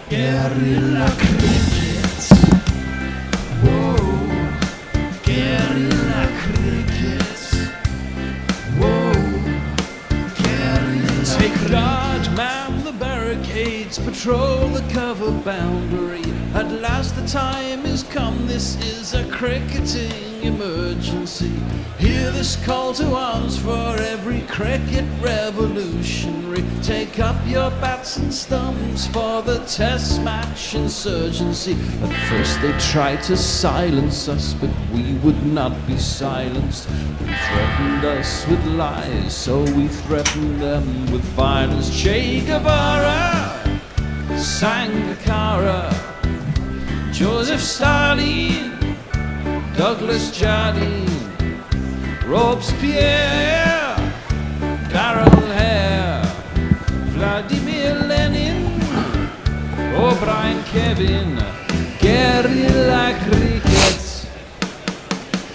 Guerrilla cricket. Whoa. Guerrilla cricket. Whoa. Guerrilla. Take Raj, man the barricades, patrol the cover boundary. At last the time is come, this is a cricketing emergency. Hear this call to arms for every cricket revolutionary. Take up your bats and stumps for the test match insurgency. At first they tried to silence us, but we would not be silenced. They threatened us with lies, so we threatened them with violence. Che Guevara, Sangakkara, Joseph Stalin, Douglas Jardine, Robespierre, Darrell Hare, Vladimir Lenin, O'Brien Kevin, guerrilla cricket.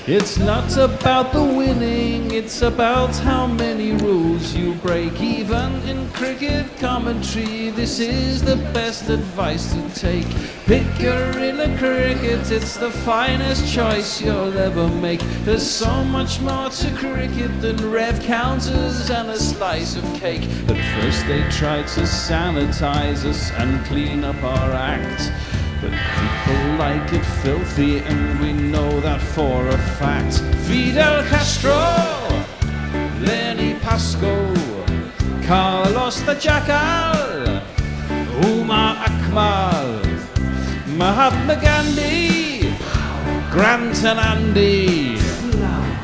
It's not about the winning, it's about how many rules you break. Even in cricket commentary, this is the best advice to take. Pick guerrilla cricket, it's the finest choice you'll ever make. There's so much more to cricket than rev counters and a slice of cake. At first they tried to sanitize us and clean up our act, but people like it filthy, and we know that for a fact. Fidel Castro, Lenny Pascoe, Carlos the Jackal, Umar Akmal, Mahatma Gandhi, Grant and Andy,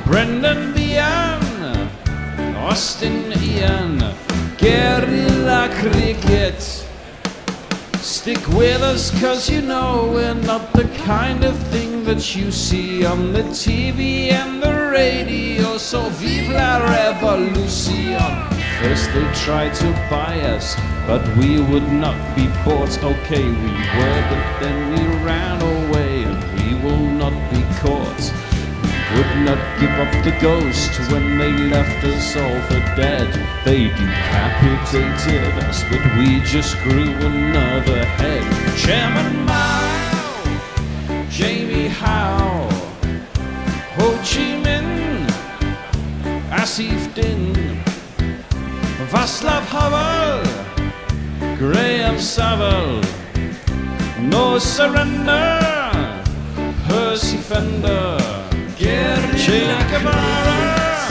Brendan Behan, Austin Ian, guerrilla cricket. Stick with us, cause you know we're not the kind of thing that you see on the TV and the radio. So vive la revolution. First they tried to buy us, but we would not be bought. Okay, we were, but then we ran away, and we will not be caught. We would not give up the ghost when they left us all for dead. They decapitated us, but we just grew another head. Chairman Mao, Jamie Howe, Ho Chi Minh, Asif Din, Václav Havel, Graham Saville, No Surrender, Percy Fender, Che Guevara,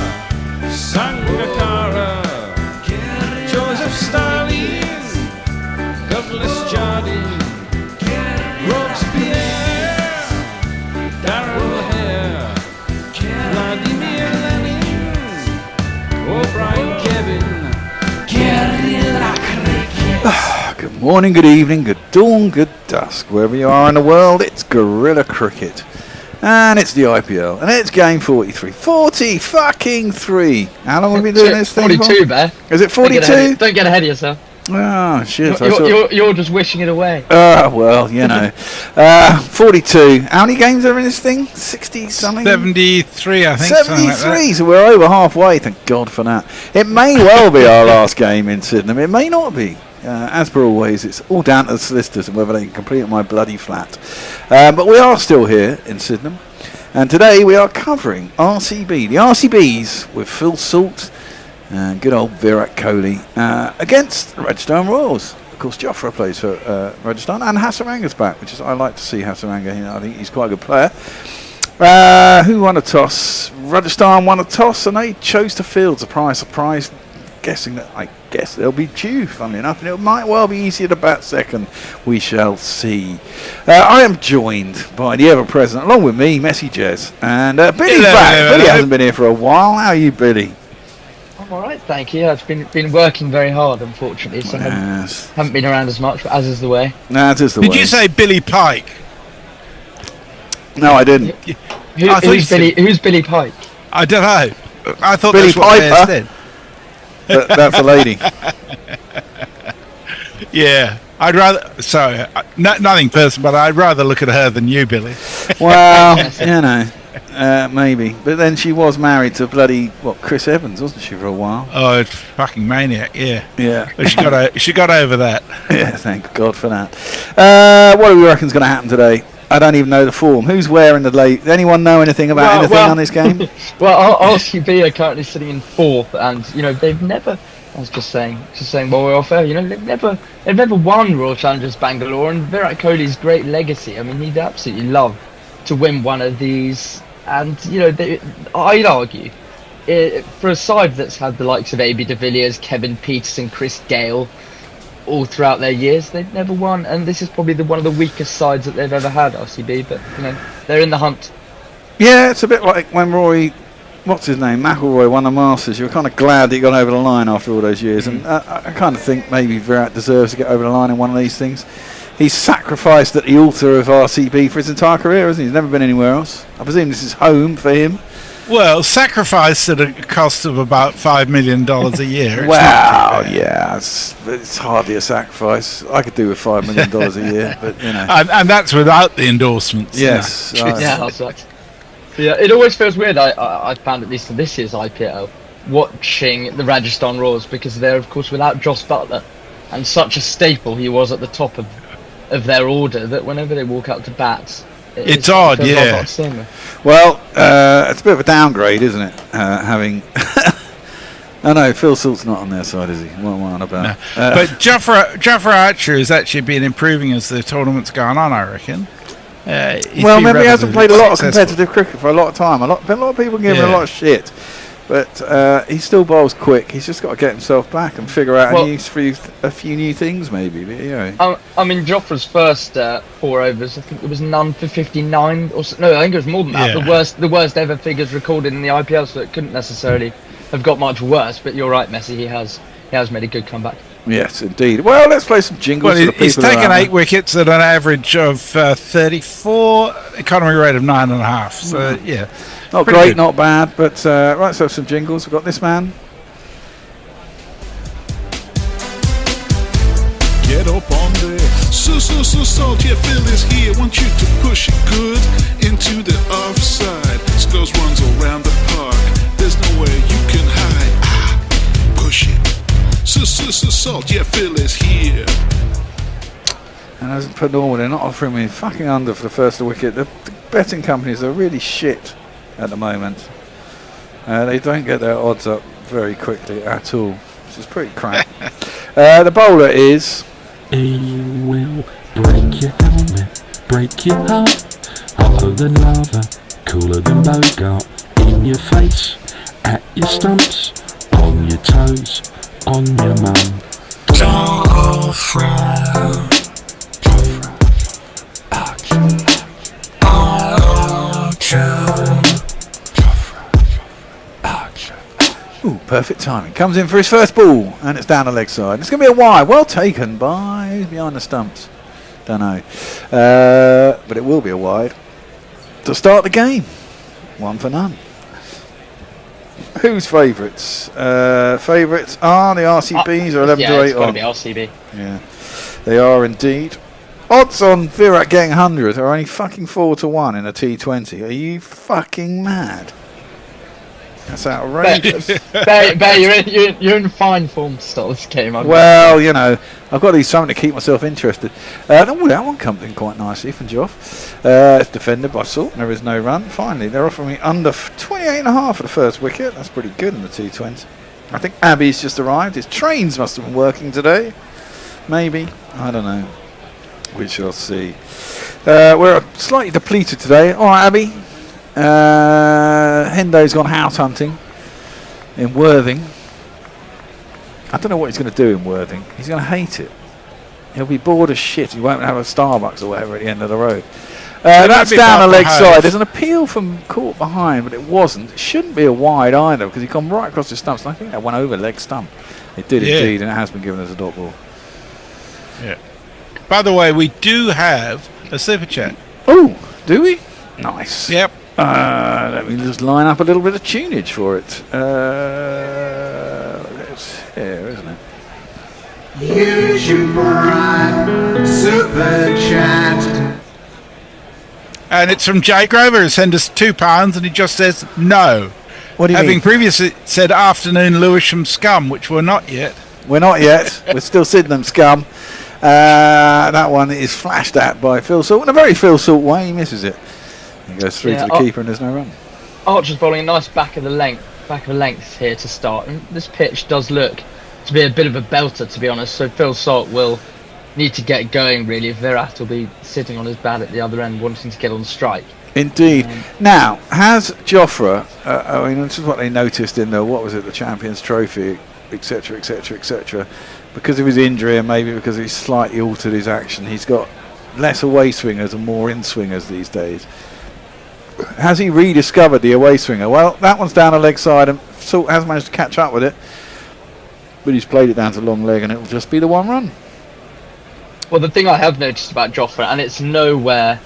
Sangakkara, Joseph Stalin, Douglas Jardine, Robespierre, Darrell Hare, Vladimir Lenin, O'Brien Kevin, guerrilla cricket. Good morning, good evening, good dawn, good dusk. Wherever you are in the world, it's guerrilla cricket. And it's the IPL, and it's game 43. 40 fucking 3. How long have we been doing this thing? 42, Bear. Is it 42? Don't get ahead of yourself. Oh, shit. You're just wishing it away. Well, you know. 42. How many games are in this thing? 60 something? 73, I think. 73, like so we're over halfway. Thank God for that. It may well be our last game in Sydenham. It may not be. As per always, it's all down to the solicitors and whether they can complete my bloody flat. But we are still here in Sydenham. And today we are covering RCB. The RCBs with Phil Salt and good old Virat Kohli against the Rajasthan Royals. Of course, Jofra plays for Rajasthan, and Hasaranga's back, which is I like to see Hasaranga. You know, I think he's quite a good player. Who won a toss? Rajasthan won a toss, and they chose to field. Surprise. Guessing that I guess they'll be due, funnily enough, and it might well be easier to bat second. We shall see. I am joined by the ever-present, along with me, Messi Jez, and Billy's back. Billy hasn't been here for a while. How are you, Billy? I'm all right, thank you. I've been working very hard, unfortunately, so haven't been around as much, but as is the way. As is the way. Did you say Billy Pike? No, I didn't. Who's Billy Pike? I don't know. I thought Billy that's what Bear Piper. said. That's a lady. Yeah, I'd rather. Sorry, nothing personal, but I'd rather look at her than you, Billy. Well, you know, Maybe. But then she was married to bloody, Chris Evans, wasn't she, for a while? Oh, it's fucking maniac, yeah. Yeah. But she got over that. Yeah, thank God for that. What do we reckon's going to happen today? I don't even know the form. Who's wearing the late? Anyone know anything about anything on this game? Well, RCB are currently sitting in 4th, and they've never. I was just saying while we're off air, they've never won Royal Challengers Bangalore, and Virat Kohli's great legacy. I mean, he'd absolutely love to win one of these, and I'd argue, for a side that's had the likes of AB de Villiers, Kevin Peterson, Chris Gale, all throughout their years, they've never won, and this is probably one of the weakest sides that they've ever had, RCB. But they're in the hunt. Yeah, it's a bit like when McIlroy won the Masters. You were kind of glad that he got over the line after all those years, and I kind of think maybe Virat deserves to get over the line in one of these things. He's sacrificed at the altar of RCB for his entire career, hasn't he? He's never been anywhere else. I presume this is home for him. Well, sacrificed at a cost of about $5 million a year. It's it's hardly a sacrifice. I could do with $5 million a year, but and that's without the endorsements. Yes. Yeah, that's right. Yeah, it always feels weird. I found, at least in this year's IPL, watching the Rajasthan Royals, because they're of course without Joss Buttler, and such a staple he was at the top of their order, that whenever they walk out to bat, it's odd, yeah. Well, it's a bit of a downgrade, isn't it? Having. No, Phil Salt's not on their side, is he? What am I on about? No. But Jaffer Archer has actually been improving as the tournament's gone on, I reckon. Maybe he hasn't played a lot of competitive cricket for a lot of time. A lot of people give him a lot of shit. But he still bowls quick. He's just got to get himself back and figure out a few new things, maybe. But, I mean, Jofra's first 4 overs, I think it was none for 59. I think it was more than that. Yeah. The worst ever figures recorded in the IPL, so it couldn't necessarily have got much worse. But you're right, Messi. He has made a good comeback. Yes, indeed. Well, let's play some jingles. Well, he's taken 8 wickets at an average of 34, economy rate of 9.5. So yeah. Not great, good. Not bad, but right, let's have some jingles. We've got this man. Get up on there. So salt, yeah, Phil is here. Want you to push it good into the offside. Skulls runs around the park. There's nowhere you can hide. Push it. So salt, yeah, Phil is here. And as per normal, they're not offering me fucking under for the first wicket. The betting companies are really shit at the moment. They don't get their odds up very quickly at all, which is pretty crap. The bowler is... He will break your helmet, break your heart. Hotter than lava, cooler than Bogart. In your face, at your stumps, on your toes, on your mum. Ooh, perfect timing. Comes in for his first ball, and it's down the leg side. It's going to be a wide. Well taken by... Who's behind the stumps? Don't know. But it will be a wide to start the game. 1 for none. Who's favourites? Favourites are the RCBs or 11 to 8 it's got to be RCB. Yeah, they are indeed. Odds on Virat getting 100 are only fucking 4 to 1 in a T20. Are you fucking mad? That's outrageous. Bear, you're in fine form to start this game. Well, I've got to do something to keep myself interested. That one comes in quite nicely from Joff. It's defended by Salt. There is no run. Finally, they're offering me under 28.5 for the first wicket. That's pretty good in the T20. I think Abby's just arrived. His trains must have been working today. Maybe. I don't know. We shall see. We're slightly depleted today. All right, Abby. Hendo's gone house hunting in Worthing. I don't know what he's going to do in Worthing. He's going to hate it. He'll be bored as shit. He won't have a Starbucks or whatever at the end of the road. That's down the leg side. There's an appeal from caught behind, but it wasn't. It shouldn't be a wide either, because he's gone right across the stumps. And I think that went over leg stump. It did indeed, and it has been given as a dot ball. Yeah. By the way, we do have a super chat. Oh, do we? Nice. Yep. Let me just line up a little bit of tunage for it. It's here, isn't it? Use your bright super chat. And it's from Jay Grover, who sent us £2, and he just says no. What do you Having mean? previously said afternoon Lewisham scum, which we're not yet. We're not yet. We're still Sydenham scum. That one is flashed at by Phil Salt in a very Phil Salt way. He misses it. He goes through to the keeper and there's no run. Archer's bowling a nice back of the length here to start, and this pitch does look to be a bit of a belter, to be honest. So Phil Salt will need to get going really. Virat will be sitting on his bat at the other end, wanting to get on strike. Indeed. Now, has Jofra? I mean, this is what they noticed in the Champions Trophy, etc., etc., etc. Because of his injury and maybe because he's slightly altered his action, he's got less away swingers and more in swingers these days. Has he rediscovered the away swinger? Well, that one's down a leg side and Salt has managed to catch up with it, but he's played it down to long leg and it will just be the one run. Well, the thing I have noticed about Jofra, and it's nowhere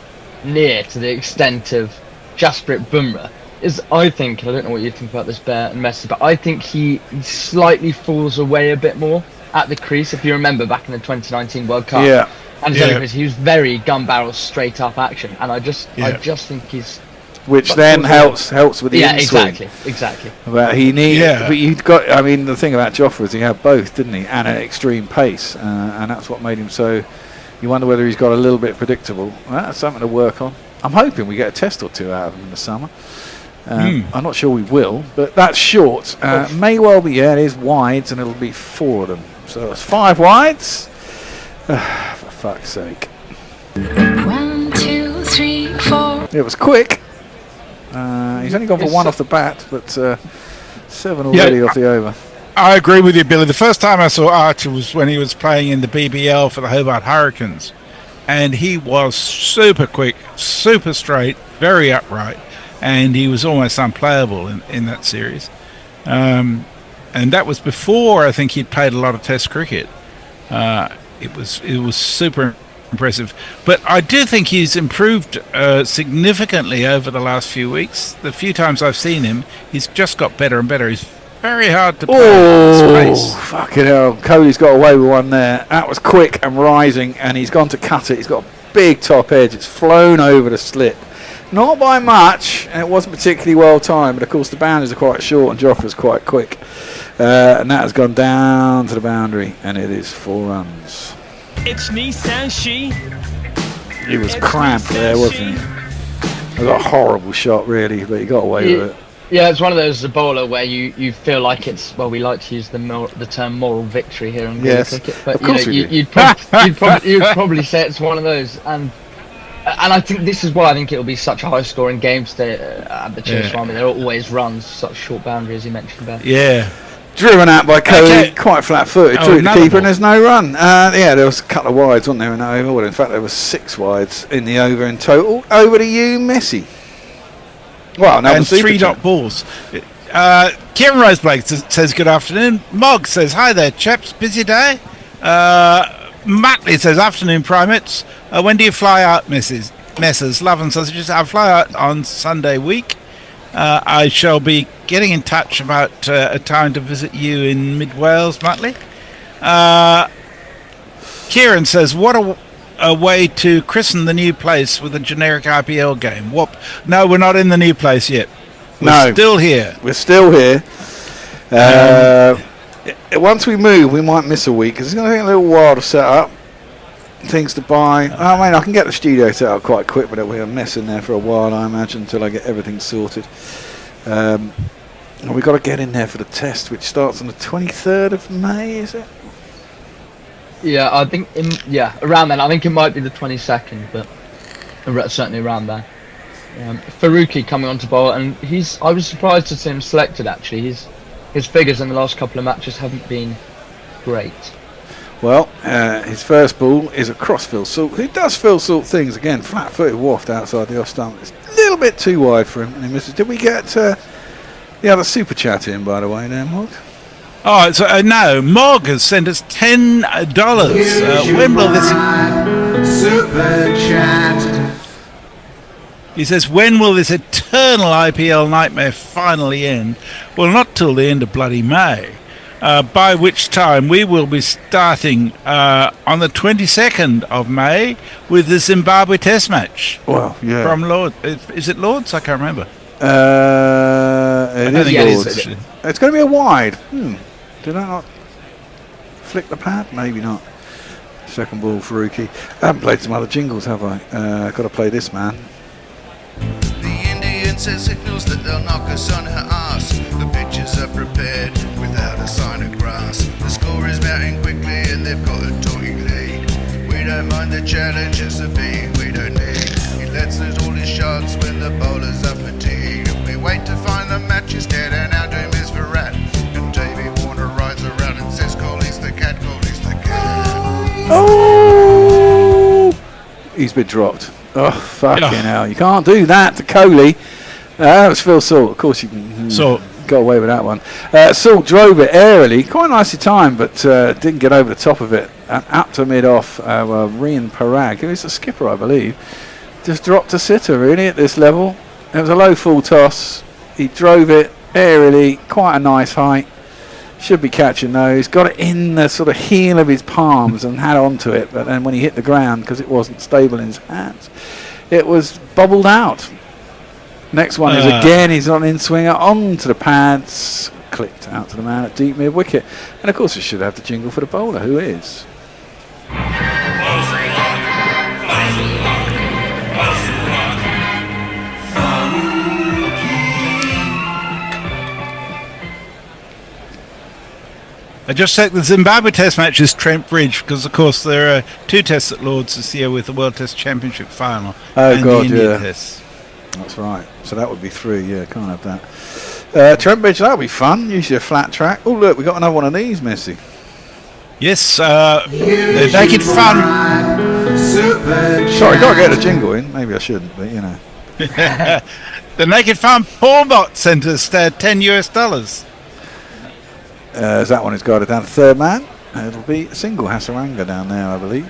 near to the extent of Jasprit Bumrah, is I think, I don't know what you think about this, Bear and Messi, but I think he slightly falls away a bit more at the crease. If you remember back in the 2019 World Cup, and he was very gun barrel straight up action, and I just think he's, which then helps with the in-swing. Exactly. But but you've got. I mean, the thing about Jofra is he had both, didn't he? And an extreme pace, and that's what made him so. You wonder whether he's got a little bit predictable. Well, that's something to work on. I'm hoping we get a test or two out of him in the summer. I'm not sure we will, but that's short. May well be. Yeah, it is wides, and it'll be 4 of them. So it's 5 wides. For fuck's sake. 1, 2, 3, 4. It was quick. He's only gone for 1 off the bat, but 7 already off the over. I agree with you, Billy. The first time I saw Archer was when he was playing in the BBL for the Hobart Hurricanes, and he was super quick, super straight, very upright, and he was almost unplayable in that series. And that was before I think he'd played a lot of Test cricket. It was super impressive, but I do think he's improved significantly over the last few weeks. The few times I've seen him, he's just got better and better. He's very hard to play. Oh, fucking hell. Cody's got away with one there. That was quick and rising, and he's gone to cut it. He's got a big top edge. It's flown over the slit. Not by much, and it wasn't particularly well timed, but of course the boundaries are quite short and Jofra's quite quick. And that has gone down to the boundary, and it is 4 runs. It's Nissan She. He was cramped there, wasn't he? It was a horrible shot, really, but he got away with it. Yeah, it's one of those, a bowler where you feel like it's, well, we like to use the term moral victory here in cricket, but you'd probably say it's one of those, and I think this is why I think it'll be such a high scoring game today at the Chase Farm. There are always runs, such short boundaries, you mentioned, Ben. Yeah. Driven out by Cody, quite flat-footed, through the keeper, and there's no run. There was a couple of wides, wasn't there, in that over? Well, in fact, there was 6 wides in the over in total. Over to you, Messi. Well, and 3 dot balls. Kieran Roseblake says good afternoon. Mog says hi there, chaps. Busy day. Matley says afternoon, primates. When do you fly out, Messrs? Love and sausages. I'll fly out on Sunday week. I shall be getting in touch about a time to visit you in mid Wales, Matley. Kieran says, what a way to christen the new place with a generic IPL game. Whoop. No, we're not in the new place yet. We're still here. We're still here. Once we move, we might miss a week because it's going to take a little while to set up. Things to buy. I mean, I can get the studio set up quite quick, but it'll be a mess in there for a while, I imagine, until I get everything sorted. And we've got to get in there for the test, which starts on the 23rd of May, is it? Yeah, I think, around then. I think it might be the 22nd, but certainly around there. Faruqi coming on to bowl, and I was surprised to see him selected, actually. His figures in the last couple of matches haven't been great. Well, his first ball is across Phil Salt, who does Phil Salt things. Again, flat-footed waft outside the off stump. It's a little bit too wide for him, and he misses. Did we get the other super chat in, by the way, there, Mog? Oh, so no. Mog has sent us $10. When will this super chat? He says, when will this eternal IPL nightmare finally end? Well, not till the end of bloody May. by which time we will be starting on the 22nd of May with the Zimbabwe Test match. Well, yeah. From Lords. Is it Lords? I can't remember. It is yeah, Lords. it's- It's going to be a wide. Did I not flick the pad? Maybe not. Second ball for Rookie. I haven't played some other jingles, have I? Got to play this, man. The Indian sends signals that they'll knock us on her ass. The pitches are prepared without a sign of grass. The score is mounting quickly and they've got a talking lead. We don't mind the challenge, it's the beating we don't need. He lets lose all his shots when the bowlers are fatigued. And we wait to find the match instead, and our doom is for rat. And Davey Warner rides around and says, Cooley's the cat, Cooley's the cat. Oh! He's been dropped. Oh, fucking hell. You can't do that to Coley. That was Phil Salt. Of course you can. Got away with that one. Salt drove it airily. Quite nicely timed, but didn't get over the top of it. And up to mid-off, Rian Parag, who is the skipper, I believe, just dropped a sitter, really, at this level. It was a low full toss. He drove it airily, quite a nice height. Should be catching those. Got it in the sort of heel of his palms and had onto it, but then when he hit the ground, because it wasn't stable in his hands, it was bobbled out. Next one is again, he's on in swinger, onto the pads, clipped out to the man at deep mid wicket. And of course we should have the jingle for the bowler, who is... I just checked the Zimbabwe Test match is Trent Bridge, because of course there are 2 tests at Lords this year with the World Test Championship final. Oh, and God, the India yeah. Test. That's right. So that would be 3, yeah, can't have that. Trent Bridge, that'll be fun. Usually a flat track. Oh, look, we got another one of these, Missy. Yes, the Naked Fun. Sorry, got to get a jingle in. Maybe I shouldn't, but you know. The Naked Fun Pornbot sent us $10. As that one is guided down to third man. It'll be a single Hasaranga down there, I believe.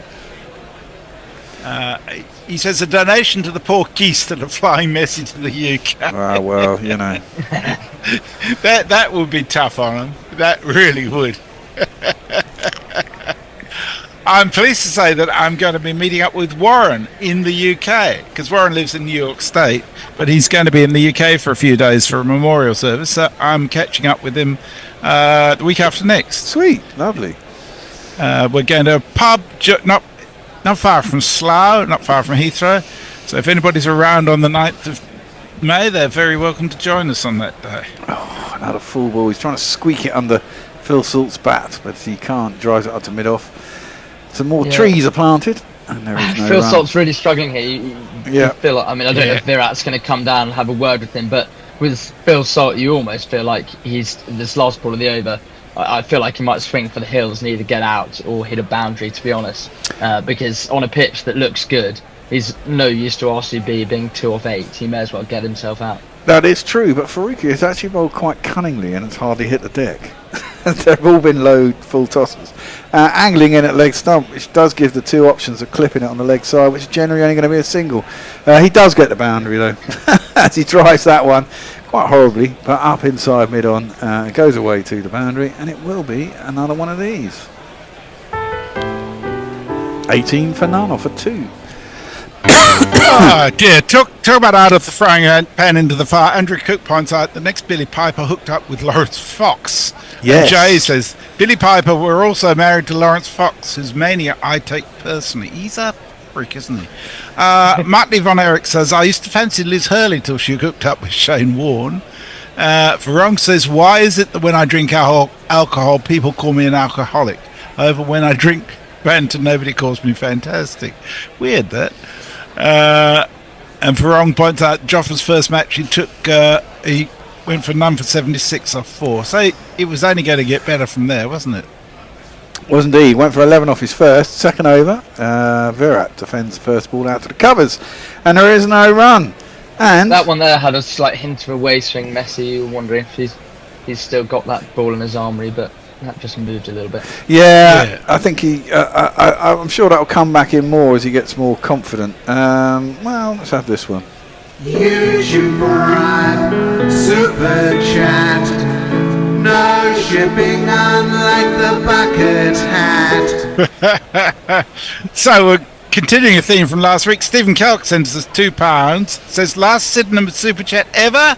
He says a donation to the poor geese that are flying Messi to the UK. Ah, well, you know. that would be tough on him. That really would. I'm pleased to say that I'm going to be meeting up with Warren in the UK, because Warren lives in New York State, but he's going to be in the UK for a few days for a memorial service, so I'm catching up with him the week after next. Sweet, lovely. We're going to a pub not far from Slough, not far from Heathrow, so if anybody's around on the 9th of May, they're very welcome to join us on that day. Oh, another full ball. He's trying to squeak it under Phil Salt's bat, but he can't. Drives it up to mid-off. Some more trees are planted, and there is no Phil run. Salt's really struggling here. You feel like, I mean, I don't know if Virat's going to come down and have a word with him, but with Phil Salt, you almost feel like he's this last ball of the over. I feel like he might swing for the hills and either get out or hit a boundary, to be honest, because on a pitch that looks good, he's no use to RCB being 2 off 8. He may as well get himself out. That is true, but Faruqi has actually bowled quite cunningly and it's hardly hit the deck. They've all been low full tosses. Angling in at leg stump, which does give the 2 options of clipping it on the leg side, which is generally only going to be a single. He does get the boundary though, as he drives that one quite horribly, but up inside mid-on. It goes away to the boundary, and it will be another one of these. 18 for none, or for 2. Oh dear, talk about out of the frying pan into the fire. Andrew Cook points out the next Billy Piper hooked up with Lawrence Fox. Yes. And Jay says, Billy Piper were also married to Lawrence Fox, whose mania I take personally. He's a freak, isn't he? Martley Von Erich says, I used to fancy Liz Hurley till she hooked up with Shane Warne. Farong says, why is it that when I drink alcohol, people call me an alcoholic? However, when I drink Banter, nobody calls me fantastic. Weird, that. And Farong points out Joffa's first match he went for none for 76 off 4. So it was only going to get better from there, wasn't it? Was indeed. Went for 11 off his first. Second over, Virat defends first ball out to the covers, and there is no run. And that one there had a slight hint of a way swing. Messi, you were wondering if he's still got that ball in his armoury, but that just moved a little bit. Yeah. I think I'm sure that'll come back in more as he gets more confident. Well, let's have this one. Use your bright super chat. No shipping, unlike the bucket hat. So we're continuing a theme from last week. Stephen Kelk sends us £2. Says last Sydenham super chat ever?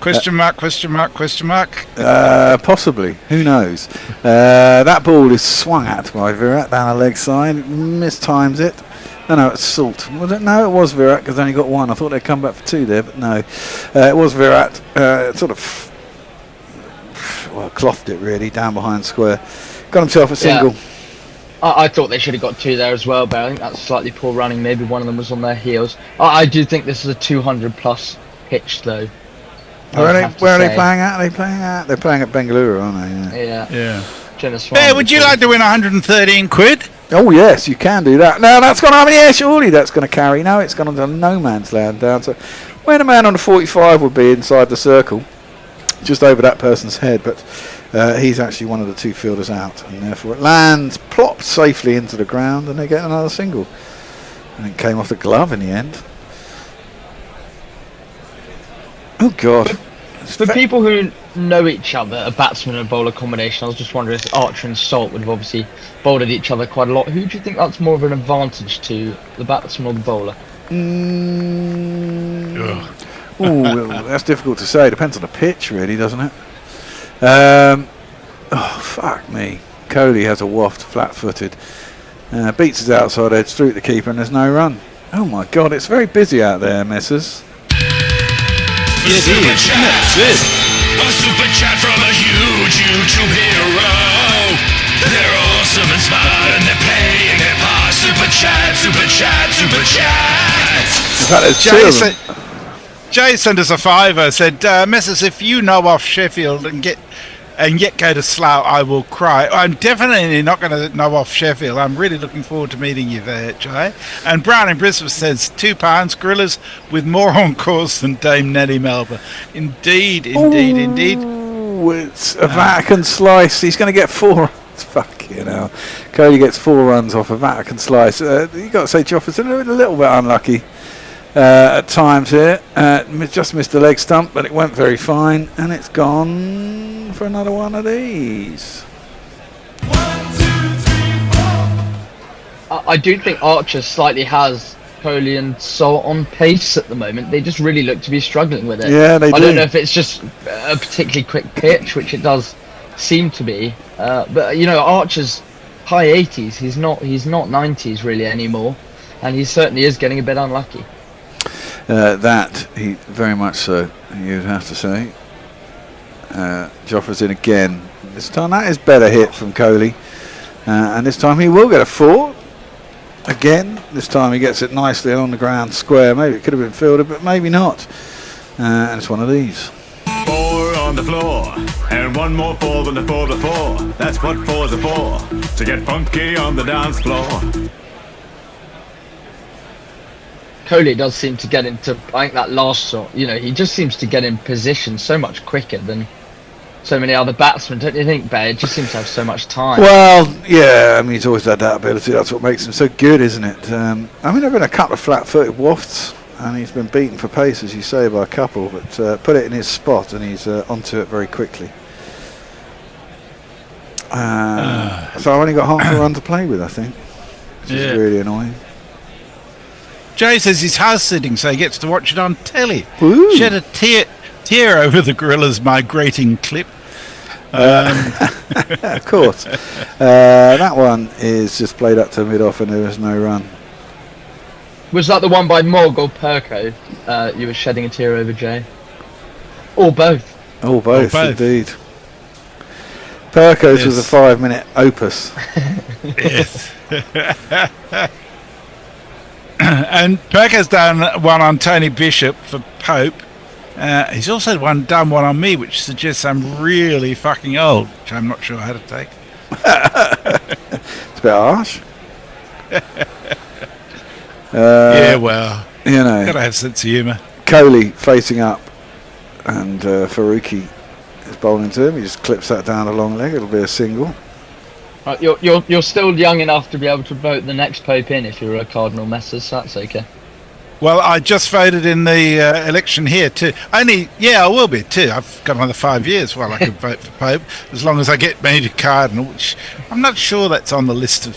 Question mark, question mark, question mark. Possibly. Who knows? That ball is swung at by Virat down the leg side. Mistimes it. No, it's Salt. Was it? No, it was Virat because they only got one. I thought they'd come back for two there, but no. It was Virat. Sort of clothed it really down behind square. Got himself a single. I thought they should have got two there as well, but I think that's slightly poor running. Maybe one of them was on their heels. I do think this is a 200 plus pitch though. Where are they playing at? They're playing at Bengaluru, aren't they? Yeah. Yeah, would you like to win 113 quid? Oh yes, you can do that. No, that's gone on. Yeah, surely that's going to carry. No, it's gone on to no man's land down. So when a man on the 45 would be inside the circle, just over that person's head, but he's actually one of the two fielders out, and therefore it lands, plops safely into the ground, and they get another single. And it came off the glove in the end. Oh God! For people who know each other, a batsman and bowler combination, I was just wondering if Archer and Salt would have obviously bowled at each other quite a lot. Who do you think that's more of an advantage to, the batsman or the bowler? That's difficult to say. Depends on the pitch, really, doesn't it? Fuck me. Kohli has a waft, flat-footed. Beats his outside edge through the keeper, and there's no run. Oh my God! It's very busy out there, missus. It is, isn't it? A super chat from a huge YouTube hero. They're awesome and smart and they're playing their part. Super chat, super chat, super chat. In fact, there's two of them. Jay sent us a fiver. Said, "Messrs, if you know off Sheffield and yet go to Slough, I will cry." I'm definitely not going to know off Sheffield. I'm really looking forward to meeting you there, Jay. And Brown in Brisbane says £2. Gorillas with more encores than Dame Nellie Melba. Indeed. It's a Vatican slice. He's going to get 4 runs. Fucking hell. Kohli gets 4 runs off a Vatican slice. You got to say, Jefferson a little bit unlucky at times here. Just missed the leg stump, but it went very fine, and it's gone for another one of these. 1, 2, 3, 4. I do think Archer slightly has Kohli and Salt on pace at the moment. They just really look to be struggling with it. Yeah, they do. I don't know if it's just a particularly quick pitch, which it does seem to be. But you know, Archer's high 80s. He's not 90s really anymore, and he certainly is getting a bit unlucky. That he very much so, you'd have to say. Joffre's in again. This time that is better hit from Kohli, and this time he will get a 4 again. This time he gets it nicely on the ground square. Maybe it could have been fielded, but maybe not. And it's one of these. 4 on the floor, and one more 4 than the 4 before. That's what 4s are for, to get funky on the dance floor. Kohli does seem to get into, I think that last shot, you know, he just seems to get in position so much quicker than so many other batsmen, don't you think, Bear? It just seems to have so much time. Well, yeah, I mean, he's always had that ability. That's what makes him so good, isn't it? I mean, there have been a couple of flat-footed wafts, and he's been beaten for pace, as you say, by a couple, but put it in his spot, and he's onto it very quickly. So I've only got half a run to play with, I think, which is really annoying. Jay says he's house sitting, so he gets to watch it on telly. Ooh. Shed a tear over the Gorillas migrating clip. Of course. That one is just played up to mid-off and there was no run. Was that the one by Mog or Perko you were shedding a tear over, Jay? Or both? Oh, both, indeed. Perko's was a 5-minute opus. Yes. And Perko's done one on Tony Bishop for Pope. He's also done one on me, which suggests I'm really fucking old, which I'm not sure how to take. It's a bit harsh. Yeah, well, you know, gotta have sense of humour. Kohli facing up, and Faruqi is bowling to him. He just clips that down a long leg. It'll be a single. Right, you're still young enough to be able to vote the next Pope in if you're a Cardinal Messers, so that's okay. Well, I just voted in the election here too. I will be too. I've got another 5 years while I can vote for Pope, as long as I get made a cardinal, which I'm not sure that's on the list of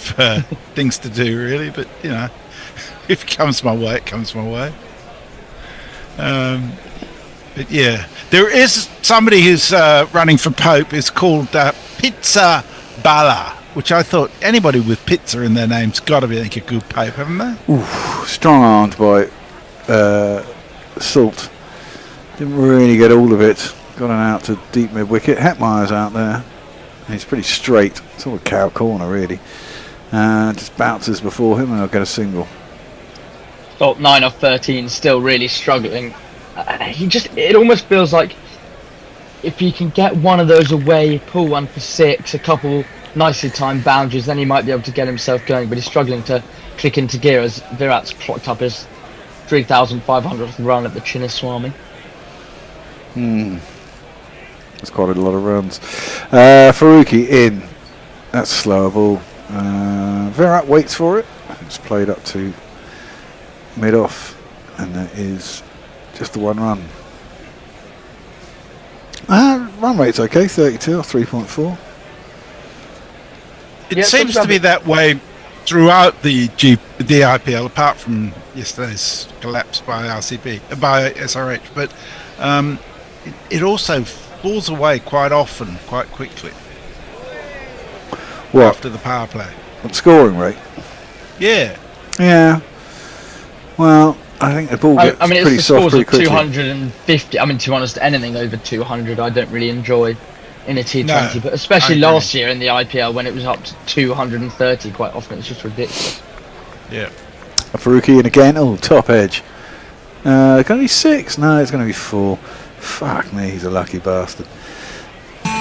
things to do, really. But if it comes my way, it comes my way. But yeah, there is somebody who's running for Pope. It's called Pizza Bala, which I thought anybody with pizza in their name's got to be a good Pope, haven't they? Oof, strong armed by Salt. Didn't really get all of it. Got an out to deep mid wicket. Hetmeyer's out there. He's pretty straight. Sort of cow corner, really. Just bounces before him and I'll get a single. 9 off 13, still really struggling. It almost feels like if he can get one of those away, pull one for 6, a couple nicely timed boundaries, then he might be able to get himself going. But he's struggling to click into gear as Virat's clocked up his 3,500th run at the Chinnaswamy. That's quite a lot of runs. Faruqi in. That's slower ball. Virat waits for it. It's played up to mid-off, and that is just the one run. Run rate's okay, 32 or 3.4. It seems to be that way throughout the IPL, apart from yesterday's collapse by SRH. But it also falls away quite often, quite quickly. What? After the power play? What, scoring rate? Yeah. Yeah. Well, I think the ball gets pretty soft pretty quickly. 250. I mean, to be honest, anything over 200 I don't really enjoy in a T20, No, but especially last year in the IPL when it was up to 230 quite often. It's just ridiculous. Yeah. Faruqi in again. Oh, top edge. Going to be 6? No, it's going to be 4. Fuck me, he's a lucky bastard.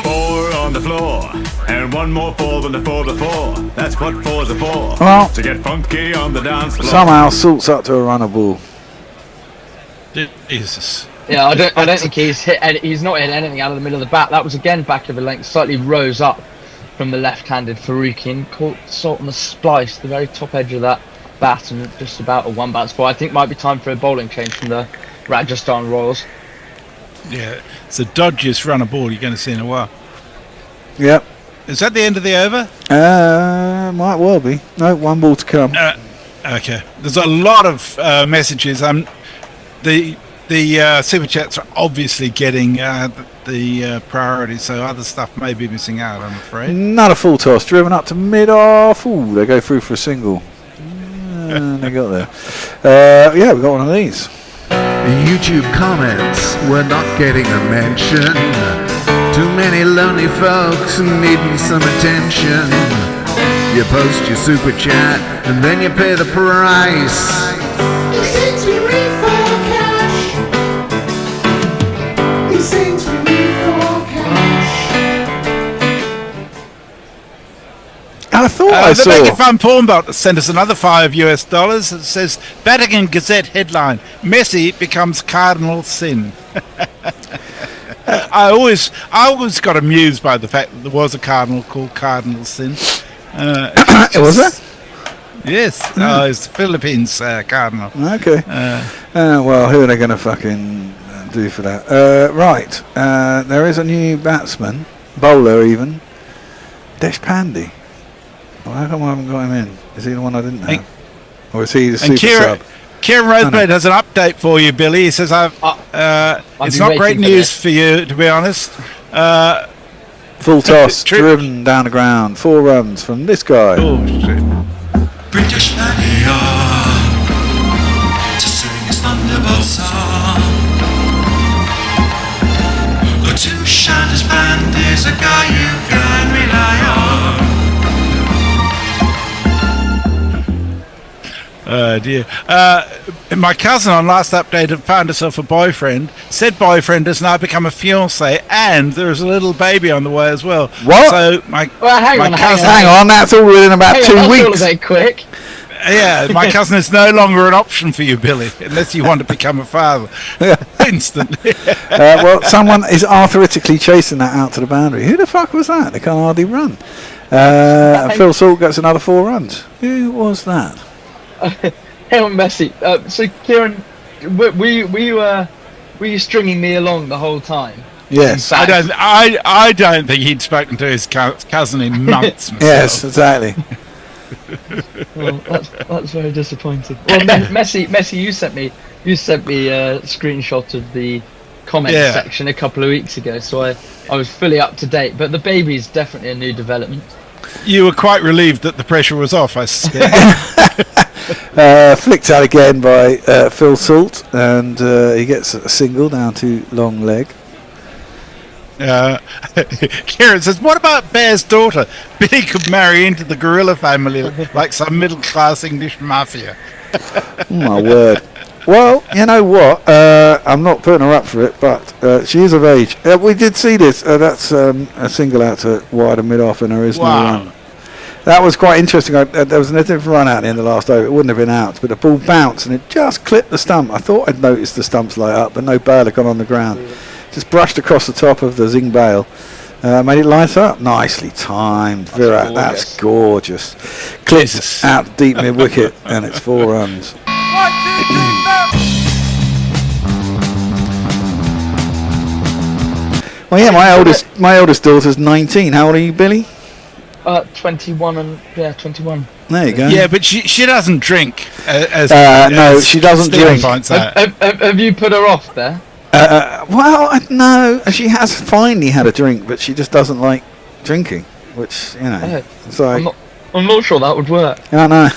4 on the floor, and one more 4 than the 4 before. That's what 4's are for. Well, to get funky on the dance floor. Somehow Salt's up to a runner ball. Jesus. Yeah, I don't think he's not hit anything out of the middle of the bat. That was again back of a length, slightly rose up from the left-handed Faruqi and caught Salt on the splice, the very top edge of that bat, and just about a one bounce ball. I think might be time for a bowling change from the Rajasthan Royals. Yeah, it's the dodgiest runner ball you're going to see in a while. Yep. Is that the end of the over? Might well be. No, one ball to come. Okay. There's a lot of messages. The super chats are obviously getting the priority, so other stuff may be missing out, I'm afraid. Not a full toss, driven up to mid-off. Ooh, they go through for a single. They got there. Yeah, we got one of these. YouTube comments were not getting a mention. Too many lonely folks needing some attention. You post your super chat and then you pay the price. I thought I the saw. Mega Fun Pornbot sent us another $5. It says Vatican Gazette headline: Messi becomes cardinal sin. I always got amused by the fact that there was a cardinal called Cardinal Sin. Was there? Yes. It's the Philippines cardinal. Okay. Well, who are they going to fucking do for that? Right. There is a new batsman, bowler even, Deshpande. Well, how come I haven't got him in? Is he the one I didn't have? Or is he the super sub? Kieran Roseblade has an update for you, Billy. He says, it's not great news for you, to be honest. Full toss, driven down the ground. 4 runs from this guy. Oh, shit. British Mania to sing his Thunderbolt song. To shine his band is a guy you can rely on. Oh dear. My cousin on last update had found herself a boyfriend. Said boyfriend has now become a fiancé, and there's a little baby on the way as well. What? So hang on, that's all within about 2 weeks. All a bit quick. Yeah, my cousin is no longer an option for you, Billy, unless you want to become a father. Instantly. Well, someone is arthritically chasing that out to the boundary. Who the fuck was that? They can't hardly run. Phil Salt gets another 4 runs. Who was that? on, Messi. So, Kieran, were you stringing me along the whole time? Yes. I don't think he'd spoken to his cousin in months. Yes, exactly. Well, that's very disappointing. Well, Messi, you sent me a screenshot of the comment section a couple of weeks ago, so I was fully up to date. But the baby's definitely a new development. You were quite relieved that the pressure was off, I suspect. Flicked out again by Phil Salt, and he gets a single down to long leg. Kieran says, what about Bear's daughter? Billy could marry into the gorilla family like some middle-class English mafia. Oh, my word. Well, you know what? I'm not putting her up for it, but she is of age. We did see this. That's a single out to wide and mid-off, and there is no run. That was quite interesting. There was a different run out in the last over. It wouldn't have been out, but the ball bounced, and it just clipped the stump. I thought I'd noticed the stumps light up, but no bail had gone on the ground. Just brushed across the top of the zing bail. Made it light up. Nicely timed. Virat, that's gorgeous. Clips out deep mid-wicket, and it's 4 runs. Well, yeah, my eldest daughter's 19. How old are you, Billy? 21 and 21. There you go. Yeah, but she doesn't drink. No, she doesn't drink. Have you put her off there? Well, no, she has finally had a drink, but she just doesn't like drinking, which, you know, it's like... I'm not sure that would work. I know.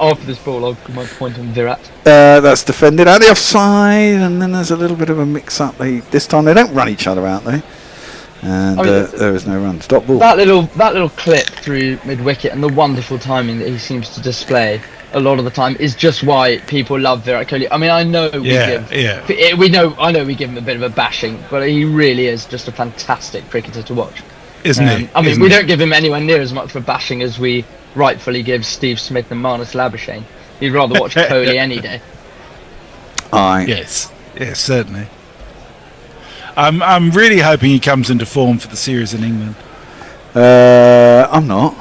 After this ball, I'll put my point on Virat. That's defended out the offside, and then there's a little bit of a mix-up. This time they don't run each other out, though. And there is no run. Stop ball. That little clip through mid-wicket and the wonderful timing that he seems to display a lot of the time is just why people love Virat Kohli. I mean, I know we give him a bit of a bashing, but he really is just a fantastic cricketer to watch. Isn't he? I mean, we don't give him anywhere near as much for bashing as we rightfully give Steve Smith and Marnus Labuschagne. You'd rather watch Kohli any day. Aye. Yes, certainly. I'm really hoping he comes into form for the series in England. I'm not.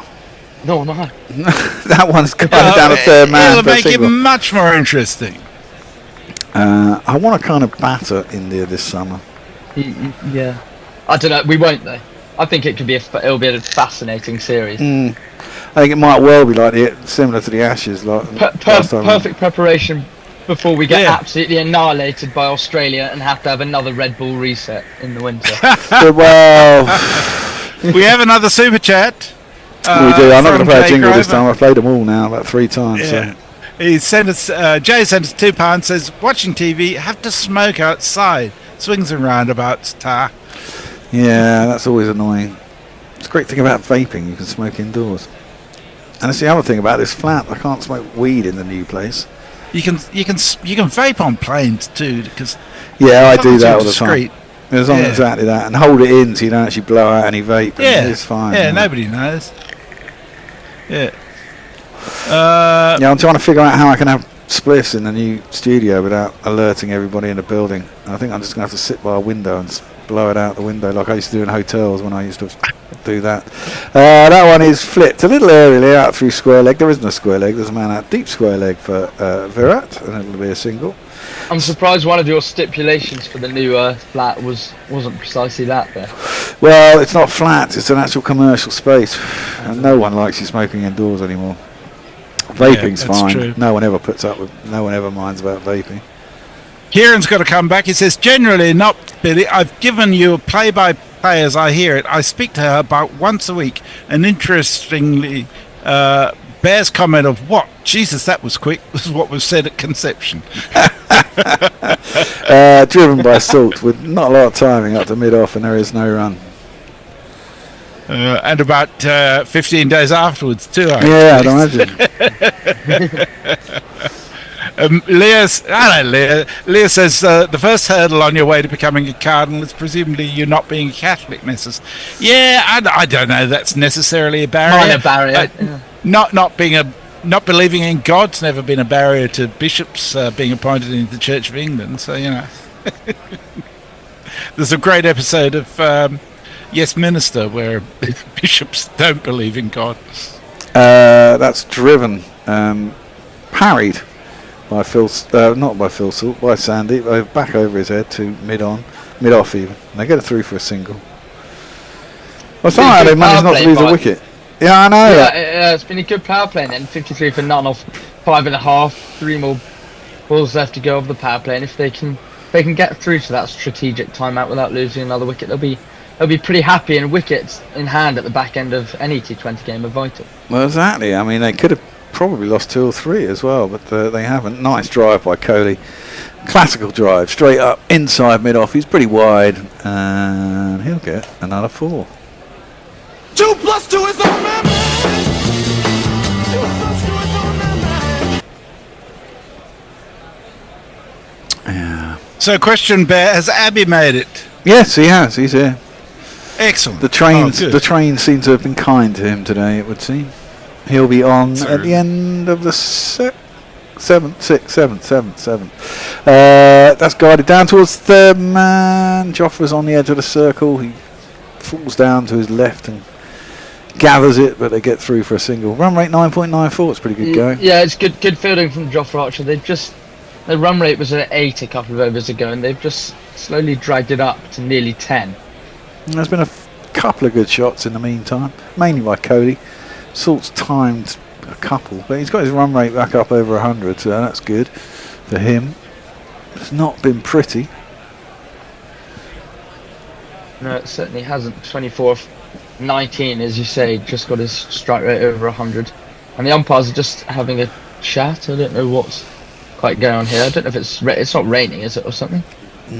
No, no. That one's kind of down a third man. It'll make it much more interesting. I want to kind of batter India this summer. Yeah. I don't know. We won't though. I think it could be it'll be a fascinating series. I think it might well be similar to the Ashes, like perfect preparation before we get absolutely annihilated by Australia and have to have another Red Bull reset in the winter. Well, we have another super chat. We do. I'm not going to play a jingle this time. I've played them all now about 3 times. Yeah. So. He sent us. Jay sent us £2. Says watching TV, have to smoke outside. Swings and roundabouts. Yeah, that's always annoying. It's a great thing about vaping. You can smoke indoors. And that's the other thing about this flat. I can't smoke weed in the new place. You can vape on planes too, because I do that all the time. Discreet. As long as exactly that, and hold it in so you don't actually blow out any vape. Yeah, it's fine. Yeah, nobody knows. Yeah. I'm trying to figure out how I can have spliffs in the new studio without alerting everybody in the building. I think I'm just going to have to sit by a window and blow it out the window like I used to do in hotels when I used to do that. That one is flipped a little earlier out through square leg. There isn't a square leg. There's a man out deep square leg for Virat, and it'll be a single. I'm surprised one of your stipulations for the new flat wasn't precisely that there. Well, it's not flat. It's an actual commercial space, and no one likes you smoking indoors anymore. Vaping's fine. True. No one ever minds about vaping. Kieran's got to come back. He says, generally not, Billy. I've given you a play-by-play as I hear it. I speak to her about once a week. And interestingly, Bear's comment of, what? Jesus, that was quick, was what was said at conception. Driven by Salt with not a lot of timing up to mid-off, and there is no run. And about 15 days afterwards too. I'd imagine. Leah says the first hurdle on your way to becoming a cardinal is presumably you not being a Catholic, Mrs. Yeah, I don't know. That's necessarily a barrier. Minor barrier. Not believing in God's never been a barrier to bishops being appointed into the Church of England. So there's a great episode of Yes Minister where bishops don't believe in God. That's driven, parried by not by Phil Salt, by Sandy, back over his head to mid-off even. And they get it through for a single. Well, somehow they managed not to lose a wicket. Yeah, I know. Yeah, it's been a good power play then. 53 for none off 5.5. 3 more balls left to go of the power play, and if they can get through to that strategic timeout without losing another wicket, they'll be pretty happy. And wickets in hand at the back end of any T20 game are vital. Well, exactly. I mean, they could have probably lost 2 or 3 as well, but they haven't. Nice drive by Kohli. Classical drive, straight up, inside mid-off. He's pretty wide, and he'll get another 4. 2 + 2 is our man. Yeah. So, question, Bear, has Abby made it? Yes, he has. He's here. Excellent. The train seems to have been kind to him today, it would seem. He'll be on at the end of the seventh. That's guided down towards third man. Jofra's on the edge of the circle. He falls down to his left and gathers it, but they get through for a single. Run rate 9.94. It's pretty good going. Yeah, it's good fielding from Jofra Archer. The run rate was at 8 a couple of overs ago, and they've just slowly dragged it up to nearly 10. And there's been a couple of good shots in the meantime, mainly by Kohli. Salt's timed a couple, but he's got his run rate back up over 100, so that's good for him. It's not been pretty. No, it certainly hasn't. 24-19, as you say, just got his strike rate over 100. And the umpires are just having a chat. I don't know what's quite going on here. I don't know if it's not raining, is it, or something?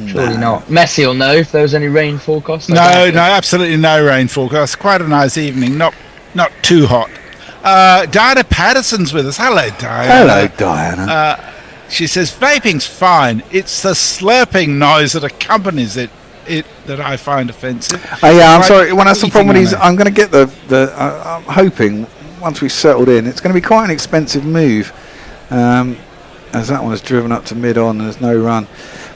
Surely not. Messi will know if there was any rain forecast. No, absolutely no rain forecast. Quite a nice evening. Not too hot. Diana Patterson's with us. Hello, Diana. Hello, Diana. She says vaping's fine. It's the slurping noise that accompanies it that I find offensive. Yeah, I'm sorry. When that's the problem with these, I'm going to get I'm hoping once we've settled in, it's going to be quite an expensive move. As that one's driven up to mid-on and there's no run.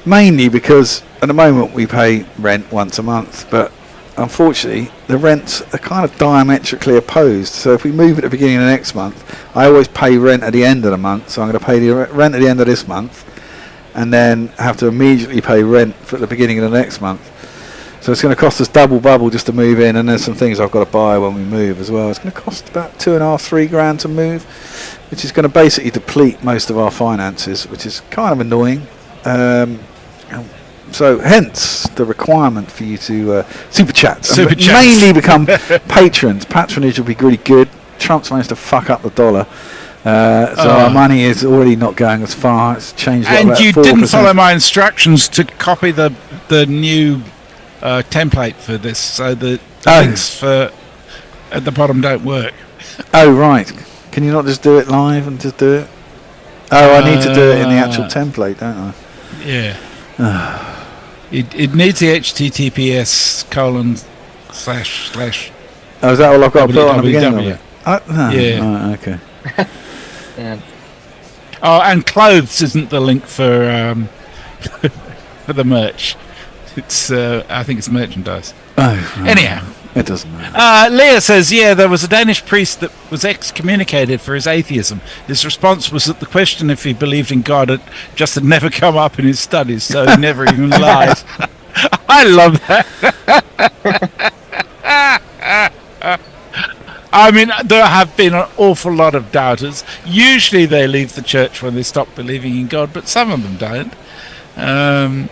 Mainly because at the moment we pay rent once a month, but unfortunately the rents are kind of diametrically opposed. So if we move at the beginning of next month, I always pay rent at the end of the month, so I'm going to pay the rent at the end of this month and then have to immediately pay rent at the beginning of the next month. So it's going to cost us double bubble just to move in, and there's some things I've got to buy when we move as well. It's going to cost about $2.5–3 grand to move, which is going to basically deplete most of our finances, which is kind of annoying. So hence the requirement for you to super chat, mainly become patrons. Patronage will be really good. Trump's managed to fuck up the dollar, so our money is already not going as far. It's changed. And about you 4%. didn't follow my instructions to copy the new template for this, so the links for at the bottom don't work. Oh right, can you not just do it live and just do it? Oh, I need to do it in the actual template, don't I? Yeah. It needs the HTTPS : / Oh, is that all I've got to put on the beginning of it? Yeah. Right, okay. Yeah. Oh, and clothes isn't the link for for the merch. It's I think it's merchandise. Oh, right. Anyhow, it doesn't matter. Leah says, there was a Danish priest that was excommunicated for his atheism. His response was that the question if he believed in God had never come up in his studies, so he never even lied. I love that. I mean, there have been an awful lot of doubters. Usually they leave the church when they stop believing in God, but some of them don't. And,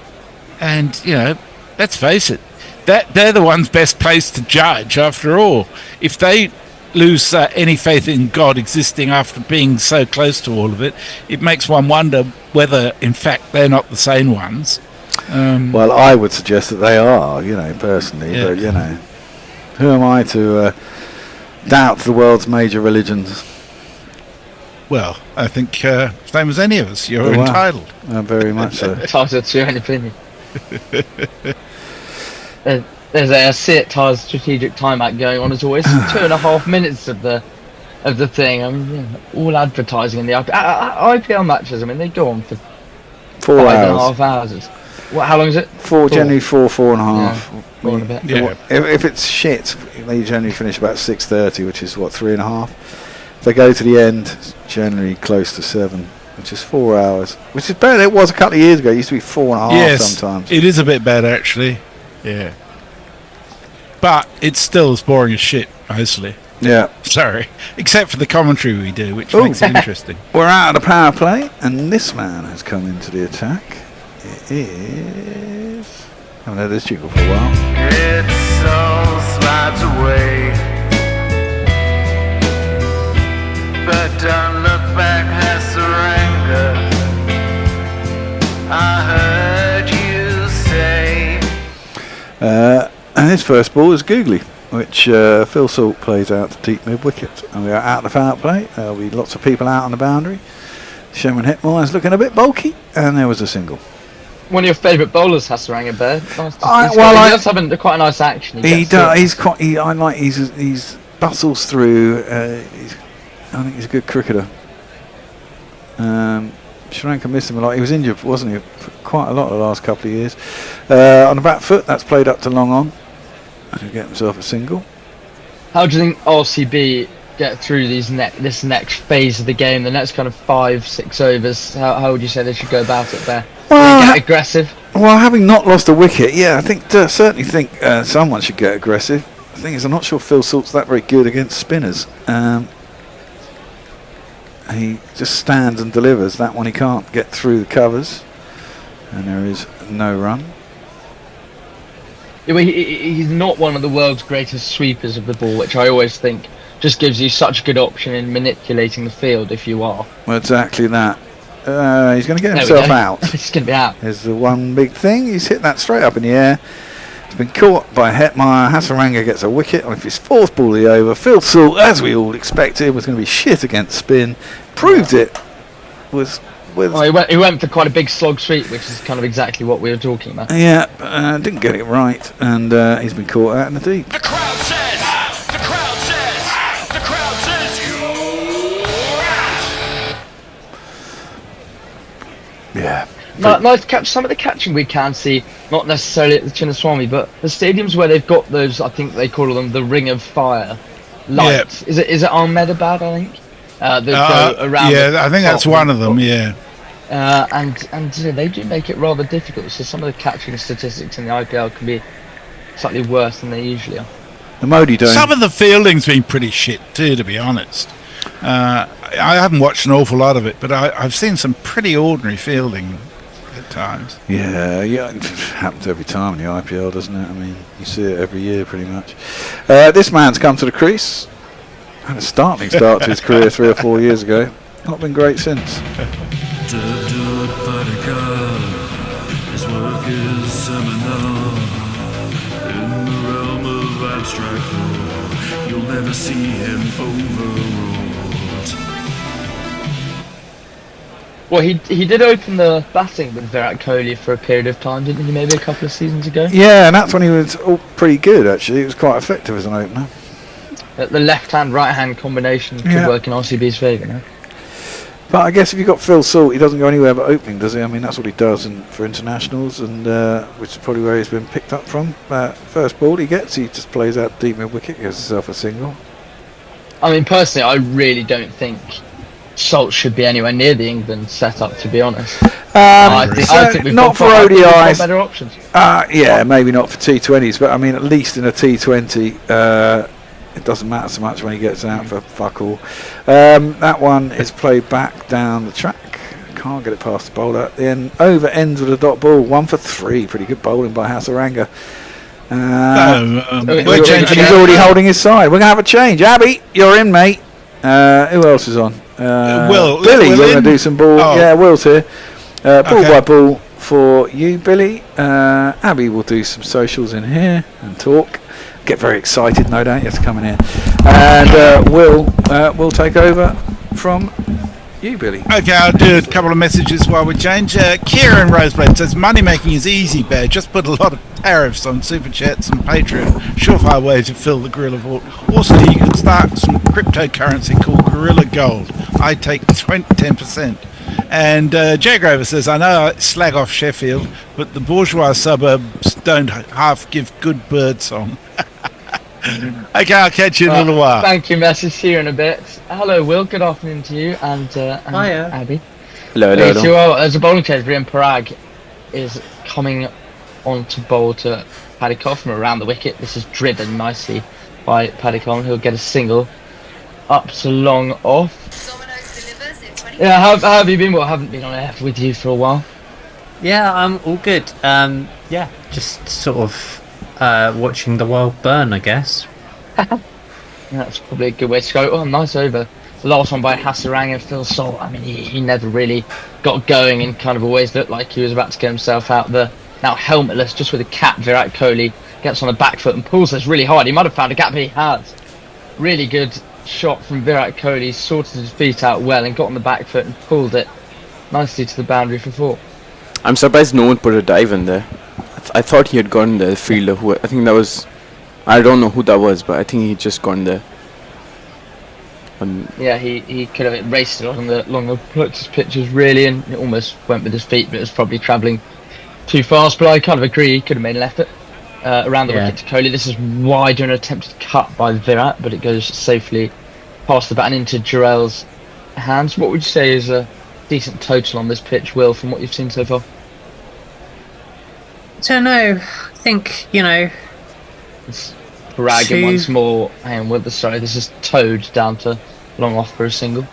let's face it, they're the ones best placed to judge, after all. If they lose any faith in God existing after being so close to all of it, it makes one wonder whether, in fact, they're not the sane ones. Well, I would suggest that they are, personally. Yeah. But, who am I to doubt the world's major religions? Well, I think same as any of us, you're entitled. Very much so. Entitled to your own opinion. There's a sit Tars strategic timeout going on as always. 2.5 minutes of the thing. I mean, all advertising in the IPL matches. I mean, they go on for 4 5.5 hours. How long is it? Generally 4.5. Yeah, a bit. If it's shit, they generally finish about 6:30, which is 3.5. they go to the end, it's generally close to 7, which is 4 hours, which is better than it was a couple of years ago. It used to be 4.5 sometimes. It is a bit better actually. Yeah. But it's still as boring as shit, mostly. Yeah. Sorry. Except for the commentary we do, which makes it interesting. We're out of the power play, and this man has come into the attack. It is... I haven't heard this jingle for a while. It all slides away, but don't look back, Hasaranga. I heard you say. And his first ball is Googly, which Phil Salt plays out to deep mid wicket. And we are out of the power play. There'll be lots of people out on the boundary. Sherman Hetmore is looking a bit bulky, and there was a single. One of your favourite bowlers, Hasaranga Bear. Nice he does have quite a nice action. He does. He's quite. I like. He's bustles through. I think he's a good cricketer. Sri Lanka missed him a lot. He was injured, wasn't he? Quite a lot the last couple of years. On the back foot, that's played up to long on. And he'll get himself a single. How do you think RCB get through this next phase of the game, the next kind of 5-6 overs? How would you say they should go about it there? Well, get aggressive? Well, having not lost a wicket, yeah, I think certainly think someone should get aggressive. The thing is, I'm not sure Phil Salt's that very good against spinners. He just stands and delivers. That one he can't get through the covers, and there is no run. Yeah, well, he's not one of the world's greatest sweepers of the ball, which I always think just gives you such a good option in manipulating the field if you are. Well, exactly that. He's going to get himself out. He's going to be out. There's the one big thing. He's hit that straight up in the air. It's been caught by Hetmire. Hasaranga gets a wicket on his fourth ball of the over. Phil Salt, as we all expected, was going to be shit against spin. Proved it. He went for quite a big slog sweep, which is kind of exactly what we were talking about. Yeah, didn't get it right, and he's been caught out in the deep. The crowd says, the crowd says, the crowd says you're out. Yeah. Nice to catch some of the catching we can see, not necessarily at the Chinnaswamy, but the stadiums where they've got those, I think they call them the Ring of Fire lights. Yeah. Is it Ahmedabad, I think? That go around. Yeah, I think that's one of them. Yeah. And they do make it rather difficult. So some of the catching statistics in the IPL can be slightly worse than they usually are. The Modi Dome. Some of the fielding's been pretty shit too, to be honest. I haven't watched an awful lot of it, but I've seen some pretty ordinary fielding at times. Yeah, it happens every time in the IPL, doesn't it? I mean, you see it every year pretty much. This man's come to the crease. Had a startling start to his career 3 or 4 years ago. Not been great since. His work is seminal in the realm of abstract thought. You'll never see him overwrought. Well, he did open the batting with Virat Kohli for a period of time, didn't he? Maybe a couple of seasons ago. Yeah, and that's when he was pretty good. Actually, he was quite effective as an opener. The left-hand, right-hand combination could work in RCB's favour now. But I guess if you've got Phil Salt, he doesn't go anywhere but opening, does he? I mean, that's what he does for internationals, and which is probably where he's been picked up from. First ball he gets, he just plays out deep mid wicket, gets himself a single. I mean, personally, I really don't think Salt should be anywhere near the England setup, to be honest. I think we've not got for ODIs. Better options. Yeah, maybe not for T20s, but I mean, at least in a T20, it doesn't matter so much when he gets out for fuck all. That one is played back down the track. Can't get it past the bowler. Then over ends with a dot ball. 1 for 3. Pretty good bowling by Hasaranga. He's already holding his side. We're going to have a change. Abby, you're in, mate. Who else is on? Billy, you're going to do some ball. Yeah, Will's here. Ball by ball for you, Billy. Abby will do some socials in here and talk. Get very excited, no doubt. You have to come in here, and we'll take over from you, Billy. Okay, I'll do a couple of messages while we change. Kieran Roseblood says money making is easy, Bear. Just put a lot of tariffs on super chats and Patreon. Surefire way to fill the gorilla vault. Also, you can start some cryptocurrency called Gorilla Gold. I take 10%. And Jay Grover says, I know I slag off Sheffield, but the bourgeois suburbs don't half give good bird song. Okay, I'll catch you in a little while. Thank you, Messi. See you in a bit. Hello, Will. Good afternoon to you and Hiya. Abby. Hello, Okay, hello. so there's a bowling change. Brian Parag is coming on to bowl to Paddy from around the wicket. This is driven nicely by Paddy who'll get a single up to long off. Yeah, how have you been? Well, I haven't been on air with you for a while. Yeah, I'm all good. Yeah, just sort of watching the world burn, I guess. That's probably a good way to go. Oh, nice over. The last one by Hasarang and Phil Salt. I mean, he never really got going and kind of always looked like he was about to get himself out the now helmetless, just with a cap. Virat Kohli gets on the back foot and pulls this really hard. He might have found a gap, but he has. Really good shot from Virat Kohli, sorted his feet out well and got on the back foot and pulled it nicely to the boundary for 4. I'm surprised no one put a dive in there. I thought he had gone there, the fielder. Who I think that was, I don't know who that was, but I think he just gone there. Yeah, he could have raced it along the practice pitches really, and it almost went with his feet, but it was probably travelling too fast. But I kind of agree, he could have made an effort around the wicket to Kohli. This is wide and an attempted cut by Virat, but it goes safely past the bat and into Jarrell's hands. What would you say is a decent total on this pitch, Will, from what you've seen so far? I don't know. I think, Parag once more. Hang on, sorry, this is towed down to long off for a single.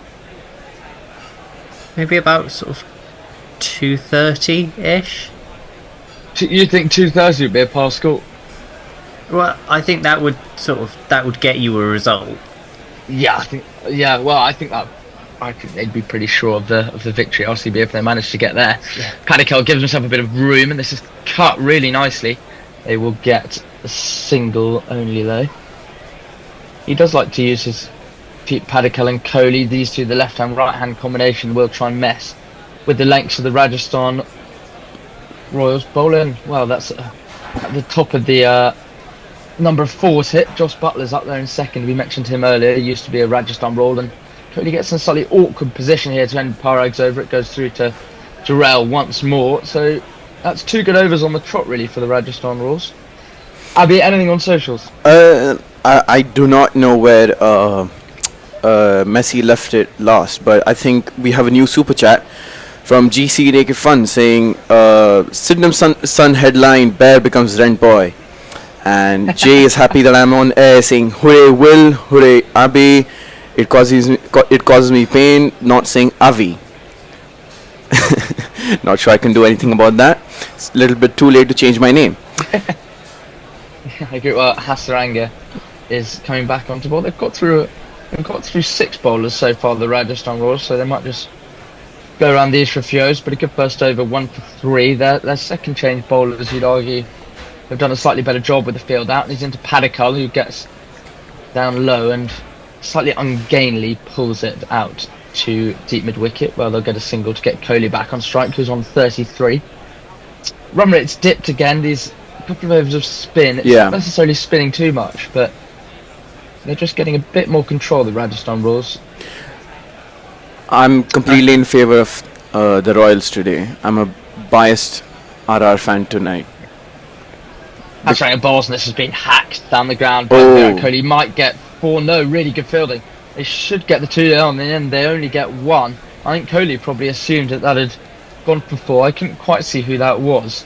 Maybe about sort of 230-ish. You think 230 would be a pass score? Well, I think that would get you a result. Yeah, I think they'd be pretty sure of the victory, RCB, if they manage to get there. Yeah. Paddy gives himself a bit of room, and this is cut really nicely. They will get a single only though. He does like to use his feet, Paddy and Kohli. These two, the left-hand, right-hand combination, will try and mess with the lengths of the Rajasthan Royals bowling. Well, that's at the top of the number 4's hit. Josh Butler's up there in second. We mentioned him earlier. He used to be a Rajasthan Royal, and Kohli gets in a slightly awkward position here to end Parag's over. It goes through to Jarrell once more. So that's 2 good overs on the trot, really, for the Rajasthan Royals. Abby, anything on socials? I do not know where Messi left it last, but I think we have a new super chat from G41 saying Sydenham Sun headline, Bear becomes rent boy. And Jay is happy that I'm on air saying hooray Will, hooray Abby. It causes me pain not saying Avi. Not sure I can do anything about that. It's a little bit too late to change my name. I agree. Well, Hasaranga is coming back onto board. They've got through 6 bowlers so far, the Rajasthan Royals, so they might just go around these for a few overs. But a good first over, 1 for 3. Their second change bowlers, you'd argue, have done a slightly better job with the field out. And he's into Padikal, who gets down low and slightly ungainly pulls it out to deep mid wicket. Well, they'll get a single to get Kohli back on strike, who's on 33. Run rate's dipped again. These couple of overs of spin. It's not necessarily spinning too much, but they're just getting a bit more control, the Rajasthan Royals. I'm completely in favour of the Royals today. I'm a biased RR fan tonight. That's right, and balls, and this has been hacked down the ground by Virat Kohli. Might get 4. No, really good fielding. They should get the 2 there on the end. They only get 1. I think Kohli probably assumed that had gone for 4. I couldn't quite see who that was.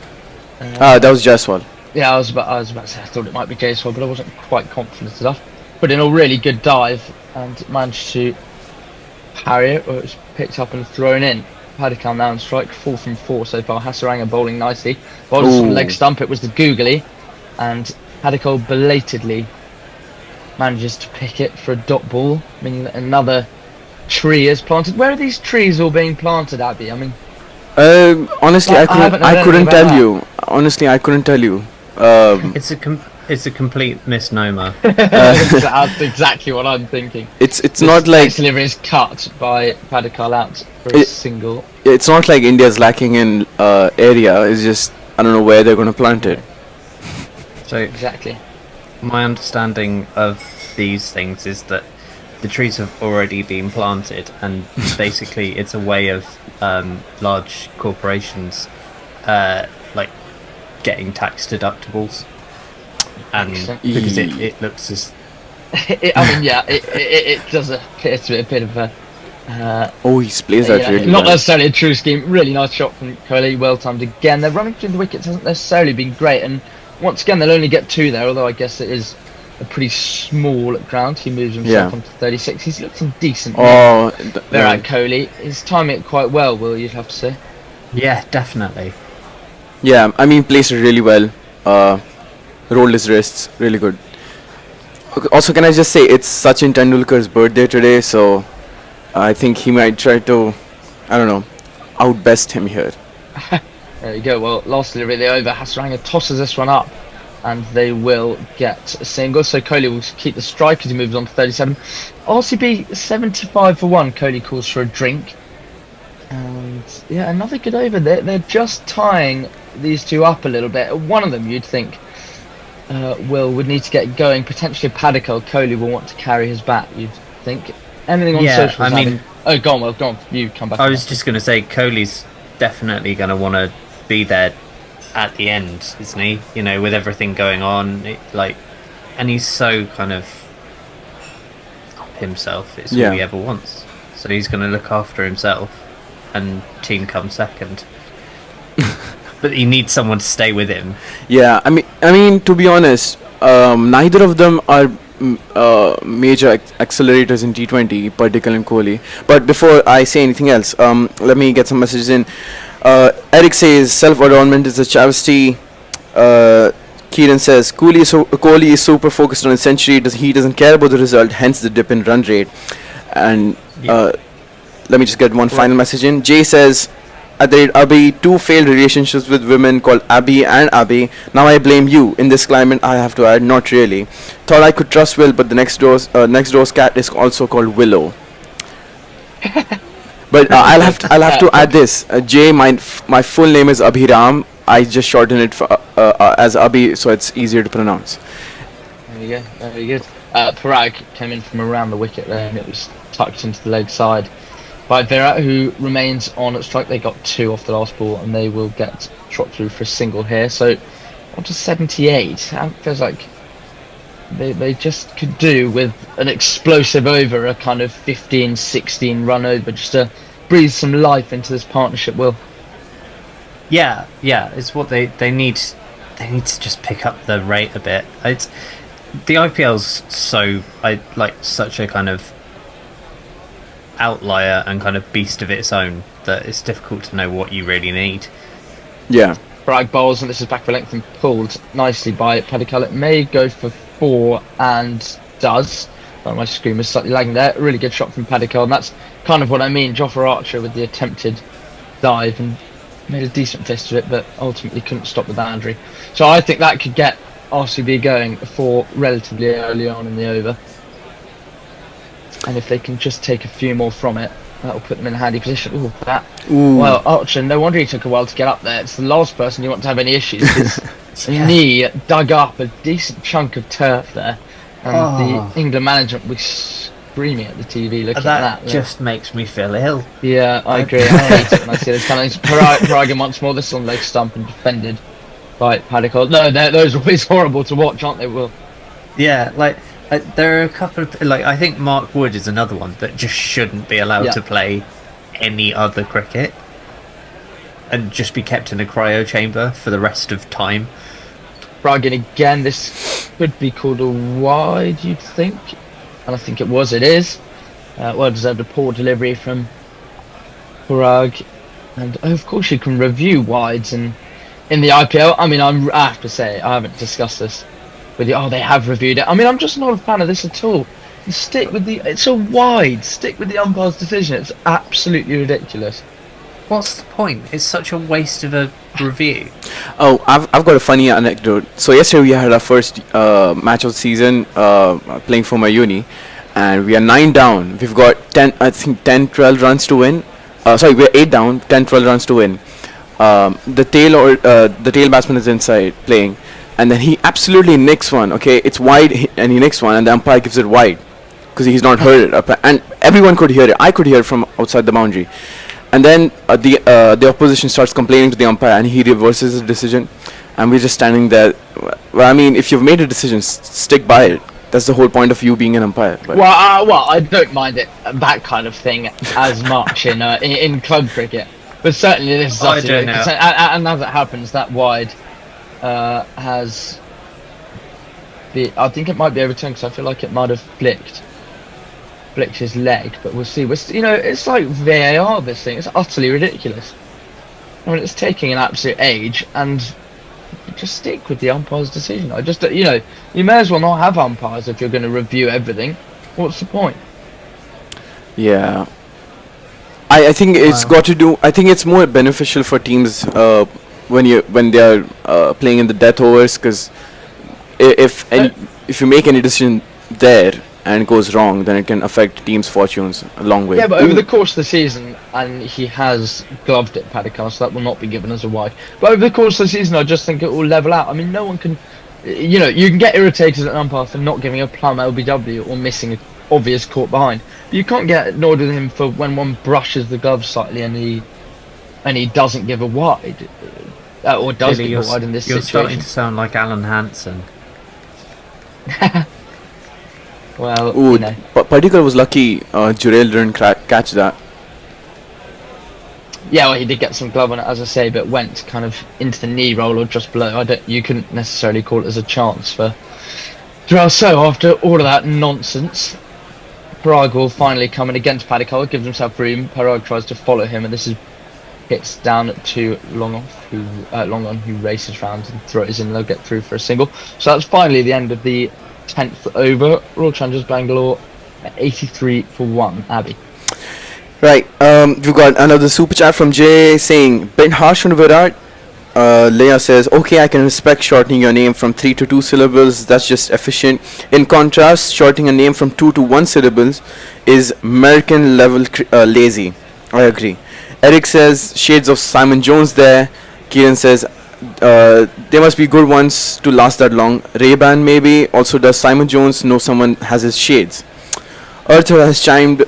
That was Jaiswal. Yeah, I was about to say I thought it might be Jaiswal, but I wasn't quite confident enough. Put in a really good dive and managed to parry it, or it was picked up and thrown in. Padikal now on strike, 4 from 4 so far. Hasaranga bowling nicely. Bowled some leg stump, it was the googly, and Padikal belatedly manages to pick it for a dot ball, meaning that another tree is planted. Where are these trees all being planted, Abby? I mean, honestly, I couldn't tell you. Honestly, I couldn't tell you. It's a complete misnomer. That's exactly what I'm thinking. It's not like delivery is cut by Padikal out for a single. It's not like India's lacking in area. It's just I don't know where they're going to plant it. So exactly. My understanding of these things is that the trees have already been planted, and basically it's a way of large corporations like getting tax deductibles. and Excellent. because it looks as it does appear to be a bit of a. Oh, he plays that really not well. necessarily a true scheme. Really nice shot from Kohli, well timed again. Their running between the wickets hasn't necessarily been great, and once again they'll only get 2 there. Although I guess it is a pretty small ground. He moves himself onto 36. He's looked in decent. Virat Kohli is timing it quite well. Will you'd have to say? Yeah, definitely. Yeah, I mean, placed it really well. Rolled his wrists, really good. Also, can I just say it's Sachin Tendulkar's birthday today, so I think he might try to, I don't know, outbest him here. There you go. Well, last delivery of the over, Hasaranga tosses this one up, and they will get a single. So Kohli will keep the strike as he moves on to 37. RCB 75 for 1. Kohli calls for a drink. And yeah, another good over. They're just tying these two up a little bit. One of them, you'd think, would need to get going. Potentially Padikkal. Kohli will want to carry his bat, you'd think. Anything on socials? I mean, go on. Well, go on. You come back. I was just going to say, Kohli's definitely going to want to be there at the end, isn't he? You know, with everything going on, and he's so kind of up himself. It's all he ever wants. So he's going to look after himself, and team comes second. But he needs someone to stay with him. Yeah, I mean, to be honest, neither of them are major accelerators in T20, Padikkal and Kohli. But before I say anything else, let me get some messages in. Eric says self-adornment is a travesty. Kieran says Kohli is super focused on his century. He doesn't care about the result, hence the dip in run rate. And let me just get one final message in. Jay says, at the rate Abhi, 2 failed relationships with women called Abhi and Abhi. Now I blame you. In this climate, I have to add, not really. Thought I could trust Will, but the next door's cat is also called Willow. But I'll have to add this. Jay, my full name is Abhiram. I just shorten it for, as Abhi, so it's easier to pronounce. There you go. Very good. Parag came in from around the wicket there, and it was tucked into the leg side by Virat, who remains on at strike. They got 2 off the last ball, and they will get shot through for a single here. So on to 78. It feels like they just could do with an explosive over, a kind of 15-16 run over, just to breathe some life into this partnership. Will. Yeah, it's what they need. They need to just pick up the rate a bit. It's the IPL's such a kind of outlier and kind of beast of its own that it's difficult to know what you really need. Yeah. Parag bowls, and this is back for length and pulled nicely by Padikkal. It may go for 4 and does. Oh, my screen was slightly lagging there. Really good shot from Padikkal, and that's kind of what I mean. Jofra Archer with the attempted dive and made a decent fist of it, but ultimately couldn't stop the boundary. So I think that could get RCB going for relatively early on in the over. And if they can just take a few more from it, that'll put them in a handy position. Well, Archer, no wonder he took a while to get up there. It's the last person you want to have any issues. His knee dug up a decent chunk of turf there. And the England management was screaming at the TV looking at that. That just makes me feel ill. Yeah, I agree. I hate it when I see this kind of things. Paragan once more, this on leg stump and defended by Padikkal. No, those are always horrible to watch, aren't they, Will? Yeah, there are a couple of I think Mark Wood is another one that just shouldn't be allowed to play any other cricket and just be kept in a cryo chamber for the rest of time. Paragan again, this could be called a wide, you'd think, and I think it was. It is well deserved. A poor delivery from Parag, and of course you can review wides in the IPL. I mean, I have to say I haven't discussed this with you. They have reviewed it. I mean, I'm just not a fan of this at all. Stick with it's a wide. Stick with the umpire's decision. It's absolutely ridiculous. What's the point? It's such a waste of a review. Oh, I've got a funny anecdote. So yesterday we had our first match of the season playing for my uni, and we are 9 down. We've got 10, 12 runs to win. We're 8 down, 10, 12 runs to win. The tail batsman is inside playing, and then he absolutely nicks one. Okay, it's wide, and he nicks one, and the umpire gives it wide because he's not heard it, and everyone could hear it. I could hear it from outside the boundary. And then the opposition starts complaining to the umpire, and he reverses his decision, and we're just standing there Well, I mean, if you've made a decision, stick by it. That's the whole point of you being an umpire. But Well, I don't mind it that kind of thing as much in club cricket, but certainly this is I don't know. and as it happens, that wide has. I think it might be overturned because I feel like it might have flicked his leg, but we'll see. It's like VAR. This thing, it's utterly ridiculous. I mean, it's taking an absolute age, and just stick with the umpire's decision. You may as well not have umpires if you're going to review everything. What's the point? yeah, I think it's got to do. I think it's more beneficial for teams when they are playing in the death overs, because if you make any decision there and it goes wrong, then it can affect teams' fortunes a long way. Yeah, but over the course of the season, and he has gloved it, Padikar, so that will not be given as a wide. But over the course of the season, I just think it will level out. I mean, no one can, you can get irritated at an umpire for not giving a plumb LBW or missing an obvious caught behind. But you can't get annoyed with him for when one brushes the glove slightly and he doesn't give a wide, or does Billy, give a wide in this you're situation. starting to sound like Alan Hansen. Well, Ooh, Padikar was lucky. Jurel didn't catch that. Yeah, well, he did get some glove on it, as I say, but went kind of into the knee roll or just below. You couldn't necessarily call it as a chance for Jurel. So after all of that nonsense, Parag will finally come in against Padikar, gives himself room. Parag tries to follow him, and this is hits down to Long On, who races round and throws in. They'll get through for a single. So that's finally the end of the 10th over. Royal Challengers Bangalore 83 for 1. Abby. Right, we've got another super chat from Jay saying, bit harsh on Virat. Leah says, okay, I can respect shortening your name from 3 to 2 syllables. That's just efficient. In contrast, shortening a name from 2 to 1 syllables is American level lazy. I agree. Eric says, shades of Simon Jones there. Kieran says, they must be good ones to last that long. Ray-Ban maybe. Also, does Simon Jones know someone has his shades? Arthur has chimed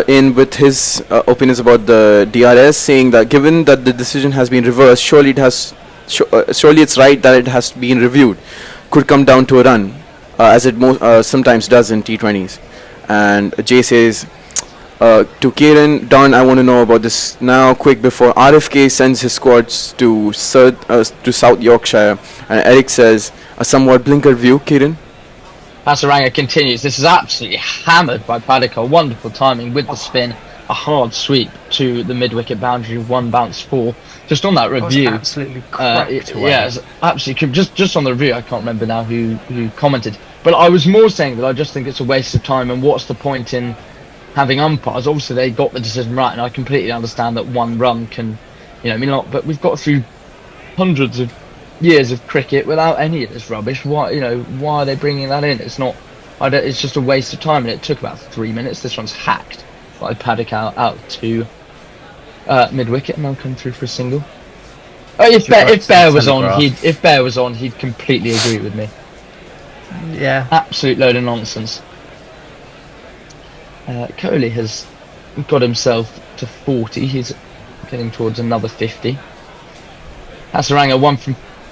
in with his opinions about the DRS, saying that given that the decision has been reversed, surely it's right that it has been reviewed. Could come down to a run, as it sometimes does in T20s. And Jay says, to Kieran, Don, I want to know about this now, quick, before RFK sends his squads to South Yorkshire. And Eric says, a somewhat blinkered view, Kieran. Hasaranga continues. This is absolutely hammered by Padikar. Wonderful timing with the spin. A hard sweep to the mid-wicket boundary. 1 bounce 4. Just on that review. Absolutely cracked away. Yeah, it's absolutely. Just on the review, I can't remember now who commented. But I was more saying that I just think it's a waste of time. And what's the point in having umpires? Obviously, they got the decision right, and I completely understand that 1 run can, but we've got through hundreds of years of cricket without any of this rubbish. Why are they bringing that in? It's not. It's just a waste of time, and it took about 3 minutes. This one's hacked by Padikar out to mid wicket, and they'll come through for a single. If Bear was on, he'd completely agree with me. Yeah, absolute load of nonsense. Kohli has got himself to 40. He's getting towards another 50. Hasaranga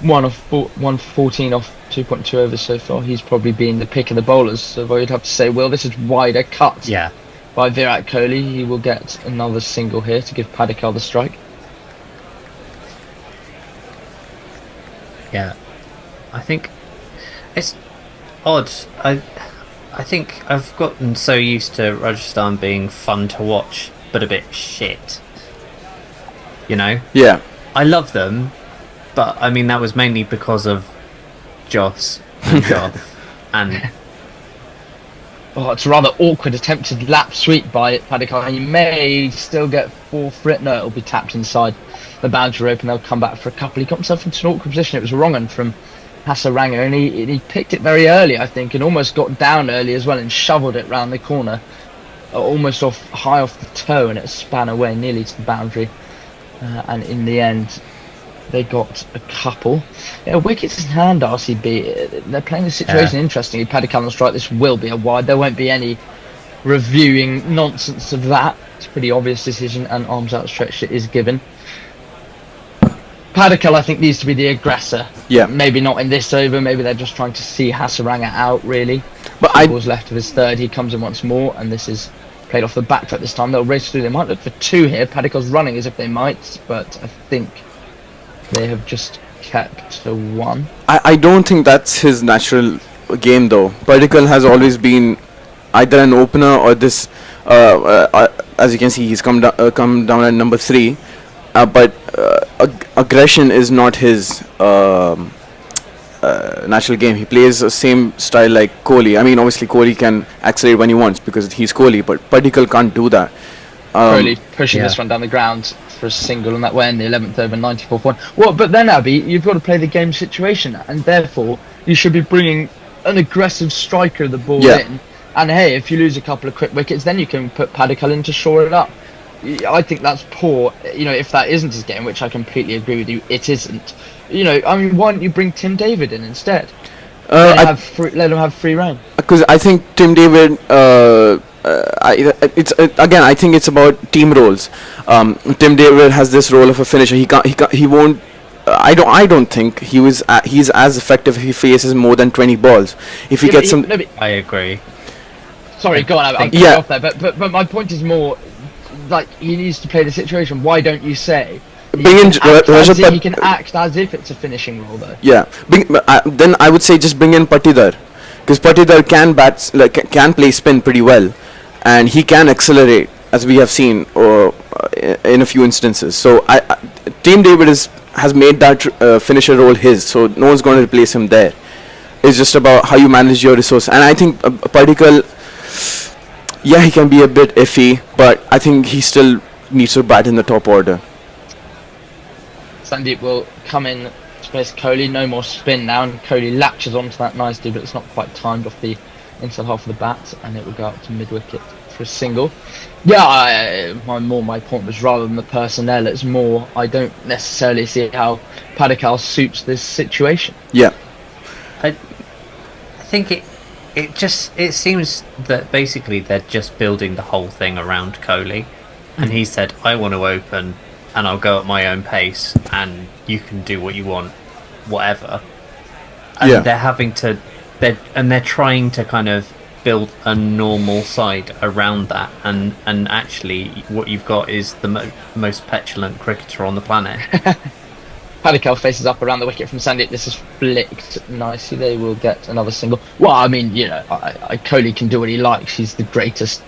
114 off 2.2 overs so far. He's probably been the pick of the bowlers. So you'd have to say, well, this is wider cut. Yeah. By Virat Kohli. He will get another single here to give Padikar the strike. Yeah, I think it's odd. I think I've gotten so used to Rajasthan being fun to watch, but a bit shit. Yeah. I love them, but I mean that was mainly because of Joss and Joff and. Oh, it's a rather awkward attempted lap sweep by Padikar. He may still get 4 for it. No, it'll be tapped inside the boundary rope, and they'll come back for a couple. He got himself into an awkward position. It was a wrong one from Hasaranga, and he picked it very early, I think, and almost got down early as well, and shoveled it round the corner, almost high off the toe, and it span away nearly to the boundary. And in the end, they got a couple. Wickets in hand, RCB. They're playing the situation interestingly. Padikar on the strike. This will be a wide. There won't be any reviewing nonsense of that. It's a pretty obvious decision, and arms outstretched it is given. Padikkal, I think, needs to be the aggressor. Yeah. Maybe not in this over. Maybe they're just trying to see Hasaranga out, really. But Two balls left of his third. He comes in once more, and this is played off the back foot this time. They'll race through. They might look for two here. Padikkal's running as if they might, but I think they have just kept to one. I don't think that's his natural game, though. Padikkal has always been either an opener or this. As you can see, he's come down at number 3. But aggression is not his natural game. He plays the same style like Kohli. I mean, obviously Kohli can accelerate when he wants because he's Kohli, but Padikkal can't do that. Kohli pushing this one down the ground for a single, and that way in the 11th over, 94th one. Well, but then, Abby, you've got to play the game situation, and therefore you should be bringing an aggressive striker of the ball in. And hey, if you lose a couple of quick wickets, then you can put Padikkal in to shore it up. I think that's poor. You know, if that isn't his game, which I completely agree with you, it isn't. You know, I mean, why don't you bring Tim David in instead? Let him have free reign. Because I think Tim David, I think it's about team roles. Tim David has this role of a finisher. He won't. I don't think he's as effective if he faces more than 20 balls. If he gets some. I agree. Sorry, go on. I'm cutting off there, but my point is more like he needs to play the situation. Why don't you say? Bring in he can act as if it's a finishing role, though. Yeah. Then I would say just bring in Patidar, because Patidar can play spin pretty well, and he can accelerate, as we have seen in a few instances. So Team David has made that finisher role his, so no one's going to replace him there. It's just about how you manage your resource, and I think Padikkal, he can be a bit iffy, but I think he still needs to bat in the top order. Sandeep will come in to place Kohli. No more spin now, and Kohli latches onto that nicely, but it's not quite timed off the inside half of the bat, and it will go up to mid-wicket for a single. My point was rather than the personnel, it's more I don't necessarily see how Padikkal suits this situation. Yeah. I think it seems that basically they're just building the whole thing around Kohli, and he said, I want to open and I'll go at my own pace and you can do what you want, whatever. And they're trying to kind of build a normal side around that, and actually what you've got is the most petulant cricketer on the planet. Padikkal faces up around the wicket from Sandeep. This is flicked nicely. They will get another single. Well, I mean, Kohli can do what he likes. He's the greatest.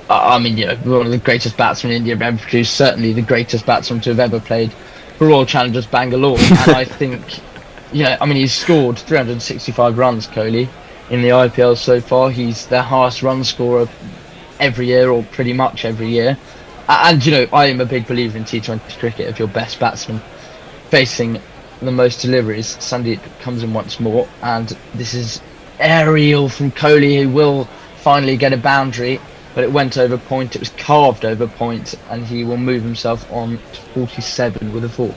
One of the greatest batsmen India have ever produced. Certainly the greatest batsman to have ever played for Royal Challengers Bangalore. And I think, he's scored 365 runs, Kohli, in the IPL so far. He's their highest run scorer every year, or pretty much every year. And, I am a big believer in T20 cricket. If your best batsman facing the most deliveries, Sandeep comes in once more, and this is aerial from Kohli, who will finally get a boundary, but it went over point. It was carved over point, and he will move himself on to 47 with a fourth.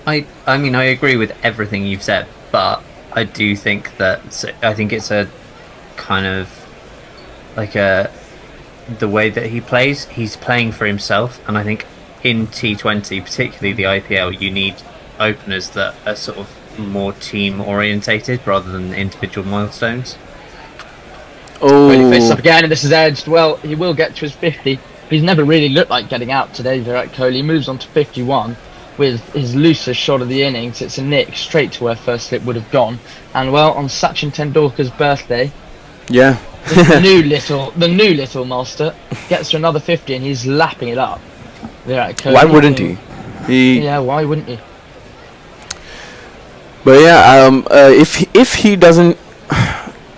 I agree with everything you've said, but I do think it's a kind of like the way that he plays. He's playing for himself, and I think in T20, particularly the IPL, you need openers that are sort of more team orientated rather than individual milestones. Kohli faces up again, and this is edged. Well, he will get to his 50. He's never really looked like getting out today, Virat Kohli. Moves on to 51 with his loosest shot of the innings. It's a nick straight to where first slip would have gone. And well, on Sachin Tendulkar's birthday, the new little master gets to another 50, and he's lapping it up. Virat Kohli. Why wouldn't he? Why wouldn't he? But if he doesn't.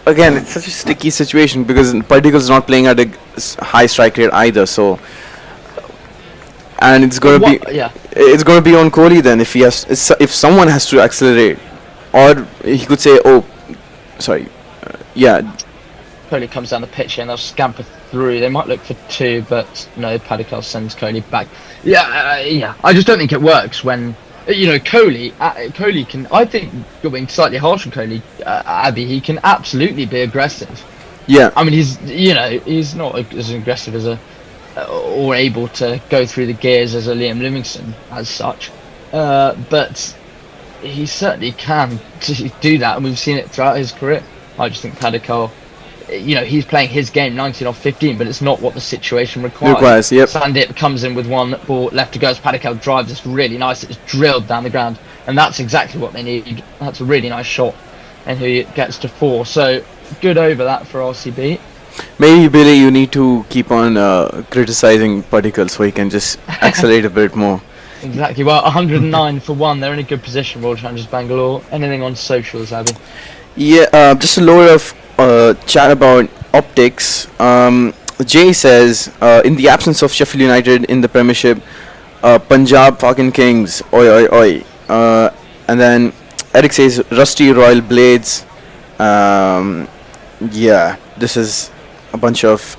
Again, it's such a sticky situation because Padikkal's not playing at a high strike rate either. So, and it's going to be on Kohli then if someone has to accelerate, or he could say, Kohli comes down the pitch and they'll scamper through. They might look for two, but no, Padikkal sends Kohli back. I just don't think it works when. Kohli can. I think you're being slightly harsh on Kohli, Abby. He can absolutely be aggressive. Yeah. I mean, he's not as aggressive as a or able to go through the gears as a Liam Livingston as such. But he certainly can do that, and we've seen it throughout his career. I just think Padikal, he's playing his game 19 off 15, but it's not what the situation requires. Yep. Sandip comes in with one ball left to go as Padikal drives this really nice. It's drilled down the ground, and that's exactly what they need. That's a really nice shot, and he gets to 4. So good over that for RCB. Maybe, Billy, you need to keep on criticizing Padikal so he can just accelerate a bit more. Exactly. Well, 109 for 1. They're in a good position, Royal Challengers Bangalore. Anything on socials, Abby? Yeah, just a load of chat about optics. Jay says, in the absence of Sheffield United in the Premiership, Punjab fucking Kings, oi oi oi. And then Eric says, Rusty Royal Blades. Yeah, this is a bunch of...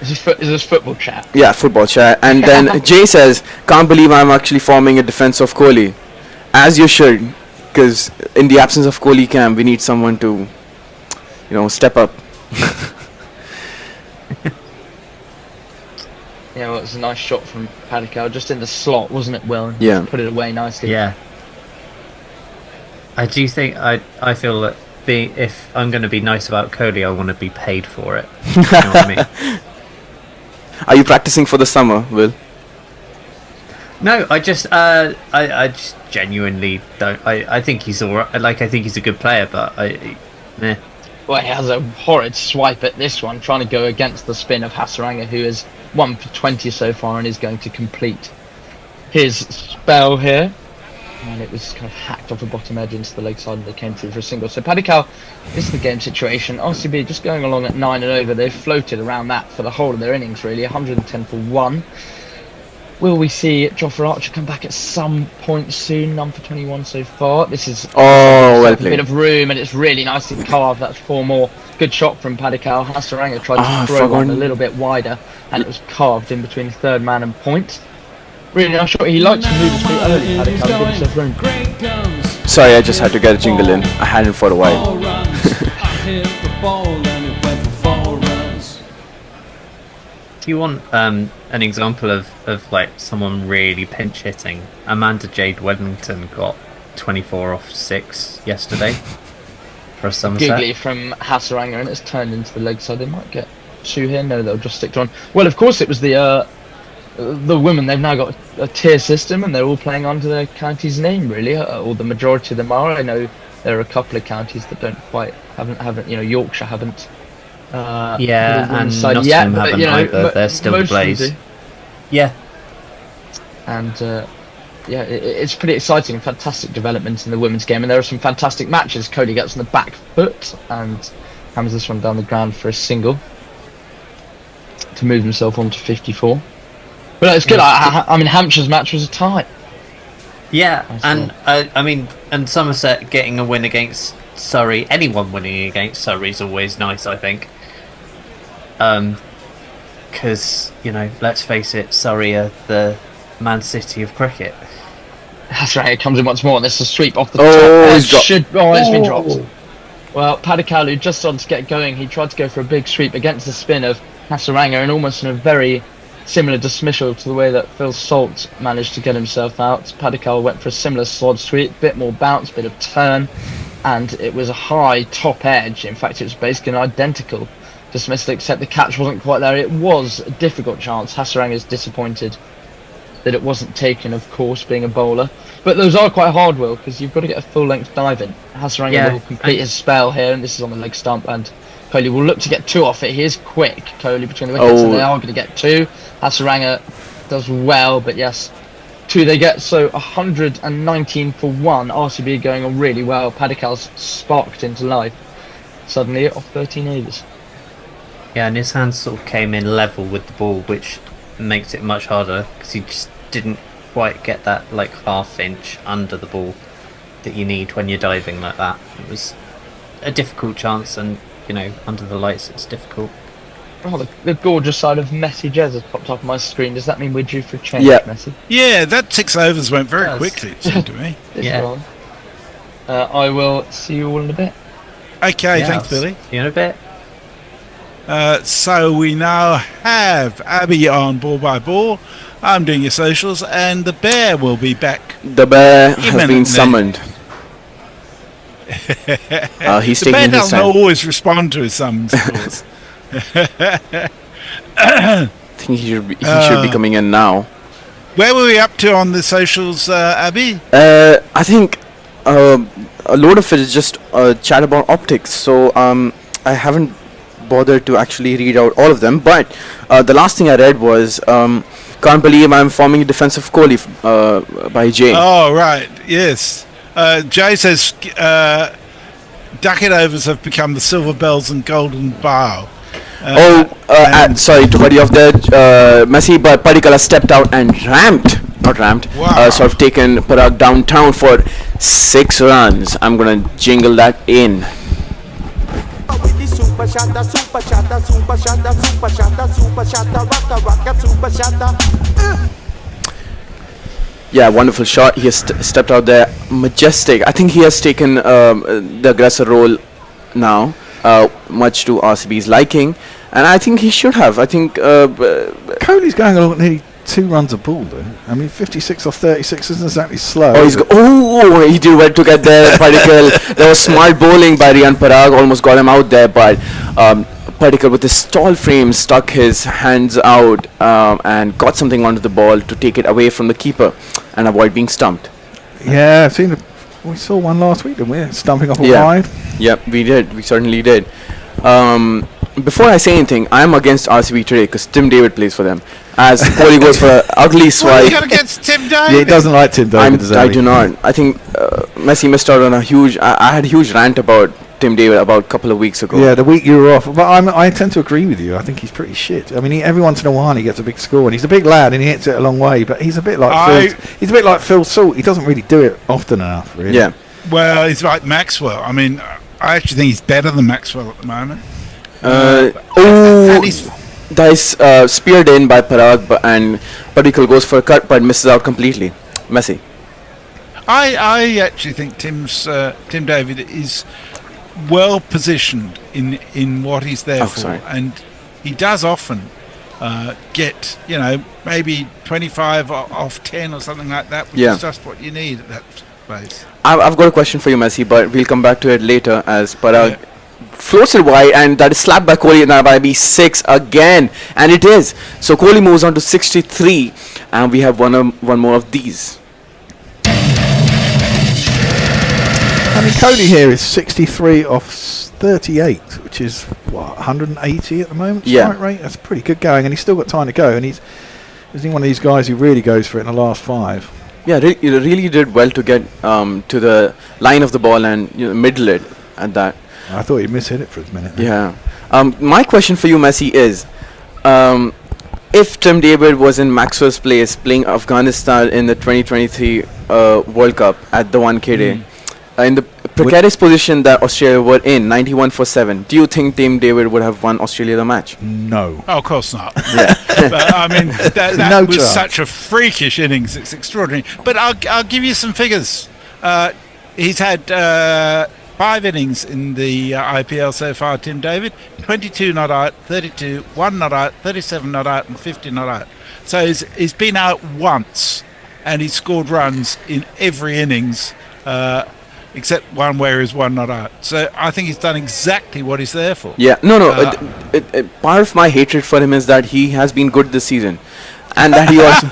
Is this football chat? Yeah, football chat. And then Jay says, can't believe I'm actually forming a defense of Kohli. As you should, because in the absence of Kohli Cam, we need someone to, step up. Yeah, well, it was a nice shot from Padikal, just in the slot, wasn't it, Will? Yeah. Put it away nicely. Yeah. I do think I feel that if I'm going to be nice about Kohli, I want to be paid for it. You know what I mean? Are you practicing for the summer, Will? No, I just genuinely don't. I think he's alright. I think he's a good player, but meh. Well, he has a horrid swipe at this one, trying to go against the spin of Hasaranga, who is 1 for 20 so far and is going to complete his spell here. And it was kind of hacked off the bottom edge into the leg side, and they came through for a single. So Padikal, this is the game situation. RCB just going along at 9 and over. They've floated around that for the whole of their innings, really. 110 for 1. Will we see Jofra Archer come back at some point soon? None for 21 so far. This is well a bit of room, and it's really nicely carved. That's 4 more. Good shot from Padikal. Hasaranga tried to throw one a little bit wider, and it was carved in between the third man and point. Really nice shot. He likes to move his feet early, Padikal, give himself room. Sorry, I just had to get a jingle in. I had it for a while. Do you want an example of like someone really pinch hitting? Amanda Jade Weddington got 24 off 6 yesterday for a Somerset. Giggly from Hasaranga, and it's turned into the leg side. They might get 2 here. No, they'll just stick to 1. Well, of course, it was the women. They've now got a tier system, and they're all playing under their county's name, really, or the majority of them are. I know there are a couple of counties that don't quite haven't. Yorkshire haven't. And Nottingham haven't either. They're still the Blaze. Yeah. And it's pretty exciting and fantastic development in the women's game, and there are some fantastic matches. Cody gets on the back foot and hammers this one down the ground for a single to move himself on to 54. But it's good. I mean, Hampshire's match was a tie. Yeah, and Somerset getting a win against Surrey. Anyone winning against Surrey is always nice, I think. Because let's face it, Surrey are the Man City of cricket. That's right. It comes in once more. This is a sweep off the top. It's been dropped. Well, Padikal, who just started to get going, he tried to go for a big sweep against the spin of Hasaranga, and almost in a very similar dismissal to the way that Phil Salt managed to get himself out. Padikal went for a similar slod sweep, bit more bounce, bit of turn, and it was a high top edge. In fact, it was basically an identical dismissal, except the catch wasn't quite there. It was a difficult chance. Hasaranga's disappointed that it wasn't taken, of course, being a bowler. But those are quite hard, Will, because you've got to get a full-length dive in. Hasaranga will complete his spell here, and this is on the leg stump, and Kohli will look to get 2 off it. He is quick, Kohli, between the wickets, and they are going to get 2. Hasaranga does well, but yes, 2 they get. So 119 for 1. RCB going on really well. Padikal's sparked into life suddenly off 13 overs. Yeah, and his hands sort of came in level with the ball, which makes it much harder because he just didn't quite get that like half-inch under the ball that you need when you're diving like that. It was a difficult chance, and under the lights it's difficult. Oh, the gorgeous side of Messi Jez has popped up on my screen. Does that mean we're due for a change, Messi? Yeah, that 6 overs went very quickly, it seemed to me. I will see you all in a bit. Okay, thanks, Billy. See you in a bit. So we now have Abby on Ball by Ball. I'm doing your socials, and the bear will be back. The bear has imminently. been summoned. He's The bear taking his doesn't time. always respond to his summons, of course. I think he should be coming in now. Where were we up to on the socials, Abby? I think a load of it is just chat about optics. So I haven't bothered to actually read out all of them. But the last thing I read was can't believe I'm forming a defensive Kohli by Jay. Oh, right. Yes. Jay says ducket overs have become the silver bells and golden bow. Sorry to cut you off there, Messi, but Padikkala stepped out and sort of taken Parag downtown for 6 runs. I'm gonna jingle that in. Yeah, wonderful shot. He has stepped out there, majestic. I think he has taken the aggressor role now, much to RCB's liking, and I think he should have. I think Kohli's going along nearly 2 runs a ball, though. I mean, 56 off 36 isn't exactly slow. He did well to get there. Padikkal. There was smart bowling by Riyan Parag, almost got him out there, but Padikkal with his tall frame stuck his hands out and got something onto the ball to take it away from the keeper and avoid being stumped. Yeah, we saw one last week, didn't we? Stumping off a wide. Yep, we did. We certainly did. Before I say anything, I'm against RCB today because Tim David plays for them. As Kohli goes for an ugly swipe. What you got against Tim David? Yeah, he doesn't like Tim David. I do not. I think Messi missed out on a huge. I had a huge rant about Tim David about a couple of weeks ago. Yeah, the week you were off. But I tend to agree with you. I think he's pretty shit. I mean, every once in a while he gets a big score, and he's a big lad, and he hits it a long way. But he's a bit like Phil Salt. He doesn't really do it often enough, really. Yeah. Well, he's like Maxwell. I mean, I actually think he's better than Maxwell at the moment. That is speared in by Parag, and Padikkal goes for a cut but misses out completely. Messi. I actually think Tim David is well positioned in what he's there for, and he does often get maybe 25 off 10 or something like that, which is just what you need at that place. I've got a question for you, Messi, but we'll come back to it later as Parag floats it wide, and that is slapped by Kohli now by B6 again, and it is. So Kohli moves on to 63, and we have one more of these. I mean, Kohli here is 63 off 38, which is 180 at the moment. Strike rate. That's pretty good going, and he's still got time to go. And he's one of these guys who really goes for it in the last 5. Yeah, he really did well to get to the line of the ball and middle it at that. I thought he mishit it for a minute. Yeah. My question for you, Messi, is if Tim David was in Maxwell's place playing Afghanistan in the 2023 World Cup at the 1K day, in the precarious position that Australia were in, 91 for 7, do you think Tim David would have won Australia the match? No. Oh, of course not. But, I mean, that was chance. such a freakish innings. It's extraordinary. But I'll give you some figures. He's had 5 innings in the IPL so far, Tim David. 22 not out, 32, 1 not out, 37 not out, and 50 not out. So he's been out once, and he's scored runs in every innings, except one where he's 1 not out. So I think he's done exactly what he's there for. Yeah, part of my hatred for him is that he has been good this season, and that he also,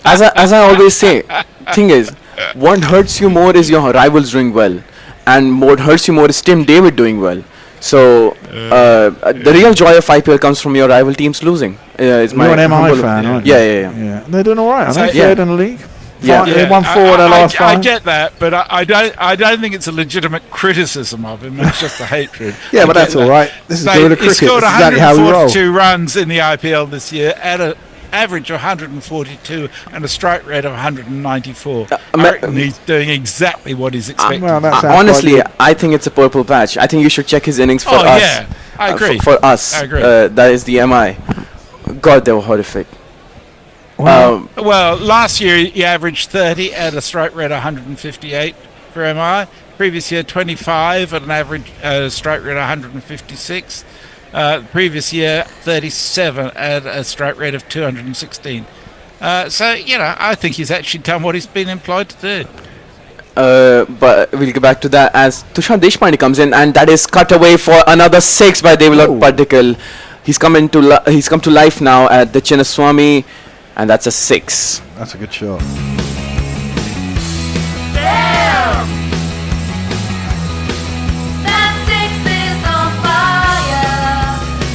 as I always say, thing is, what hurts you more is your rivals doing well, and what hurts you more is Tim David doing well. So the real joy of IPL comes from your rival teams losing. You're an MI fan, aren't you? Yeah. They're doing all right, aren't they? Yeah. Third in the league. They won 4 in their last 5. I get that, but I don't think it's a legitimate criticism of him. It's just a hatred. Yeah, but that's all right. This is good cricket. He scored This is exactly how we roll. 142 runs in the IPL this year at an average of 142 and a strike rate of 194. I reckon he's doing exactly what he's expected. Honestly, I think it's a purple patch. I think you should check his innings for us. Yeah, I agree. For us, I agree. That is the MI. God, they were horrific. Well, last year he averaged 30 at a strike rate of 158 for MI. Previous year 25 at an average strike rate of 156. Previous year 37 at a strike rate of 216. So, I think he's actually done what he's been employed to do. But we'll get back to that as Tushar Deshpande comes in, and that is cut away for another 6 by Devilok Patikal. He's come to life now at the Chinnaswamy, and that's a 6. That's a good shot.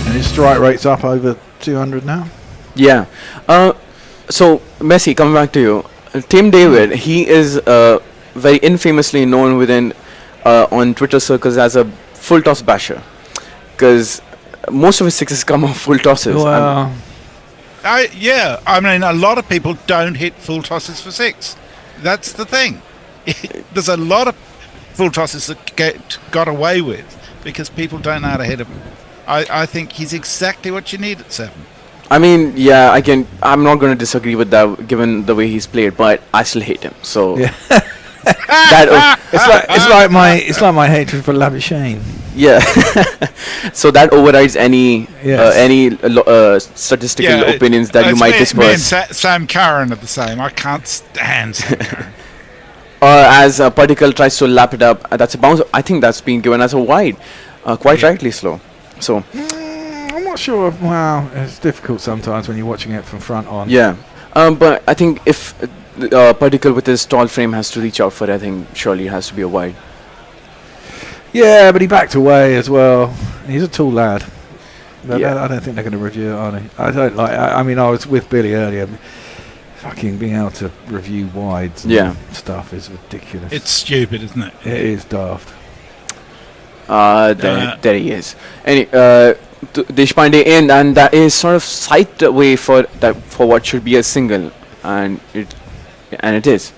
And his strike rate's up over 200 now. Yeah. So Messi, coming back to you, Tim David, he is very infamously known on Twitter circles as a full toss basher, because most of his sixes come off full tosses. Well, I mean, a lot of people don't hit full tosses for 6. That's the thing. There's a lot of full tosses that got away with because people don't know how to hit them. I think he's exactly what you need at 7. I mean, yeah, I'm not going to disagree with that given the way he's played, but I still hate him. So yeah. It's like my hatred for Labuschagne. Yeah. So that overrides any statistical opinions that you might disperse. Me and Sam Curran are the same. I can't stand Sam Curran. Or as Patikal tries to lap it up, that's a bounce. I think that's been given as a wide, quite rightly slow. So I'm not sure. Wow, it's difficult sometimes when you're watching it from front on. Yeah, but I think if Patikal with his tall frame has to reach out for it, I think surely it has to be a wide. Yeah, but he backed away as well. He's a tall lad. Yeah. I don't think they're going to review it, are they? I don't like. I mean, I was with Billy earlier. Fucking being able to review wides and stuff is ridiculous. It's stupid, isn't it? It is daft. There he is. Deshpande in, and that is sort of sight away for what should be a single, and it is.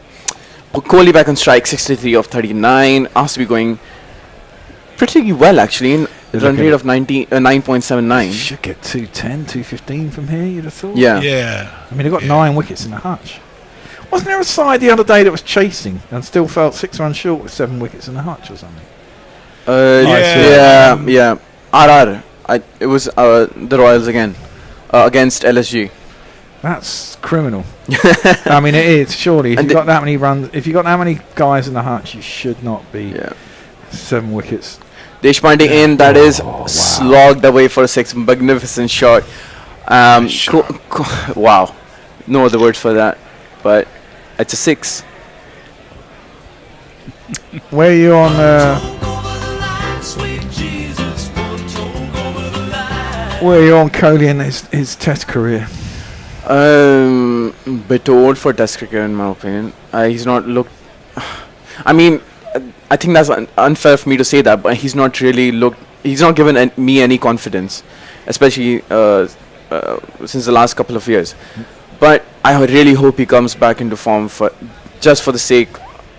Kohli back on strike, 63 of 39. Has to be going pretty well actually. In run rate of 9.79. Should get 210, 215 from here. You'd have thought. Yeah. I mean, he got 9 wickets in the hutch. Wasn't there a side the other day that was chasing and still felt 6 runs short with 7 wickets in the hutch or something? Yeah. RR. It was the Royals again against LSG. That's criminal. I mean, it is surely. If you've got that many runs, if you've got that many guys in the hutch, you should not be 7 wickets. Deshpande in, that is slogged away for a 6. Magnificent shot. Wow. No other words for that. But it's a 6. Where are you on? Where are you on Kohli in his Test career? Bit old for Test cricket in my opinion. He's not looked. I mean, I think that's unfair for me to say that, but he's not really looked. He's not given me any confidence, especially since the last couple of years. But I really hope he comes back into form just for the sake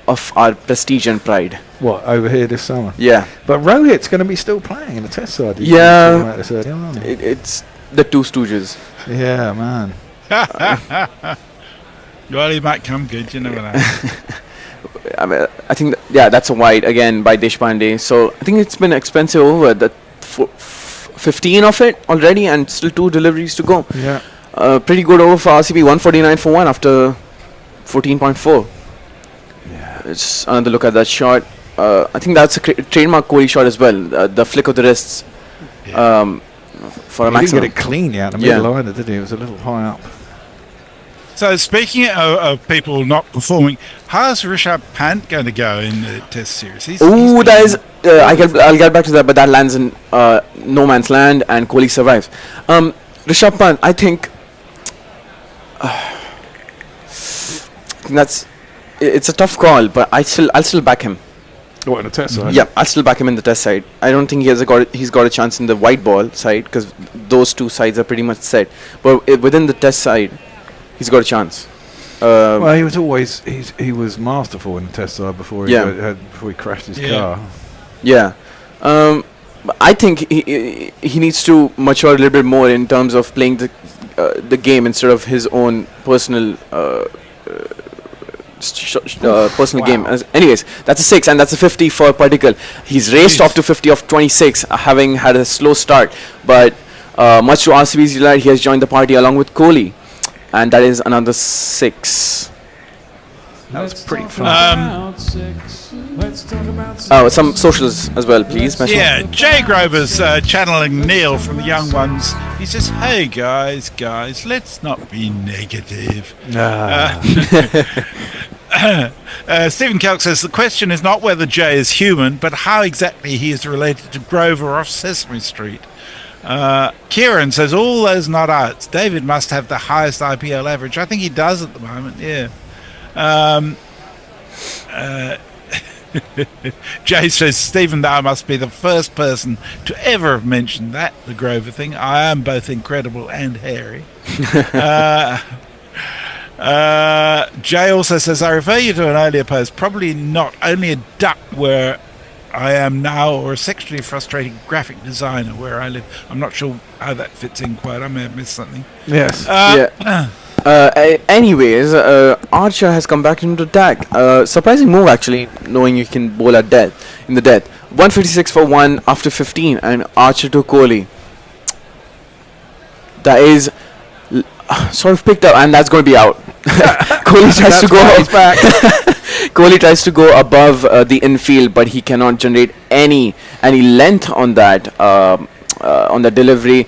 of our prestige and pride. What, over here this summer? Yeah. But Rohit's going to be still playing in the Test side. Yeah. It's the two stooges. Yeah, man. Well, he might come good, you never know. I mean, I think that's a wide again by Deshpande. So I think it's been expensive over the 15 of it already, and still 2 deliveries to go. Yeah. Pretty good over for RCB, 149 for 1 after 14.4. Yeah. It's another look at that shot. I think that's a trademark Kohli shot as well. The flick of the wrists for a maximum. He didn't get it clean out the middle either, did he? It was a little high up. So speaking of people not performing, how's Rishabh Pant going to go in the Test series? That is. I'll get back to that, but that lands in no man's land, and Kohli survives. Rishabh Pant, I think it's a tough call, but I'll still back him. What, in the Test side? Yeah, I'll still back him in the Test side. I don't think he's got a chance in the white ball side because those two sides are pretty much set. But within the Test side, he's got a chance. Well, he was always he was masterful in the Test side before he crashed his car. Yeah, I think he needs to mature a little bit more in terms of playing the game instead of his own personal personal game. Anyways, that's a 6 and that's a 50 for Particle. He's raced off to 50 of 26, having had a slow start, but much to RCB's delight, he has joined the party along with Kohli, and that is another 6. That was pretty fun. Some socials as well, please. Yeah, Jay Grover's channeling Neil from the Young Ones. He says, "Hey guys, let's not be negative." Stephen Kelk says the question is not whether Jay is human, but how exactly he is related to Grover off Sesame Street. Kieran says all those not outs. David must have the highest IPL average. I think he does at the moment. Yeah. Jay says Stephen Dow must be the first person to ever have mentioned that, the Grover thing. I am both incredible and hairy. Jay also says, I refer you to an earlier post, probably not only a duck where I am now, or a sexually frustrating graphic designer where I live. I'm not sure how that fits in quite. I may have missed something. Yes. Anyways, Archer has come back into attack. Surprising move actually, knowing you can bowl at in the death. 156 for 1 after 15, and Archer to Kohli. That is sort of picked up, and that's going to be out. Kohli tries to go. He's back. Kohli tries to go above the infield, but he cannot generate any length on that delivery.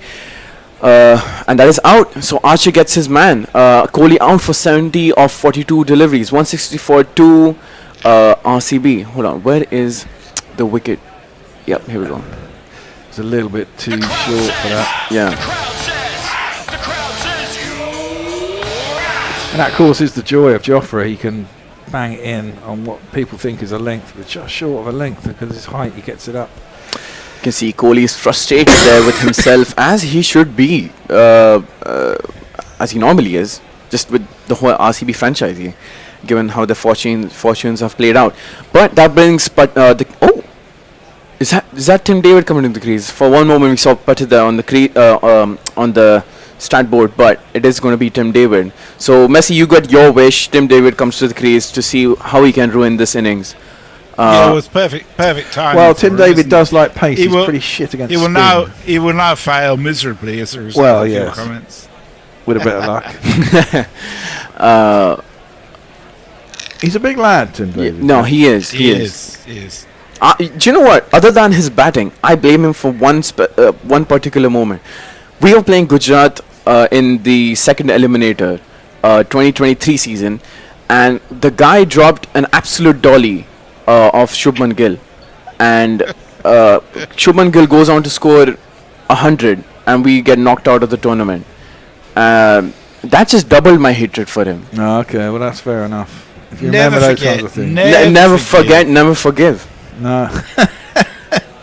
And that is out. So Archer gets his man. Kohli out for 70 of 42 deliveries. 164 to RCB. Hold on. Where is the wicket? Yep, here we go. It's a little bit too short for that. Yeah. And that, of course, is the joy of Jofra. He can bang it in on what people think is a length, but just short of a length because of his height. He gets it up. You can see Kohli is frustrated there with himself, as he should be, as he normally is, just with the whole RCB franchise here, given how the fortunes have played out. But that brings, is that Tim David coming into the crease? For one moment we saw Patida on the stat board, but it is going to be Tim David. So Messi, you got your wish. Tim David comes to the crease to see how he can ruin this innings. Yeah, it was perfect time. Well, Tim David does like pace. He's pretty shit against spin. He will now fail miserably as a result of your comments. With a bit of luck. He's a big lad, Tim David. No, he is. He is. Do you know what? Other than his batting, I blame him for one particular moment. We were playing Gujarat in the second eliminator, 2023 season, and the guy dropped an absolute dolly of Shubman Gill, and Shubman Gill goes on to score 100, and we get knocked out of the tournament. That just doubled my hatred for him. Oh, okay, well that's fair enough. If you remember those kinds of things. Never forget, never forgive. No,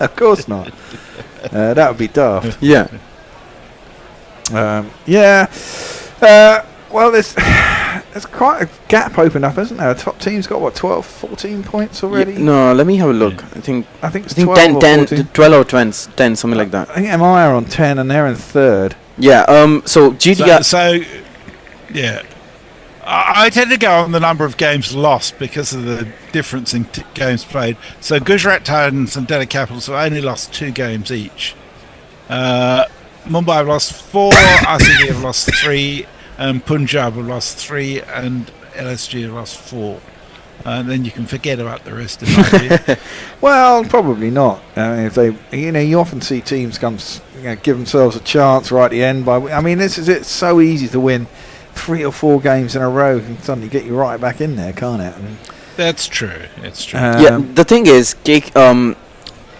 of course not. That would be daft. Yeah. Well, there's quite a gap opened up, isn't there? The top team's got, what, 12, 14 points already? Yeah, no, let me have a look. I think it's 12 or 10, something like that. I think MI are on 10 and they're in third. Yeah, so GTR... So yeah. I tend to go on the number of games lost because of the difference in games played. So Gujarat Titans and Delhi Capitals have only lost 2 games each. Mumbai have lost 4, RCB have lost 3, Punjab have lost 3, and LSG have lost 4. And then you can forget about the rest of it. Well, probably not. If they, you often see teams give themselves a chance right at the end. It's so easy to win 3 or 4 games in a row and suddenly get you right back in there, can't it? That's true. Yeah, the thing is,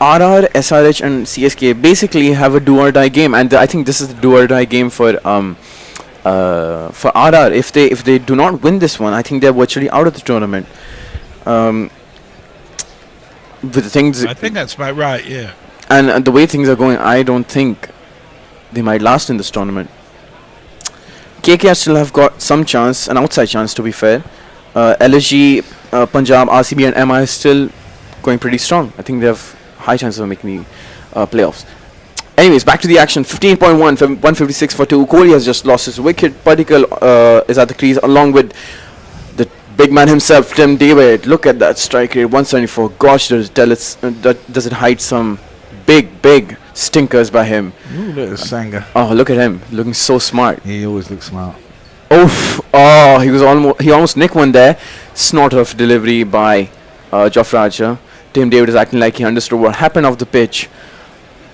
RR, SRH and CSK basically have a do or die game, and I think this is the do or die game for RR. If they do not win this one, I think they're virtually out of the tournament. With the things, I think that's about right. Yeah. And the way things are going, I don't think they might last in this tournament. KKR still have got some chance, an outside chance to be fair. LSG, Punjab, RCB and MI is still going pretty strong. I think they have high chances of making the playoffs. Anyways, back to the action. 15.1 from 156 for 2. Kohli has just lost his wicket. Particle is at the crease along with the Big man himself, Tim David. Look at that strike rate, 174. Gosh, does it hide some big stinkers by him? Ooh, look at Sangha. Oh, look at him, looking so smart. He always looks smart. Oof! Oh, he almost nicked one there. Snort of delivery by Jofra Archer. Tim David is acting like he understood what happened off the pitch,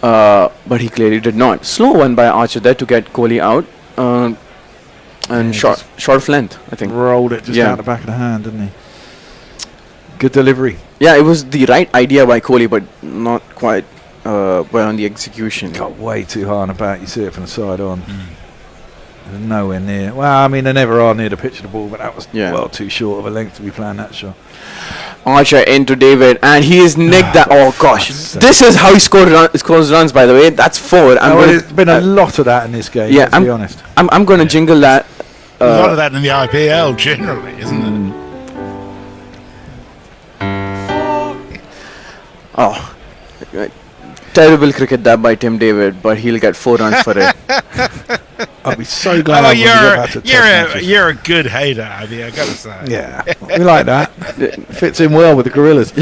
but he clearly did not. Slow one by Archer there to get Kohli out, and short of length, I think. Rolled it just out the back of the hand, didn't he? Good delivery. Yeah, it was the right idea by Kohli, but not quite well on the execution. Got way too high on the back. You see it from the side on. They're nowhere near. Well, I mean, they never are near the pitch of the ball, but that was well too short of a length to be playing that shot. Archer into David, and he is nicked that. Oh gosh, this is how he scores runs. By the way, that's 4. There's been a lot of that in this game. Yeah, to be honest. I'm going to jingle that. A lot of that in the IPL generally, isn't it? Oh, terrible cricket that by Tim David, but he'll get 4 runs for it. I'll be so glad. You're a good hater, Abby, I gotta say. Yeah, we like that. Fits in well with the Gorillas.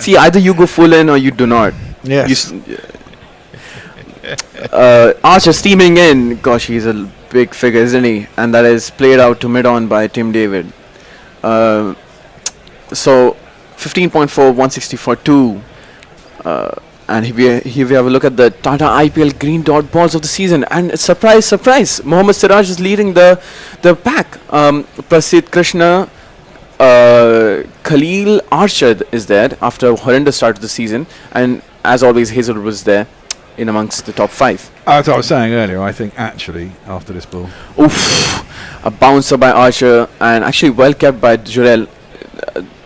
See, either you go full in or you do not. Yes. Archer steaming in. Gosh, he's a big figure, isn't he? And that is played out to mid-on by Tim David. So 15.4, 160 for 2. And here we have a look at the Tata IPL green dot balls of the season. And surprise, Mohammad Siraj is leading the pack. Prasidh Krishna, Khalil, Arshad is there after a horrendous start to the season. And as always, Hazelwood was there in amongst the top 5. As I was saying earlier, I think actually after this ball. Oof! A bouncer by Archer and actually well kept by Jurel.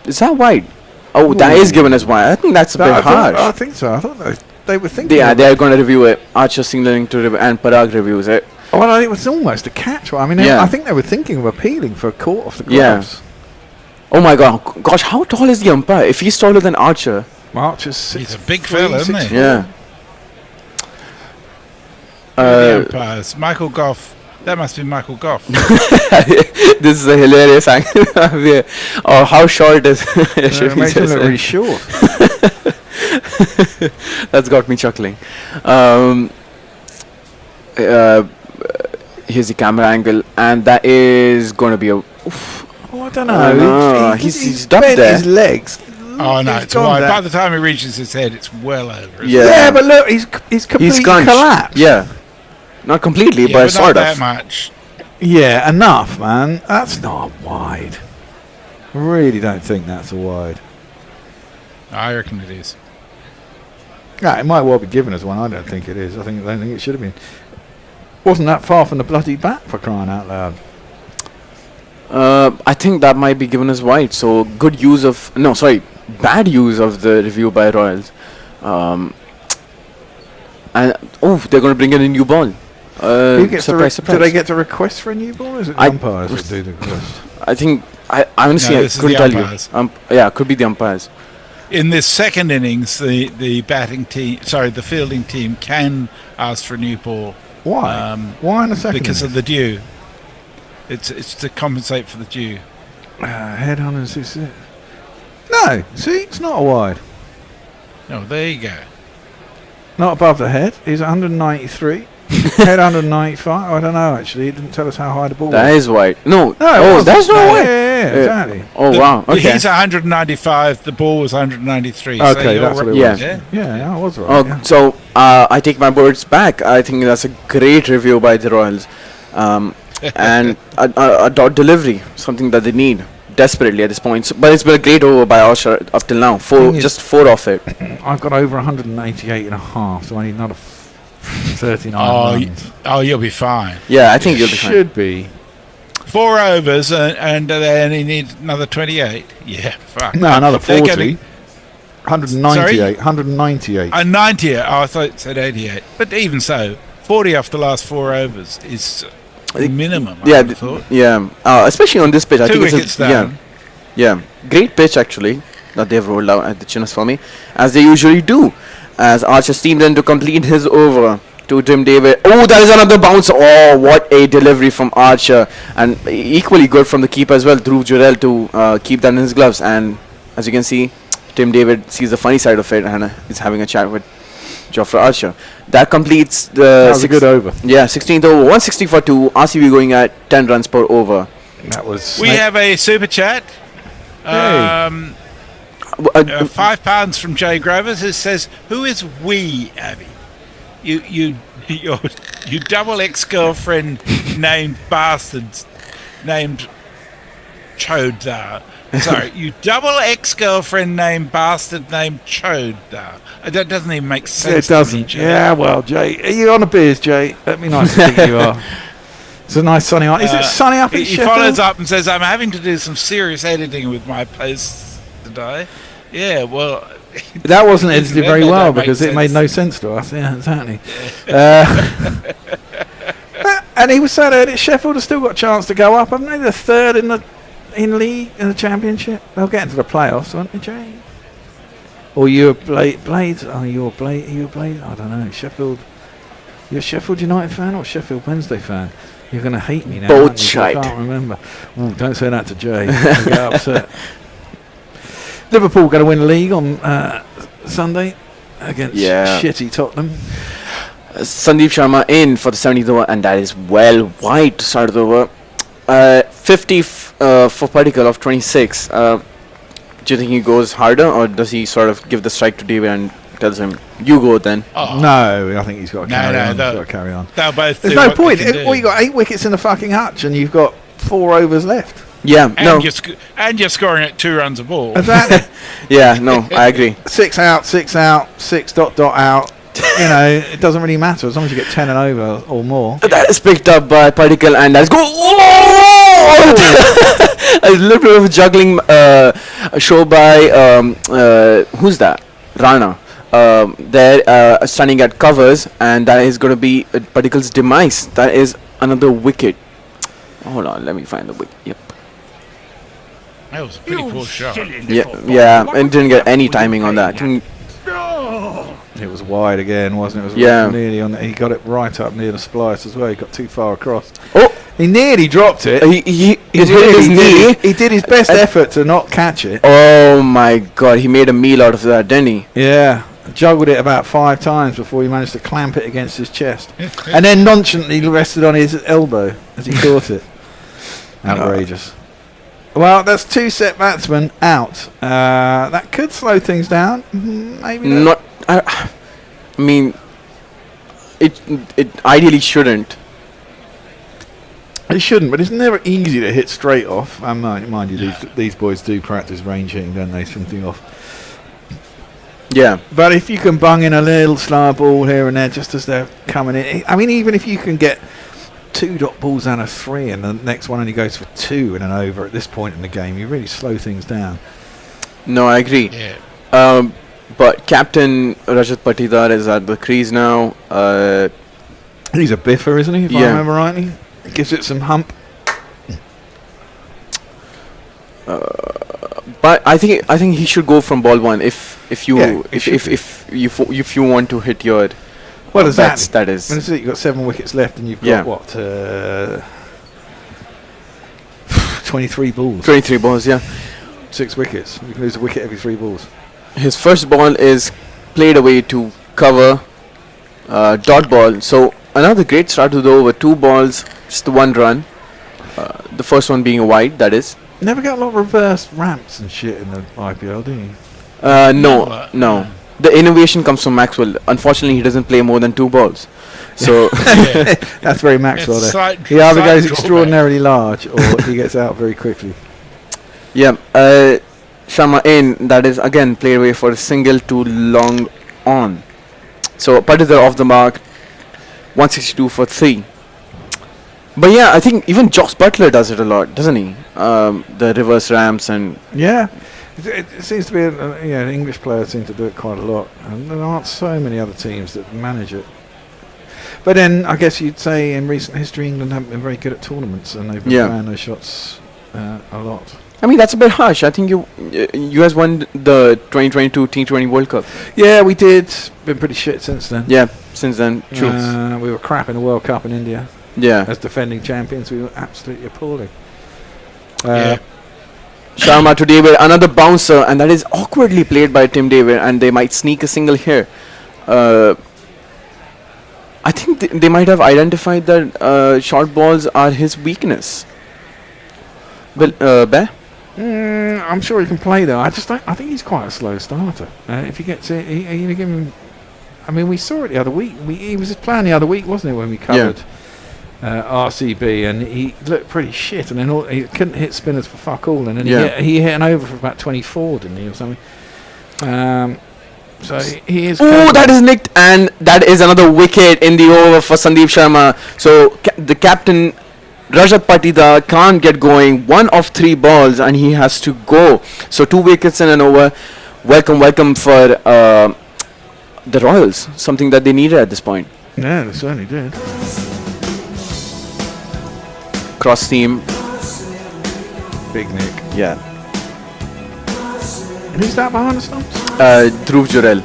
Is that wide? Oh, that is given as wide. I think that's a bit harsh. I think so. I thought they were thinking. Yeah, they're going to review it. Archer signaling to review, and Parag reviews it. Oh, well, it was almost a catch. I mean, I think they were thinking of appealing for a caught off the gloves. Oh my God! Gosh, how tall is the umpire? If he's taller than Archer. He's a big fella, isn't he? Yeah. The umpires. Michael Goff. That must be Michael Goff. This is a hilarious angle. Oh, how short is it? Makes him look really short. That's got me chuckling. Here's the camera angle, and that is going to be a. Oof. Oh, I don't know. He's ducked there. His legs. Oh no, it's wide. By the time he reaches his head, it's well over. Yeah, but look, he's completely collapsed. Yeah. Not completely, but sort of. Not that much. Yeah, enough, man. That's not wide. I really don't think that's a wide. I reckon it is. Yeah, it might well be given as one. I don't think it is. I don't think it should have been. Wasn't that far from the bloody bat, for crying out loud. I think that might be given as wide. So bad use of the review by Royals. And they're going to bring in a new ball. Surprise. Do they get to request for a new ball, or is it the umpires that do the request? I think I honestly couldn't tell you. Could be the umpires. In this second innings, the fielding team can ask for a new ball. Why? Why in the second? Because of the dew. It's to compensate for the dew. Head 166. No, see, it's not a wide. Oh, there you go. Not above the head. He's 193. Head 195. I don't know, actually. It didn't tell us how high the ball was. That is wide. No, that's not wide. Yeah, exactly. Oh, wow. Okay. He's 195. The ball was 193. Okay, so that's what it was. Yeah, I was right. So, I take my words back. I think that's a great review by the Royals. And a dot delivery, something that they need desperately at this point. But it's been a great over by Osher up till now. Just 4 off it. I've got over 188 and a half, so I need another 39 runs. You'll be fine. Yeah, I think you'll be fine. Should be. 4 overs and then he needs another 28. Yeah, fuck. No, another 40. 198. 198. 98. Oh, I thought it said 88. But even so, 40 off the last 4 overs is minimum. Especially on this pitch. I 2 think wickets down. Great pitch actually that they've rolled out at the Chinnaswamy, as they usually do. As Archer steamed in to complete his over to Tim David. Oh, that is another bounce. Oh, what a delivery from Archer. And equally good from the keeper as well, Dhruv Jurel, to keep that in his gloves. And as you can see, Tim David sees the funny side of it and is having a chat with Jofra Archer. That completes the... That was a good over. Yeah, 16th over, 160 for 2. RCB going at 10 runs per over. That was... We have a super chat. Hey. £5 from Jay Grovers. It says, "Who is we, Abby? You double ex-girlfriend named bastards named Chodar. Sorry, you double ex-girlfriend named bastard named Chodar. That doesn't even make sense. It doesn't. To me, Jay. Yeah, well, Jay, are you on a beers, Jay? Let me nice to think you are. It's a nice sunny. Is it sunny up in He Sheffield? follows up and says, "I'm having to do some serious editing with my posts today." Yeah, well, that wasn't edited very well that because makes it made sense. no sense to us. Yeah, exactly. And he was saying that Sheffield have still got a chance to go up. Haven't they? They're third in the league in the championship. They'll get into the playoffs, won't they, Jay? Or you're Blades? Oh, you're Blade. Are you a Blade? I don't know. Sheffield. You're a Sheffield United fan or a Sheffield Wednesday fan? You're going to hate me now. Both aren't you? shite. I can't remember. Ooh, don't say that to Jay. He'll get upset. Liverpool going to win the league on Sunday against shitty Tottenham. Sandeep Sharma in for the 70th over, and that is well wide to start the over. 50 for Particle of 26. Do you think he goes harder, or does he sort of give the strike to David and tells him, "You go then"? Oh. No, I think he's got to carry on. He's got to carry on. They'll both. There's no point. Well, you got 8 wickets in the fucking hutch, and you've got 4 overs left. Yeah, and you're scoring at 2 runs a ball. Exactly. Yeah, no, I agree. 6 out, 6 out, 6 ... out. You know, it doesn't really matter as long as you get 10 and over or more. That is picked up by Particle, and that's go. A little bit of a juggling show by who's that? Rana. They're standing at covers, and that is going to be Particle's demise. That is another wicket. Hold on, let me find the wicket. Yep. That was a pretty poor shot. Yeah, and didn't get any timing on that. It was wide again, wasn't it? It was Yeah. nearly on. He got it right up near the splice as well. He got too far across. Oh, he nearly dropped it. He hit his knee. He did his best effort to not catch it. Oh my God, he made a meal out of that, didn't he? Yeah, juggled it about 5 times before he managed to clamp it against his chest, and then nonchalantly rested on his elbow as he caught it. Outrageous. Well, that's 2 set batsmen out. That could slow things down. Maybe not. I mean, it ideally shouldn't. It shouldn't, but it's never easy to hit straight off. Mind you, these boys do practice range hitting, don't they? Something off. Yeah. But if you can bung in a little slow ball here and there just as they're coming in, I mean, even if you can get 2 dot balls and a 3 and the next one only goes for 2 in an over at this point in the game, you really slow things down. No, I agree. Yeah. But Captain Rajat Patidar is at the crease now. He's a biffer, isn't he? If I remember rightly, gives it some hump. But I think he should go from ball 1 if you want to hit your. Well, that is. When you've got 7 wickets left and you've got 23 balls. 23 balls, yeah. 6 wickets. You can lose a wicket every 3 balls. His first ball is played away to cover dot ball. So another great start to the over. 2 balls, just 1 run. The first one being a wide, that is. Never got a lot of reverse ramps and shit in the IPL, do you? No. The innovation comes from Maxwell. Unfortunately, he doesn't play more than 2 balls. So that's very Maxwell there. He either goes extraordinarily large or he gets out very quickly. Yeah. Sharma in, that is again played away for a single to long on. So Patidar off the mark, 162 for 3. But yeah, I think even Josh Butler does it a lot, doesn't he? The reverse ramps and it seems to be English players seem to do it quite a lot, and there aren't so many other teams that manage it. But then I guess you'd say in recent history England haven't been very good at tournaments, and they've been playing those shots a lot. I mean, that's a bit harsh. I think you guys won the 2022 T20 World Cup. Yeah, we did. Been pretty shit since then. Yeah, since then. True. We were crap in the World Cup in India. Yeah. As defending champions, we were absolutely appalling. Yeah. Sharma to David, another bouncer, and that is awkwardly played by Tim David, and they might sneak a single here. I think they might have identified that short balls are his weakness. Well, Bear? I'm sure he can play though. I think he's quite a slow starter. If he gets it, you give him. I mean, we saw it the other week. He was playing the other week, wasn't it, when we covered RCB, and he looked pretty shit. And then he couldn't hit spinners for fuck all. And then he hit an over for about 24, didn't he, or something? So he is. Oh, that is nicked, and that is another wicket in the over for Sandeep Sharma. So the captain Rajat Patida can't get going. 1 of 3 balls, and he has to go. So 2 wickets in an over. Welcome for the Royals. Something that they needed at this point. Yeah, they certainly did. Cross team. Big Nick. Yeah. And who's that behind the stumps? Dhruv Jurel.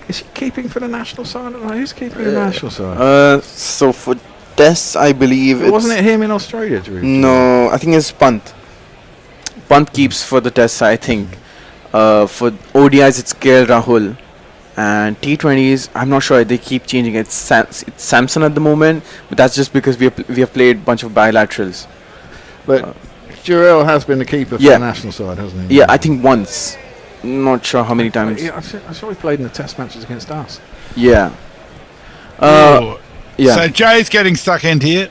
Is he keeping for the national side? Who's keeping the national side? So for Tests, I believe wasn't it him in Australia? No, I think it's Pant. Pant keeps for the Tests, I think. For ODIs, it's KL Rahul. And T20s, I'm not sure. They keep changing. It's Samson at the moment, but that's just because we have played a bunch of bilaterals. But Jurel has been the keeper for the national side, hasn't he? Yeah, I think once. Not sure how many times. Yeah, I saw he played in the Test matches against us. Yeah. So Jay's getting stuck into here.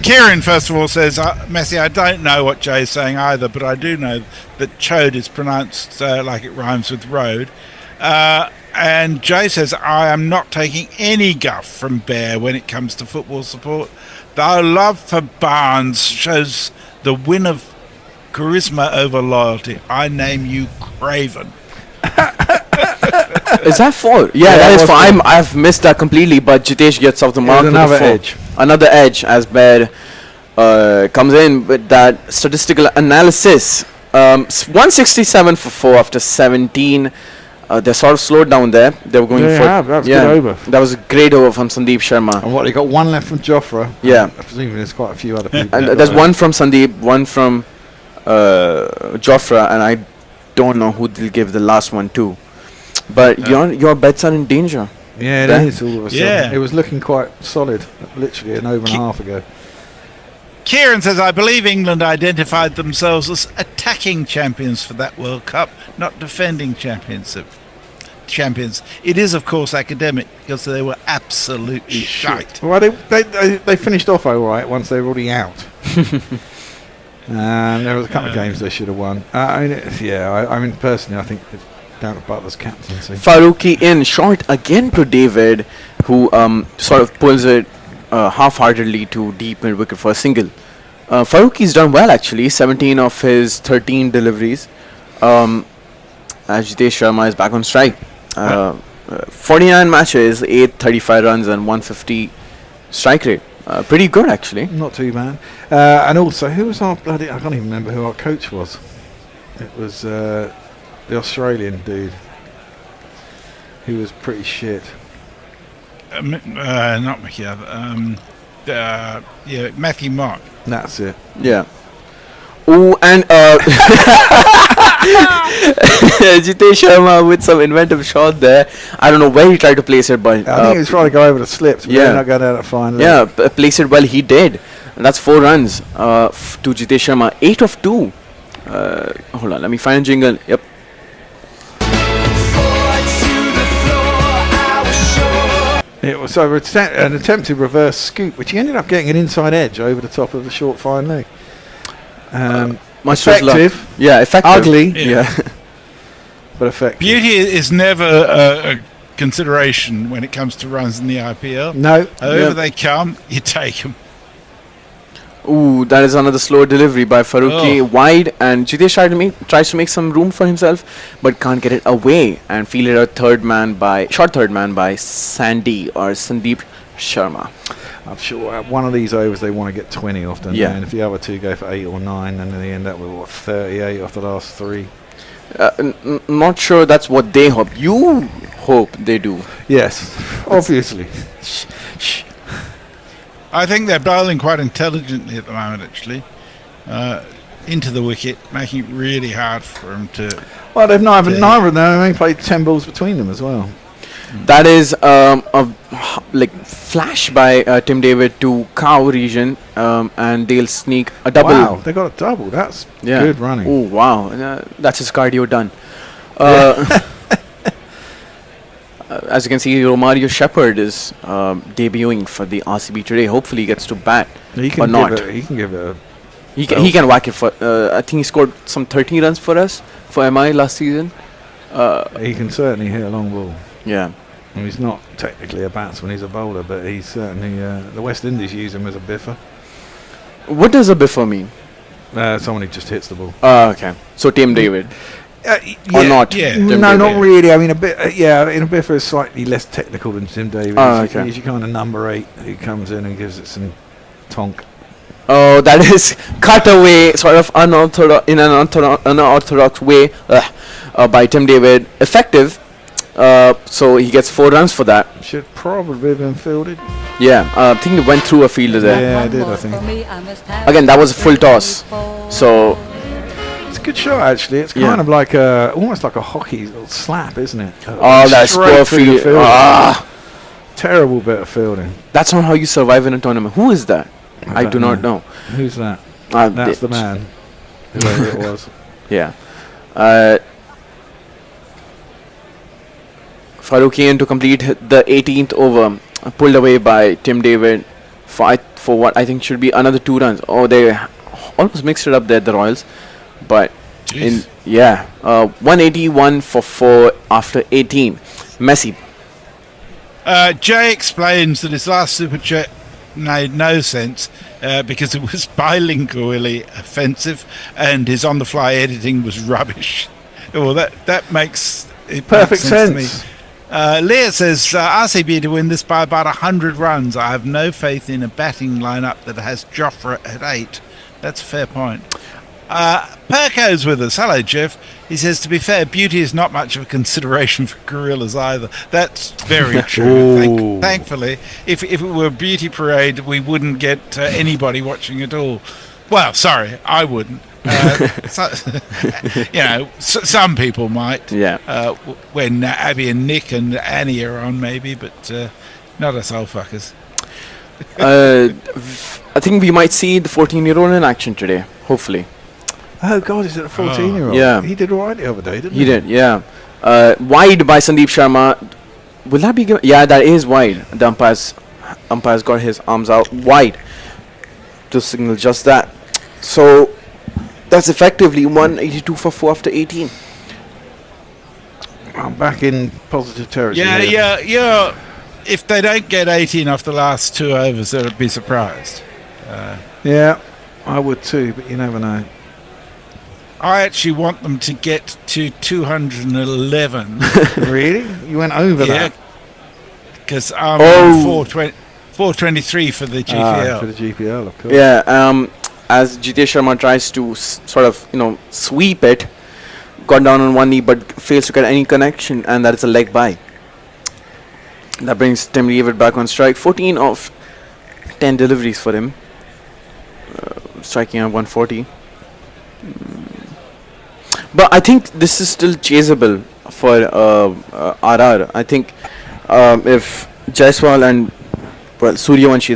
Kieran, first of all, says, Messi, I don't know what Jay's saying either, but I do know that chode is pronounced like it rhymes with road. And Jay says, I am not taking any guff from Bear when it comes to football support. Though love for Barnes shows the win of charisma over loyalty. I name you Craven. Is that 4? Yeah, that is 4. I've missed that completely, but Jitesh gets off the mark with another 4. edge. Another edge as Bear comes in with that statistical analysis. 167 for 4 after 17. They're sort of slowed down there. They were going for. That was good over. That was a great over from Sandeep Sharma. And they got 1 left from Jofra. Yeah. I presume there's quite a few other people. And there's 1 from Sandeep, 1 from Jofra, and I don't know who they'll give the last one to. But your bets are in danger. Yeah, it is all of a sudden. Yeah. It was looking quite solid, literally an over and a half ago. Kieran says, I believe England identified themselves as attacking champions for that World Cup, not defending champions. It is, of course, academic because they were absolutely shite. Well, they finished off all right once they were already out. And there was a couple of games they should have won. I mean, personally, I think it's down to Butler's captaincy. Faruqi in short again to David, who sort of pulls it half-heartedly to deep mid wicket for a single. Faruqi's done well actually, 17 of his 13 deliveries. As Jitesh Sharma is back on strike. 49 matches, 835 runs and 150 strike rate. Pretty good actually. Not too bad. And also, who was our bloody... I can't even remember who our coach was. It was the Australian dude. He was pretty shit. Not McKeown. Matthew Mark. That's it. Yeah. Oh, and Jitesh Sharma with some inventive shot there. I don't know where he tried to place it, but I think he was trying to go over the slips, but not going down at final. Yeah, place it well. He did, and that's 4 runs to Jitesh Sharma. 8 of 2. Hold on, let me find a jingle. Yep. It was an attempted reverse scoop, which he ended up getting an inside edge over the top of the short fine leg. Effective. Yeah, effective. Ugly. Yeah. But effective. Beauty is never a consideration when it comes to runs in the IPL. No. However they come, you take them. Ooh, that is another slow delivery by Faruqi, wide, and Jitesh tries to make some room for himself, but can't get it away and fielded a short third man by Sandeep Sharma. I'm sure one of these overs they want to get 20 off, don't Yeah. they? And if the other two go for 8 or 9, then they end up with, what, 38 off the last 3. Not sure that's what they hope. You hope they do. Yes, obviously. I think they're bowling quite intelligently at the moment, actually. Into the wicket, making it really hard for them to... Well, neither of them only played 10 balls between them as well. That is a flash by Tim David to Cow region, and they'll sneak a double. Wow, they got a double. That's good running. Oh wow, that's his cardio done. As you can see, Romario Shepherd is debuting for the RCB today. Hopefully, he gets to bat. He can give it a. He can whack it for. I think he scored some 13 runs for us for MI last season. He can certainly hit a long ball. Yeah. And he's not technically a batsman, he's a bowler, but he's certainly... the West Indies use him as a biffer. What does a biffer mean? Someone who just hits the ball. Okay. So Tim David. Or not? Yeah. No, not really. I mean, in a biffer is slightly less technical than Tim David. Okay. He's your kind of number 8 who comes in and gives it some tonk. Oh, that is cut away, sort of in an unorthodox way by Tim David. Effective. So he gets 4 runs for that. Should probably have been fielded. Yeah, I think it went through a fielder there. Yeah, I did, I think. Again, that was a full toss. So it's a good shot, actually. It's kind of like almost like a hockey slap, isn't it? That's poor field. Terrible bit of fielding. That's not how you survive in a tournament. Who is that? I do not know. Who's that? That's the man. Whoever it was. Yeah. Farooqian to complete the 18th over, pulled away by Tim David for what I think should be another 2 runs. Oh, they almost mixed it up there, the Royals. But 181 for 4 after 18. Messi. Jay explains that his last super chat made no sense because it was bilingually offensive and his on-the-fly editing was rubbish. Well, that makes perfect sense to me. Leah says RCB to win this by about 100 runs. I have no faith in a batting lineup that has Jofra at 8. That's a fair point. Perko's with us. Hello, Jeff. He says, to be fair, beauty is not much of a consideration for gorillas either. That's very true. Thankfully, if it were a beauty parade, we wouldn't get anybody watching at all. Well, sorry, I wouldn't. Some people might. Yeah. When Abby and Nick and Annie are on, maybe, but not us old fuckers. I think we might see the 14-year-old in action today. Hopefully. Oh God, is it a 14-year-old? Yeah. He did all right the other day, didn't he? He did, yeah. Wide by Sandeep Sharma. Will that be given? Yeah, that is wide. The umpire's got his arms out wide to signal just that. So that's effectively 182 for 4 after 18. I'm back in positive territory. Yeah. If they don't get 18 off the last 2 overs, I'd be surprised. Yeah, I would too, but you never know. I actually want them to get to 211. Really? You went over that? Because I'm on 423 for the GPL. For the GPL, of course. Yeah, as Jitesh Sharma tries to sort of, sweep it, got down on one knee but fails to get any connection, and that is a leg by. That brings Tim David back on strike. 14 of 10 deliveries for him. Striking at 140. But I think this is still chaseable for RR. I think if Jaiswal and Suryavanshi,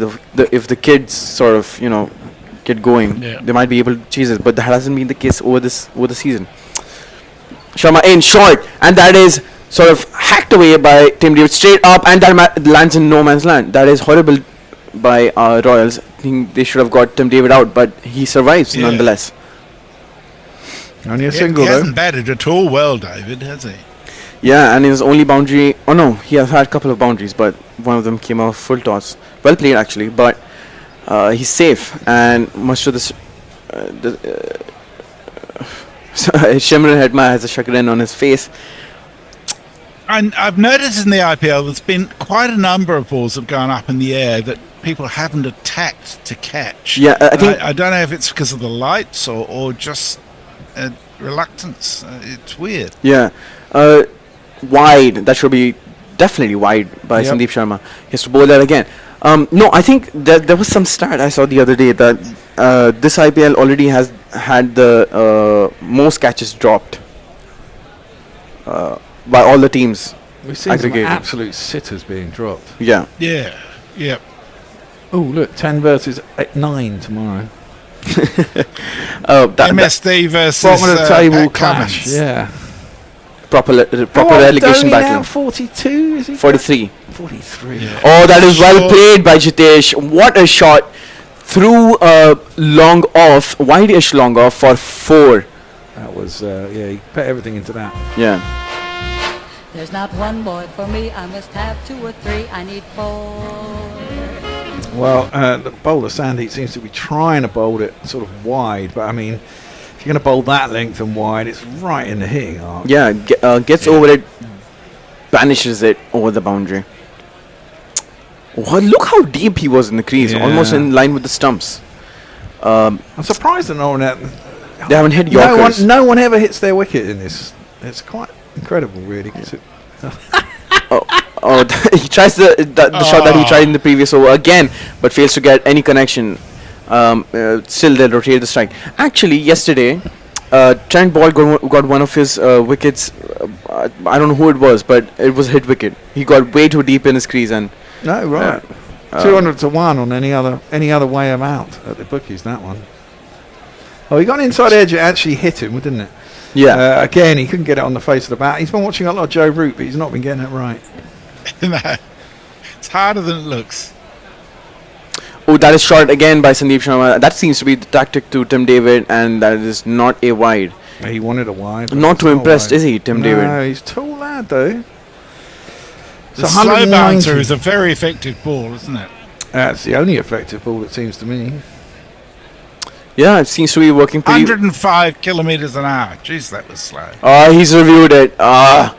if the kids sort of get going, they might be able to chase it. But that hasn't been the case over the season. Sharma in short, and that is sort of hacked away by Tim David straight up, and that lands in no man's land. That is horrible by Royals. I think they should have got Tim David out, but he survives nonetheless. Only a single, he hasn't batted at all well, David, has he? Yeah, and his only boundary... Oh, no, he has had a couple of boundaries, but one of them came off full toss. Well played, actually, but he's safe. And much to this... Shimran Hetma has a chagrin on his face. And I've noticed in the IPL there's been quite a number of balls that have gone up in the air that people haven't attacked to catch. Yeah, I think I don't know if it's because of the lights or just reluctance. It's weird. Yeah, wide. That should be definitely wide by Yep. Sandeep Sharma. He has to bowl that again. No, I think that there was some stat I saw the other day that this IPL already has had the most catches dropped by all the teams. We've seen some aggregated. absolute sitters being dropped. Yeah. Yeah. Yep. Oh, look, 10 versus 9 tomorrow. MSD versus Bottom of the table Pat clash. Cummins. Yeah. Proper How old relegation Dhoni now? battle. 42, is he? 43. 43. Yeah. Oh, that is well Sure. played by Jitesh. What a shot. Through long off, wide-ish long off for 4. That was, yeah, he put everything into that. Yeah. There's not one boy for me, I must have 2 or 3, I need 4. Well, the bowler Sandeep seems to be trying to bowl it sort of wide, but I mean, if you're going to bowl that length and wide, it's right in the hitting arc. Yeah, gets over it, banishes it over the boundary. Oh, look how deep he was in the crease, Yeah. almost in line with the stumps. I'm surprised that no one, They haven't hit Yorkers. no one ever hits their wicket in this. It's quite incredible, really. 'Cause Oh, he tries the shot that he tried in the previous over again, but fails to get any connection. Still, they'll rotate the strike. Actually, yesterday, Trent Ball got one of his wickets. I don't know who it was, but it was a hit wicket. He got way too deep in his crease and. No, right. 200 to 1 on any other way I'm out at the bookies, that one. Oh, he got an inside edge, it actually hit him, didn't it? Yeah. Again, he couldn't get it on the face of the bat. He's been watching a lot of Joe Root, but he's not been getting it right. No, it's harder than it looks. Oh, that is shot again by Sandeep Sharma. That seems to be the tactic to Tim David, and that is not a wide. He wanted a wide. but Not it's too impressed, wide. is he, Tim no, David? he's a tall lad, though. The slow bouncer is a very effective ball, isn't it? That's the only effective ball, it seems to me. Yeah, it seems to be working pretty. 105 kilometers an hour. Jeez, that was slow. He's reviewed it. Yeah.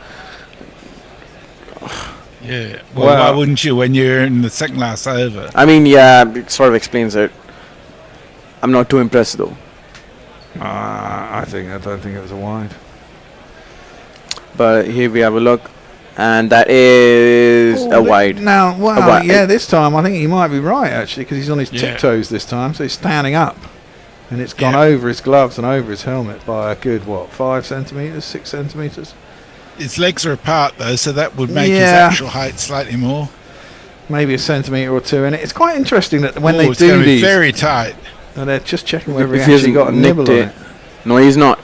Well, why wouldn't you when you're in the second last over? I mean, yeah, it sort of explains it. I'm not too impressed though. I don't think it was a wide. But here we have a look, and that is a wide. Now, well, A wide. yeah, this time I think he might be right actually, because he's on his Yeah. tiptoes this time, so he's standing up, and it's gone over his gloves and over his helmet by a good 5 centimeters, 6 centimeters. His legs are apart though, so that would make his Yeah. actual height slightly more. Maybe a centimetre or two, and it's quite interesting that when Oh, they it's do gonna be these, very tight. they're just checking whether he If he actually hasn't got a nibble nicked on it. it. No, he's not.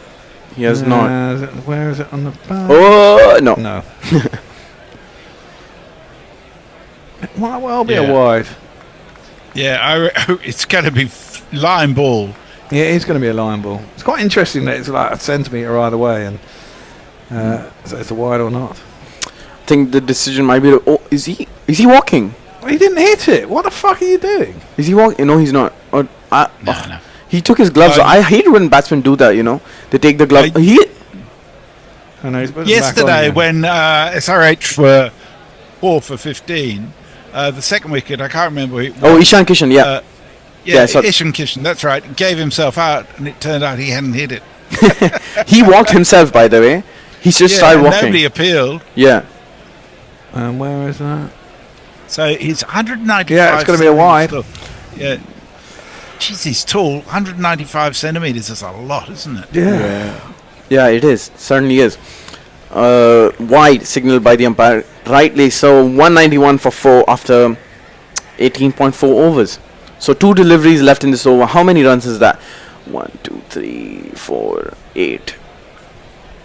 He has not. Where is it on the back? Oh no! No. It might well be Yeah. a wide. Yeah, it's going to be line ball. Yeah, it is going to be a line ball. It's quite interesting that it's like a centimetre either way, and so it's a wide or not. I think the decision might be. Is he walking? He didn't hit it. What the fuck are you doing? Is he walking? No, he's not. No. He took his gloves off. I hate when batsmen do that. They take the glove. I know, he's put them back on Yesterday, again. when SRH were 4 for 15, the second wicket, I can't remember. Ishan Kishan, yeah. Yeah, so- Ishan Kishan, that's right. Gave himself out, and it turned out he hadn't hit it. He walked himself, by the way. He just started and walking. nobody appealed. Yeah. Where is that? So he's 195. Yeah, it's gonna be a wide. still. Yeah. Jeez, he's tall. 195 centimeters is a lot, isn't it? Yeah, it is. Certainly is. Wide signaled by the umpire. Rightly so. 191 for 4 after 18.4 overs. So 2 deliveries left in this over. How many runs is that? 1, 2, 3, 4, 8,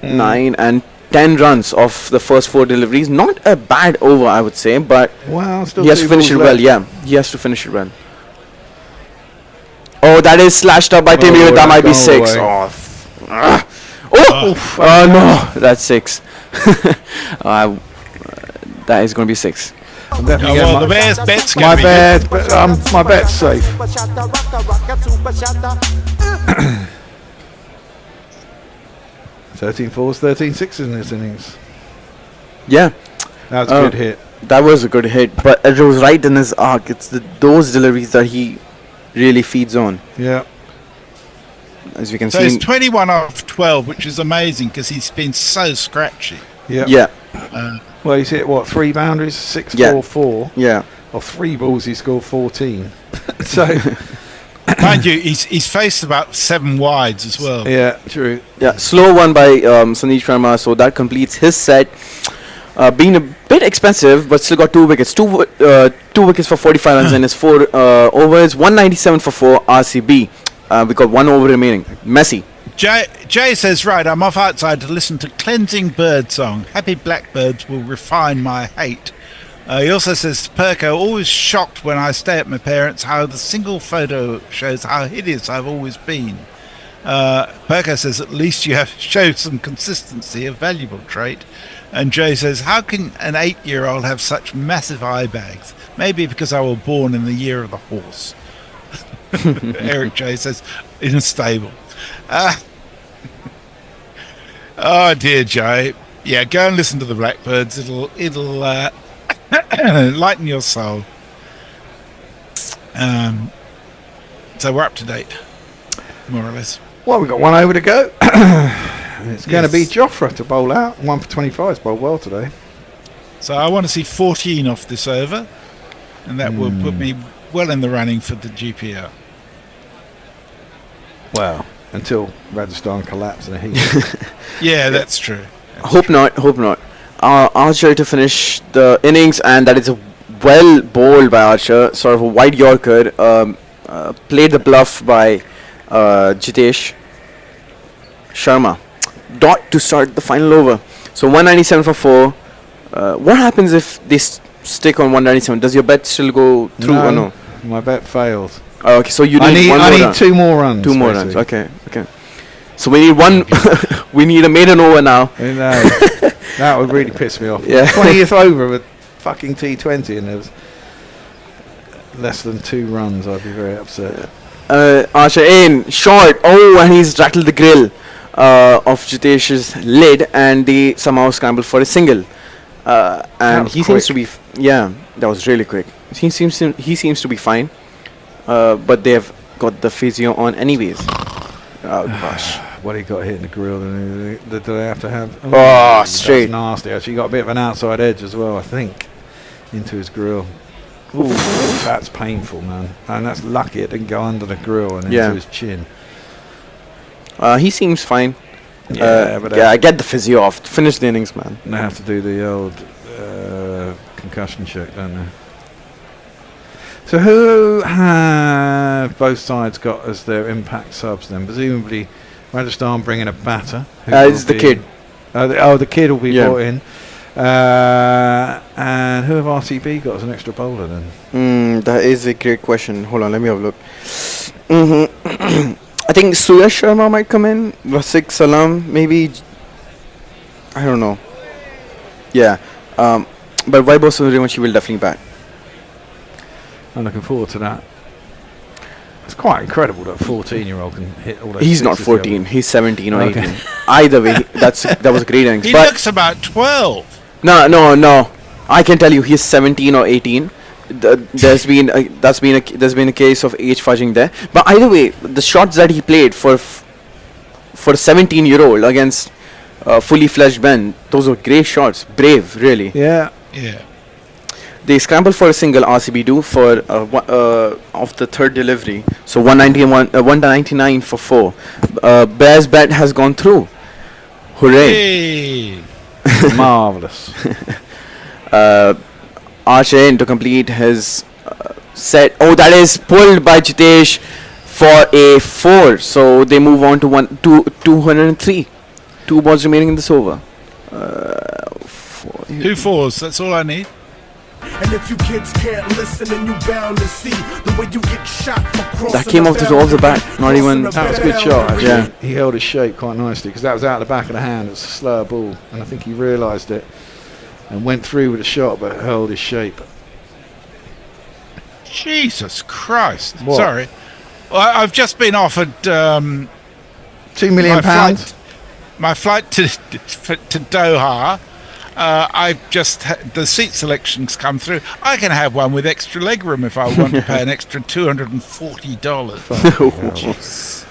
9, and 10 runs off the first 4 deliveries. Not a bad over, I would say, but Wow, still he has two to finish it balls well. left. Yeah, he has to finish it well. Oh, that is slashed up by Tim Oh, David. That that's might be gone 6. away. Oh no, that's 6. That is going to be 6. I'm definitely well, getting the Bears' bet's my going to be bed, but my bet's safe. 13 fours, 13 sixes in this innings. Yeah. That was a good hit. That was a good hit, but it was right in his arc. It's those deliveries that he really feeds on. Yeah. As we can So see. he's 21 off 12, which is amazing because he's been so scratchy. Yeah. Yeah. Well, he's hit what, 3 boundaries, 6, Yeah. 4, 4. Yeah. Or 3 balls, he scored 14. So, Mind you, he's faced about 7 wides as well. yeah, true. Yeah, slow one by Sandeep Sharma, so that completes his set. Being a bit expensive, but still got 2 wickets. Two wickets for 45 runs in his 4 overs. 197 for 4 RCB. We got 1 over remaining. Messi. Jay says, right, I'm off outside to listen to Cleansing Bird Song. Happy blackbirds will refine my hate. He also says, Perko, always shocked when I stay at my parents' how the single photo shows how hideous I've always been. Perko says, at least you have showed some consistency, a valuable trait. And Jay says, how can an 8-year-old have such massive eye bags? Maybe because I was born in the year of the horse. Eric J says, in a stable. Oh dear, Jay. Yeah, go and listen to the Blackbirds. It'll lighten your soul. So we're up to date, more or less. Well, we've got 1 over to go. It's going to be Jofra to bowl out. 1 for 25 has bowled well today. So I want to see 14 off this over, and that will put me well in the running for the GPL. Well, until Rajasthan collapse in a heat. Yeah, that's true. Hope not. Archer to finish the innings, and that is a well bowled by Archer. Sort of a wide Yorker. Played the bluff by Jitesh Sharma. Dot to start the final over. So 197 for 4. What happens if they stick on 197? Does your bet still go through or no? My bet failed. Oh, okay, so you need I need run. 2 more runs. 2 more runs. Okay. So we need one. We need a maiden over now. I know. That would really piss me off. Yeah. 20th over with fucking T20, and there was less than 2 runs. I'd be very upset. Archer in short. Oh, and he's rattled the grill of Jitesh's lid, and they somehow scrambled for a single. And he seems to be. Yeah, that was really quick. He seems to be fine. But they have got the physio on anyways. Oh gosh. What he got hit in the grill? Did they have to have? Oh, straight. That's nasty. Actually, he got a bit of an outside edge as well, I think, into his grill. Ooh, that's painful, man. And that's lucky it didn't go under the grill and into his chin. He seems fine. Yeah, but I get the physio off. Finish the innings, man. They have to do the old concussion check, don't they? So who have both sides got as their impact subs then? Presumably Rajasthan bringing a batter. It's the kid. The kid will be brought in. And who have RCB got as an extra bowler then? That is a great question. Hold on, let me have a look. I think Suyash Sharma might come in. Rasik Salam, maybe. I don't know. Yeah. But Vaibhav Suryavanshi will definitely bat. I'm looking forward to that. It's quite incredible that a 14-year-old can hit all those. He's not 14. He's 17 or 18. Either way, that was a great innings. He looks about 12. No. I can tell you, he's 17 or 18. There's been a case of age fudging there. But either way, the shots that he played for a 17-year-old against fully fledged men, those were great shots. Brave, really. Yeah. They scrambled for a single RCB do for of the third delivery. So 199 for 4. Bear's bet has gone through. Hooray! Hey. Marvellous. Archer in to complete his set. Oh, that is pulled by Jitesh for a 4. So they move on to 203. 2 balls remaining in this over. 2 fours, that's all I need. And if you kids can't listen, then you bound to see the way you get shot across. That came off the bat. Not even. That was a good shot, actually. Yeah. He held his shape quite nicely because that was out the back of the hand. It was a slower ball, and I think he realised it and went through with a shot, but held his shape. Jesus Christ! What? Sorry, I've just been offered £2 million. My flight to Doha, I've just the seat selections come through. I can have one with extra legroom if I want to pay an extra $240.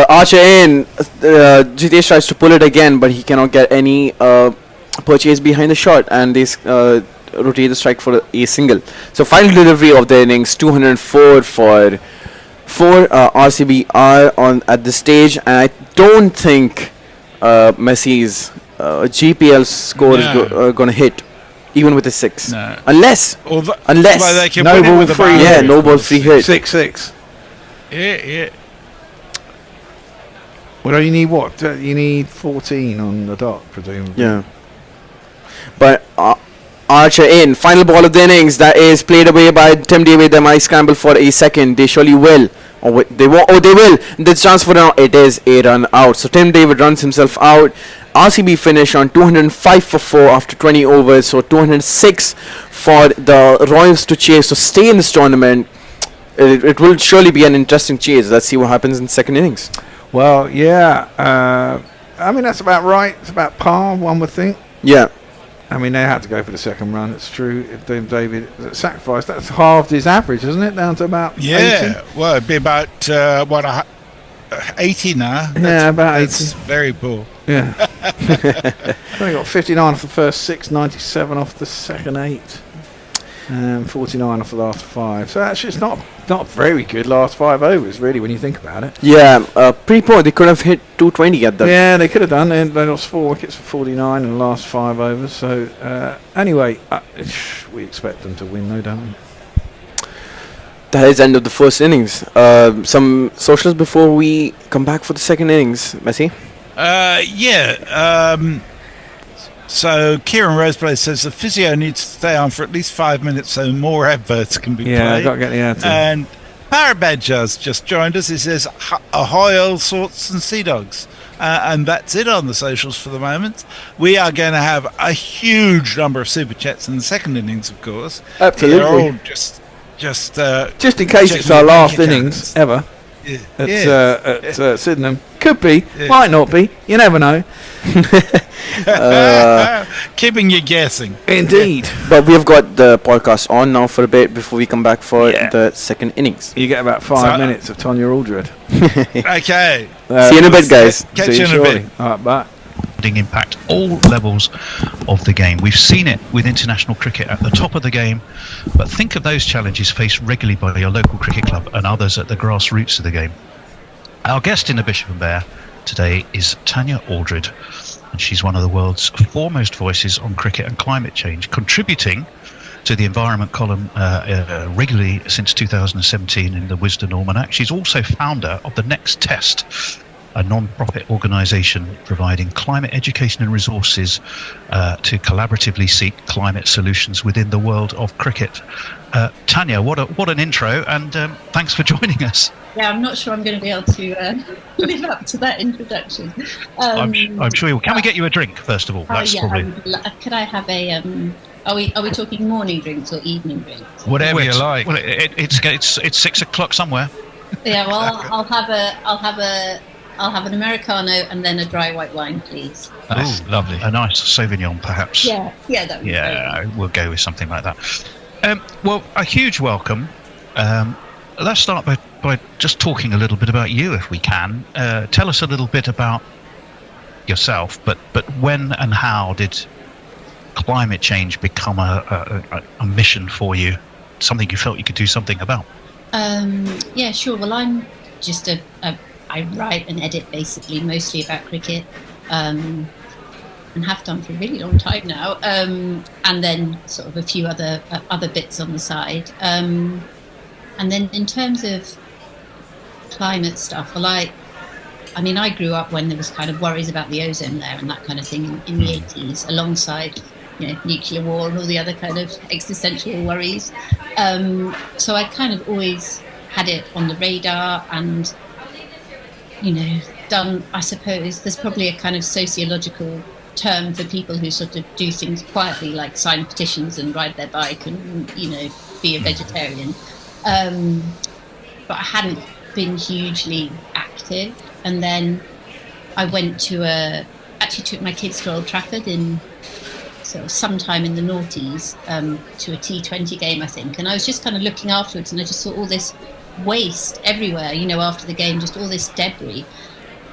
Archer in. GTH tries to pull it again, but he cannot get any purchase behind the shot, and they rotate the strike for a single. So final delivery of the innings, 204 for RCB are on at this stage, and I don't think Messi's GPL score is going to hit, even with a 6. No. Unless they can no put in ball with a free. boundary. Yeah, no ball free hit. 6-6. Yeah. Well, you need what? You need 14 on the dot, presumably. Yeah. But Archer in. Final ball of the innings. That is played away by Tim David. They might scramble for a second. They surely will. They will. There's chance for now. It is a run out. So Tim David runs himself out. RCB finish on 205 for 4 after 20 overs. So 206 for the Royals to chase. So stay in this tournament. It will surely be an interesting chase. Let's see what happens in the second innings. Well, yeah. I mean, that's about right. It's about par, one would think. Yeah. I mean, they had to go for the second run. It's true. If David sacrificed, that's halved his average, isn't it? Down to about 80? Well, it'd be about 80 now. Yeah, about 80. That's very poor. Yeah. They got 59 off the first 6, 97 off the second 8, and 49 off the last 5. So actually, it's not very good last 5 overs, really, when you think about it. Yeah, pretty poor. They could have hit 220 at that. Yeah, they could have done. They lost 4 wickets for 49 in the last 5 overs. So anyway, we expect them to win, though, don't we? That is the end of the first innings. Some socials before we come back for the second innings, Messi? So Kieran Roseblade says the physio needs to stay on for at least 5 minutes so more adverts can be played. Yeah, got to get the ad. And Parabadger's just joined us. He says, ahoy all sorts and sea dogs. And that's it on the socials for the moment. We are going to have a huge number of super chats in the second innings, of course. Absolutely. They're all just in case it's our last innings ever Yeah. at Sydenham. Could be, might not be. You never know. Keeping you guessing. Indeed. But we've got the podcast on now for a bit before we come back for the second innings. You get about 5 minutes of Tonya Aldred. Okay. See you in a bit, guys. Catch you in a bit. All right, bye. Impact all levels of the game. We've seen it with international cricket at the top of the game, but think of those challenges faced regularly by your local cricket club and others at the grassroots of the game. Our guest in the Bishop and Bear today is Tonya Aldred, and she's one of the world's foremost voices on cricket and climate change, contributing to the environment column regularly since 2017 in the Wisden Almanac. She's also founder of the Next Test, a non-profit organisation providing climate education and resources to collaboratively seek climate solutions within the world of cricket. Tonya, what an intro, and thanks for joining us. Yeah, I'm not sure I'm going to be able to live up to that introduction. I'm sure you will. Can we get you a drink first of all? That's probably. Could I have a? Are we talking morning drinks or evening drinks? Whatever you like. Well, it's 6 o'clock somewhere. Yeah, well, I'll have an Americano and then a dry white wine, please. That's lovely. A nice Sauvignon, perhaps. Yeah, that would be great. We'll go with something like that. Well, a huge welcome. Let's start by just talking a little bit about you, if we can. Tell us a little bit about yourself, but when and how did climate change become a mission for you? Something you felt you could do something about? Yeah, sure. Well, I'm just I write and edit basically mostly about cricket, and have done for a really long time now, and then sort of a few other bits on the side. And then in terms of climate stuff, well, I mean, I grew up when there was kind of worries about the ozone layer and that kind of thing in the 80s, alongside, nuclear war and all the other kind of existential worries. So I kind of always had it on the radar and, done, I suppose, there's probably a kind of sociological term for people who sort of do things quietly, like sign petitions and ride their bike and, be a vegetarian. But I hadn't been hugely active. And then I went actually took my kids to Old Trafford in sort of sometime in the noughties to a T20 game, I think. And I was just kind of looking afterwards, and I just saw all this waste everywhere, after the game, just all this debris.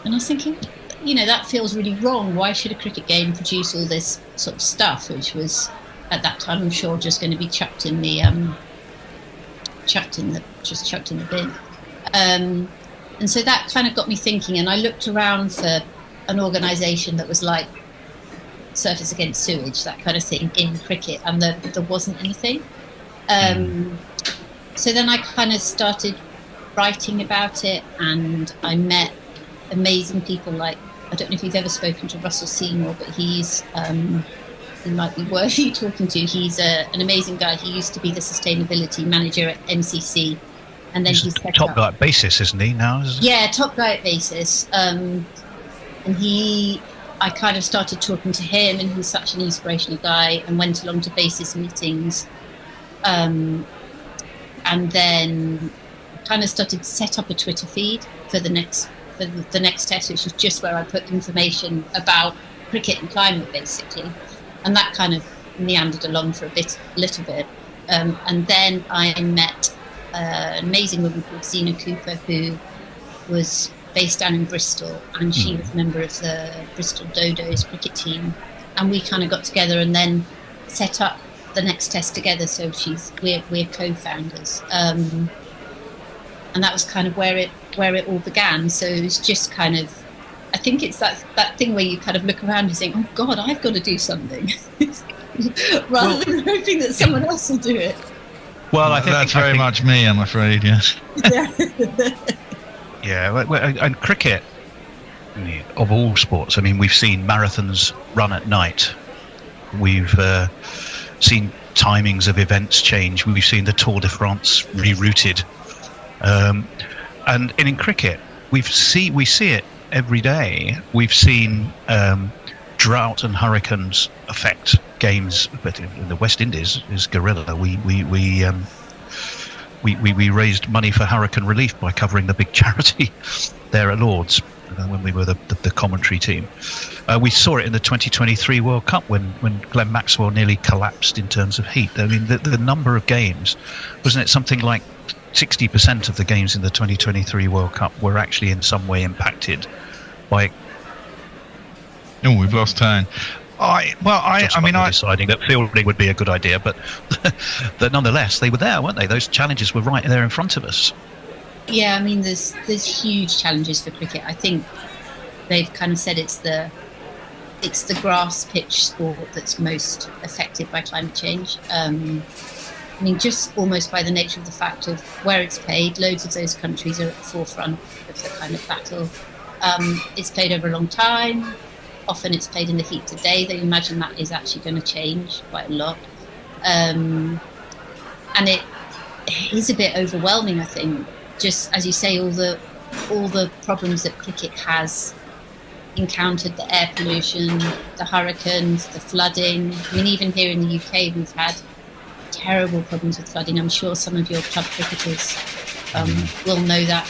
And I was thinking, that feels really wrong. Why should a cricket game produce all this sort of stuff, which was at that time, I'm sure, just going to be chucked in the bin. And so that kind of got me thinking, and I looked around for an organisation that was like Surfers Against Sewage, that kind of thing, in cricket, and there wasn't anything. So then I kind of started writing about it, and I met amazing people like, I don't know if you've ever spoken to Russell Seymour, but he might be worthy talking to. He's an amazing guy. He used to be the sustainability manager at MCC, and then he's top guy at Basis, isn't he now? Yeah, top guy at Basis. And I kind of started talking to him, and he's such an inspirational guy, and went along to Basis meetings, and then kind of started to set up a Twitter feed for the next test, which is just where I put information about cricket and climate, basically. And that kind of meandered along for a little bit. And then I met an amazing woman called Zena Cooper, who was based down in Bristol, and she was a member of the Bristol Dodos cricket team. And we kind of got together and then set up the next test together. So we're co-founders. And that was kind of where it all began. So it was just kind of, I think it's that thing where you kind of look around and think, oh God, I've got to do something, rather than hoping that someone else will do it. Well, I think that's very much me, I'm afraid. Yes. Yeah, and cricket, of all sports, I mean, we've seen marathons run at night. We've seen timings of events change. We've seen the Tour de France rerouted. And in cricket, we see it every day. We've seen drought and hurricanes affect games, but in the West Indies is guerrilla. We raised money for hurricane relief by covering the big charity there at Lord's when we were the commentary team. We saw it in the 2023 World Cup when Glenn Maxwell nearly collapsed in terms of heat. I mean, the number of games, wasn't it something like 60% of the games in the 2023 World Cup were actually in some way impacted by... Oh, we've lost time. I mean, deciding that fielding would be a good idea, but nonetheless, they were there, weren't they? Those challenges were right there in front of us. Yeah, I mean, there's huge challenges for cricket. I think they've kind of said it's the grass pitch sport that's most affected by climate change. I mean, just almost by the nature of the fact of where it's played, loads of those countries are at the forefront of the kind of battle. It's played over a long time. Often it's played in the heat of day. They imagine that is actually going to change quite a lot. And it is a bit overwhelming, I think. Just as you say, all the problems that cricket has encountered, the air pollution, the hurricanes, the flooding. I mean, even here in the UK, we've had terrible problems with flooding. I'm sure some of your club cricketers will know that.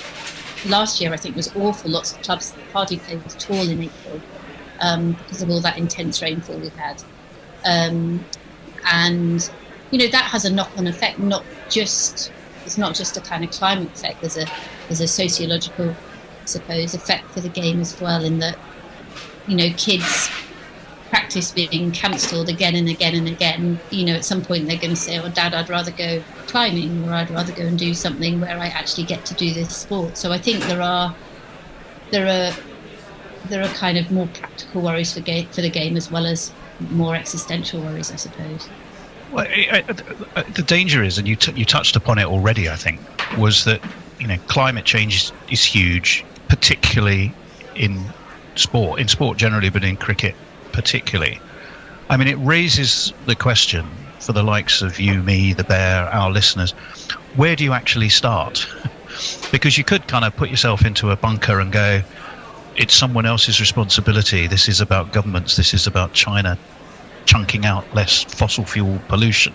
Last year, I think, was awful. Lots of clubs hardly played at all in April because of all that intense rainfall we had. And, that has a knock-on effect, it's not just a kind of climate effect. There's a sociological, I suppose, effect for the game as well, in that, kids practice being cancelled again and again and again. At some point they're going to say, oh, Dad, I'd rather go climbing, or I'd rather go and do something where I actually get to do this sport. So I think there are kind of more practical worries for the game, as well as more existential worries, I suppose. Well, the danger is, and you touched upon it already, I think, was that climate change is huge, particularly in sport generally, but in cricket particularly. I mean, it raises the question for the likes of you, me, the Bear, our listeners, where do you actually start? Because you could kind of put yourself into a bunker and go, it's someone else's responsibility. This is about governments. This is about China chunking out less fossil fuel pollution.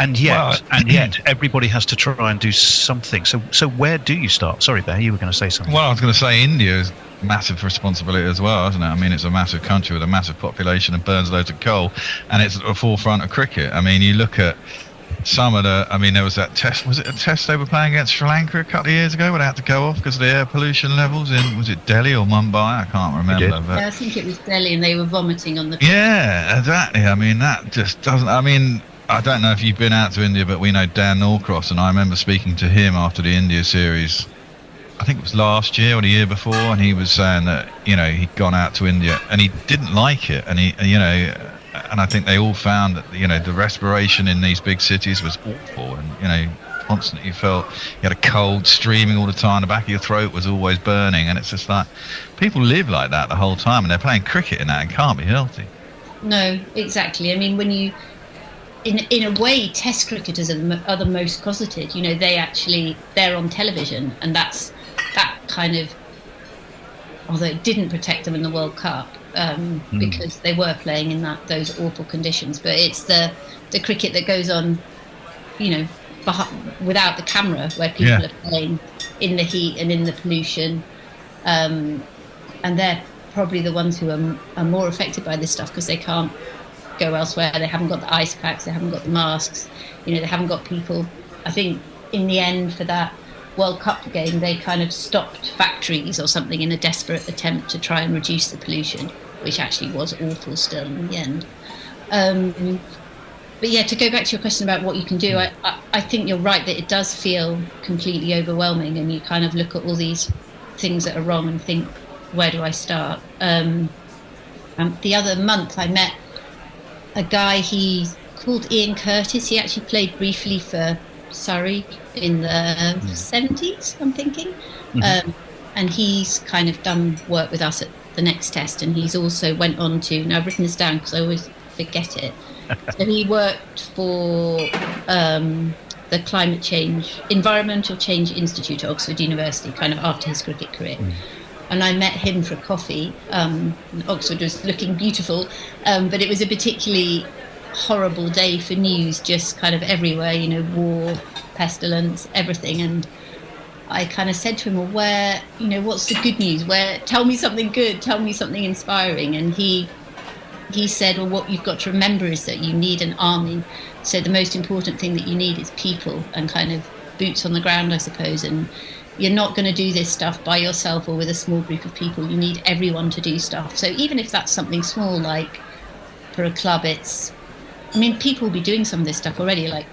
And yet, everybody has to try and do something. So where do you start? Sorry, Bear, you were going to say something. Well, I was going to say India is massive responsibility as well, isn't it? I mean, it's a massive country with a massive population and burns loads of coal, and it's at the forefront of cricket. I mean, you look at some of the, I mean, there was that test, was it a test they were playing against Sri Lanka a couple of years ago where they had to go off because of the air pollution levels in, was it Delhi or Mumbai? I can't remember. But Yeah, I think it was Delhi, and they were vomiting on the yeah, exactly. I mean, that just doesn't, I mean, I don't know if you've been out to India, but we know Dan Norcross, and I remember speaking to him after the India series, I think it was last year or the year before, and he was saying that, you know, he'd gone out to India and he didn't like it, and he, you know, and I think they all found that, you know, the respiration in these big cities was awful, and, you know, constantly you felt you had a cold streaming all the time, the back of your throat was always burning, and it's just like, people live like that the whole time, and they're playing cricket in that and can't be healthy. No, exactly. I mean, when you, in a way, Test cricketers are the most cosseted. You know, they're on television, and that kind of, although it didn't protect them in the World Cup, because they were playing in those awful conditions. But it's the cricket that goes on, you know, without the camera, where people are playing in the heat and in the pollution, and they're probably the ones who are more affected by this stuff because they can't go elsewhere. They haven't got the ice packs, they haven't got the masks, you know, they haven't got people. I think in the end for that World Cup game, they kind of stopped factories or something in a desperate attempt to try and reduce the pollution, which actually was awful still in the end. But yeah, to go back to your question about what you can do, I think you're right that it does feel completely overwhelming, and you kind of look at all these things that are wrong and think, where do I start? The other month I met a guy, he's called Ian Curtis. He actually played briefly for Surrey in the 70s, I'm thinking. And he's kind of done work with us at the next test, and he's also went on to, now I've written this down because I always forget it. So he worked for the Environmental Change Institute at Oxford University, kind of after his cricket career. And I met him for coffee. Oxford was looking beautiful, but it was a particularly horrible day for news, just kind of everywhere, you know, war, pestilence, everything. And I kind of said to him, well, where, you know, what's the good news? Tell me something good, tell me something inspiring. And he said, well, what you've got to remember is that you need an army. So the most important thing that you need is people and kind of boots on the ground, I suppose. And you're not going to do this stuff by yourself or with a small group of people. You need everyone to do stuff. So even if that's something small, like for a club, people will be doing some of this stuff already, like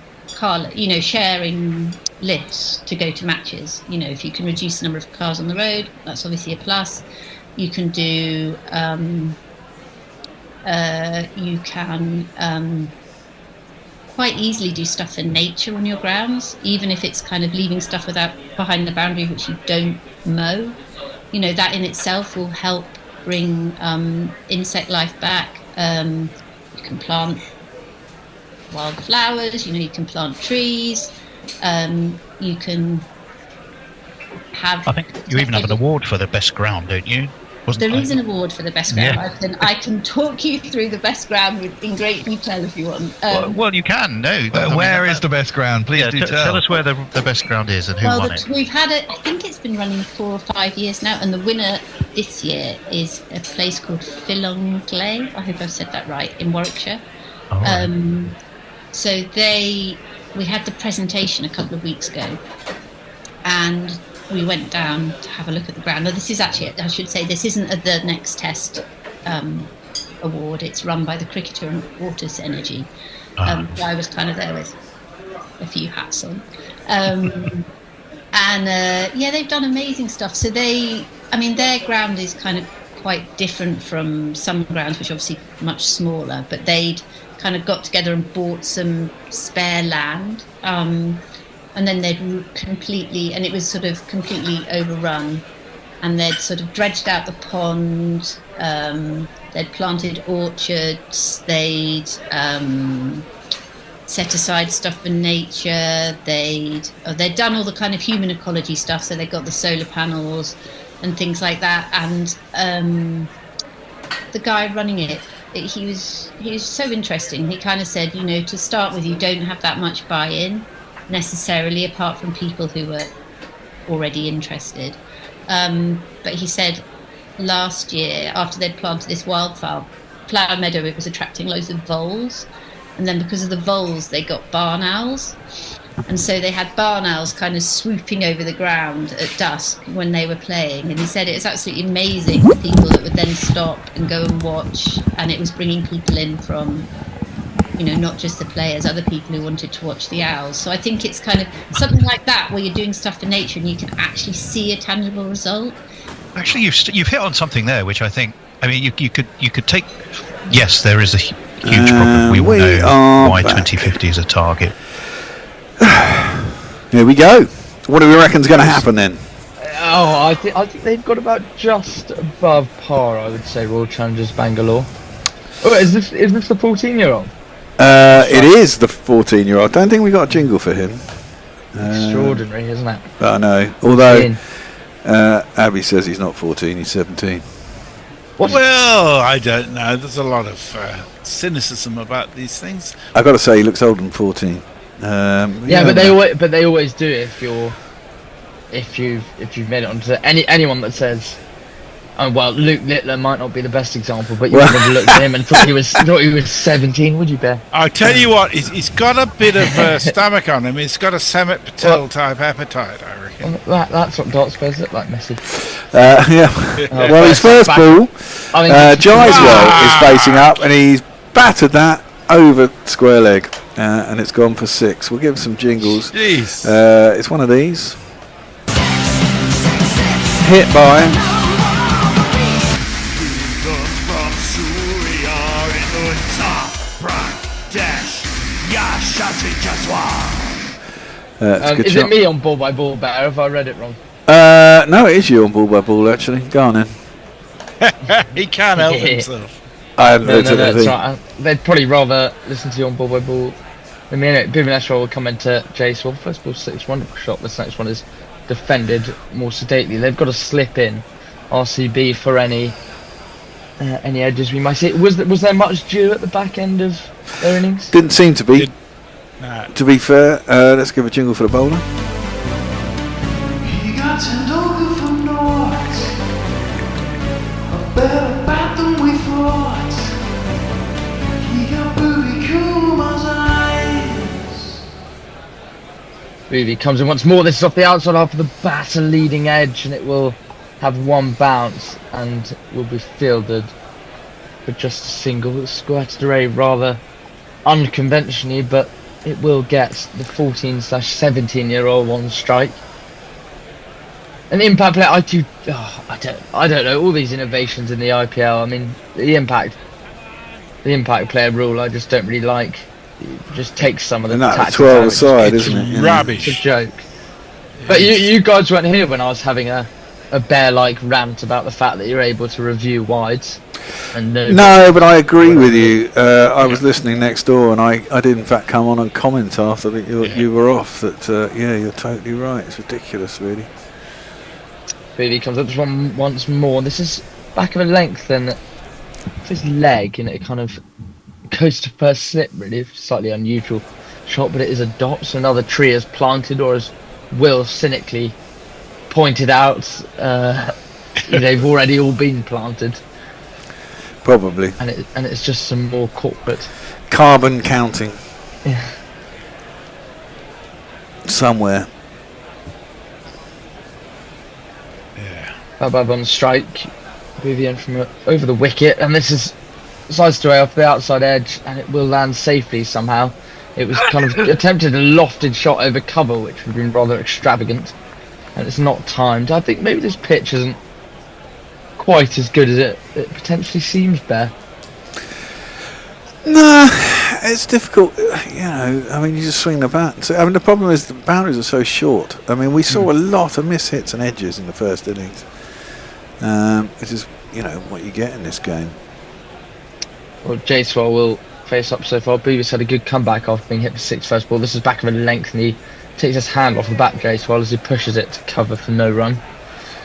sharing lifts to go to matches. You know, if you can reduce the number of cars on the road, that's obviously a plus. You can do, quite easily do stuff in nature on your grounds, even if it's kind of leaving stuff behind the boundary which you don't mow. You know, that in itself will help bring insect life back. You can plant wildflowers, you know, you can plant trees, you can have... I think you even have an award for the best ground, don't you? There is an award for the best ground. Yeah. I can talk you through the best ground in great detail if you want. Well, you can. No, where is the best ground? Please do tell. Tell us where the best ground is and who won it. We've had it. I think it's been running 4 or 5 years now, and the winner this year is a place called Philongley. I hope I've said that right, in Warwickshire. Oh, right. So we had the presentation a couple of weeks ago, and we went down to have a look at the ground. Now, this is actually, I should say, this isn't the next test award. It's run by the Cricketer and Waters Energy. I was kind of there with a few hats on. They've done amazing stuff. So their ground is kind of quite different from some grounds, which are obviously much smaller, but they'd kind of got together and bought some spare land. And then they'd and it was sort of completely overrun, and they'd sort of dredged out the pond, they'd planted orchards, they'd set aside stuff for nature, they'd done all the kind of human ecology stuff, so they got the solar panels and things like that. And the guy running it he was so interesting. He kind of said, to start with, you don't have that much buy-in necessarily, apart from people who were already interested. But he said last year, after they'd planted this wildflower meadow, it was attracting loads of voles, and then because of the voles, they got barn owls. And so they had barn owls kind of swooping over the ground at dusk when they were playing. And he said it was absolutely amazing, the people that would then stop and go and watch. And it was bringing people in from, not just the players, other people who wanted to watch the owls. So I think it's kind of something like that where you're doing stuff for nature and you can actually see a tangible result. Actually, you've hit on something there, which I think, you could take. Yes, there is a huge problem. We all know why 2050 is a target. Here we go. What do we reckon's going to happen then? I think they've got about just above par, I would say, Royal Challengers Bangalore. Oh, is this the 14-year-old? It is the 14-year-old. I don't think we got a jingle for him. Extraordinary, isn't it? I know. Although Abby says he's not 14, he's 17. Well, I don't know. There's a lot of cynicism about these things. I've got to say, he looks older than 14. But they always do if you've made it onto anyone that says, oh well, Luke Littler might not be the best example, but you would have looked at him and thought he was 17, would you, Bear? I'll tell you what, he's got a bit of stomach on him. He's got a Samit Patel type appetite, I reckon. That's what darts players look like, Messi. Well, his first ball, Gyswell is facing up, and he's battered that over square leg. And it's gone for 6. We'll give some jingles. Jeez. It's one of these. Hit by. Is it me on ball by ball better? Have I read it wrong? No, it is you on ball by ball actually. Go on then. He can't help himself. I haven't no, that's right. They'd probably rather listen to you on ball by ball. I mean, Bhuvanesh will come into Jace. Well, first ball 6, wonderful shot. This next one is defended more sedately. They've got to slip in RCB for any edges we might see. Was there much due at the back end of their innings? Didn't seem to be. To be fair, let's give a jingle for the bowler. He got Tendoka from North, a better bat than we thought. He got Booby Kuma's eyes. Booby comes in once more. This is off the outside half of the bat, a leading edge, and it will have one bounce and will be fielded for just a single. It's squirted away rather unconventionally, but it will get the 14/17-year-old on strike. An impact player, I don't know, all these innovations in the IPL. I mean, the impact player rule, I just don't really like. It just takes some of the tactics 12 aside, isn't it? Rubbish. It's a joke. But you guys weren't here when I was having a bear-like rant about the fact that you're able to review wides. And no, but I agree with you. I was listening next door, and I did in fact come on and comment after that you were off. That you're totally right. It's ridiculous, really. Really comes up once more. This is back of a length and his leg, and it kind of goes to first slip. Really, slightly unusual shot, but it is a dot. So another tree is planted, or as Will cynically pointed out, they've already all been planted. Probably. And it's just some more corporate carbon counting. Yeah. Somewhere. Yeah. Babab on strike. Vivian from over the wicket, and this is slides away off the outside edge, and it will land safely somehow. It was kind of attempted a lofted shot over cover, which would have been rather extravagant, and it's not timed. I think maybe this pitch isn't quite as good as it potentially seems, Bear. No, it's difficult. I mean, you just swing the bat. So, I mean, the problem is the boundaries are so short. I mean, we saw a lot of mishits and edges in the first innings. Which is, what you get in this game. Well, Jayswell will face up so far. Beavis had a good comeback after being hit for 6 first ball. This is back of a length, and he takes his hand off the bat, Jayswell, as he pushes it to cover for no run.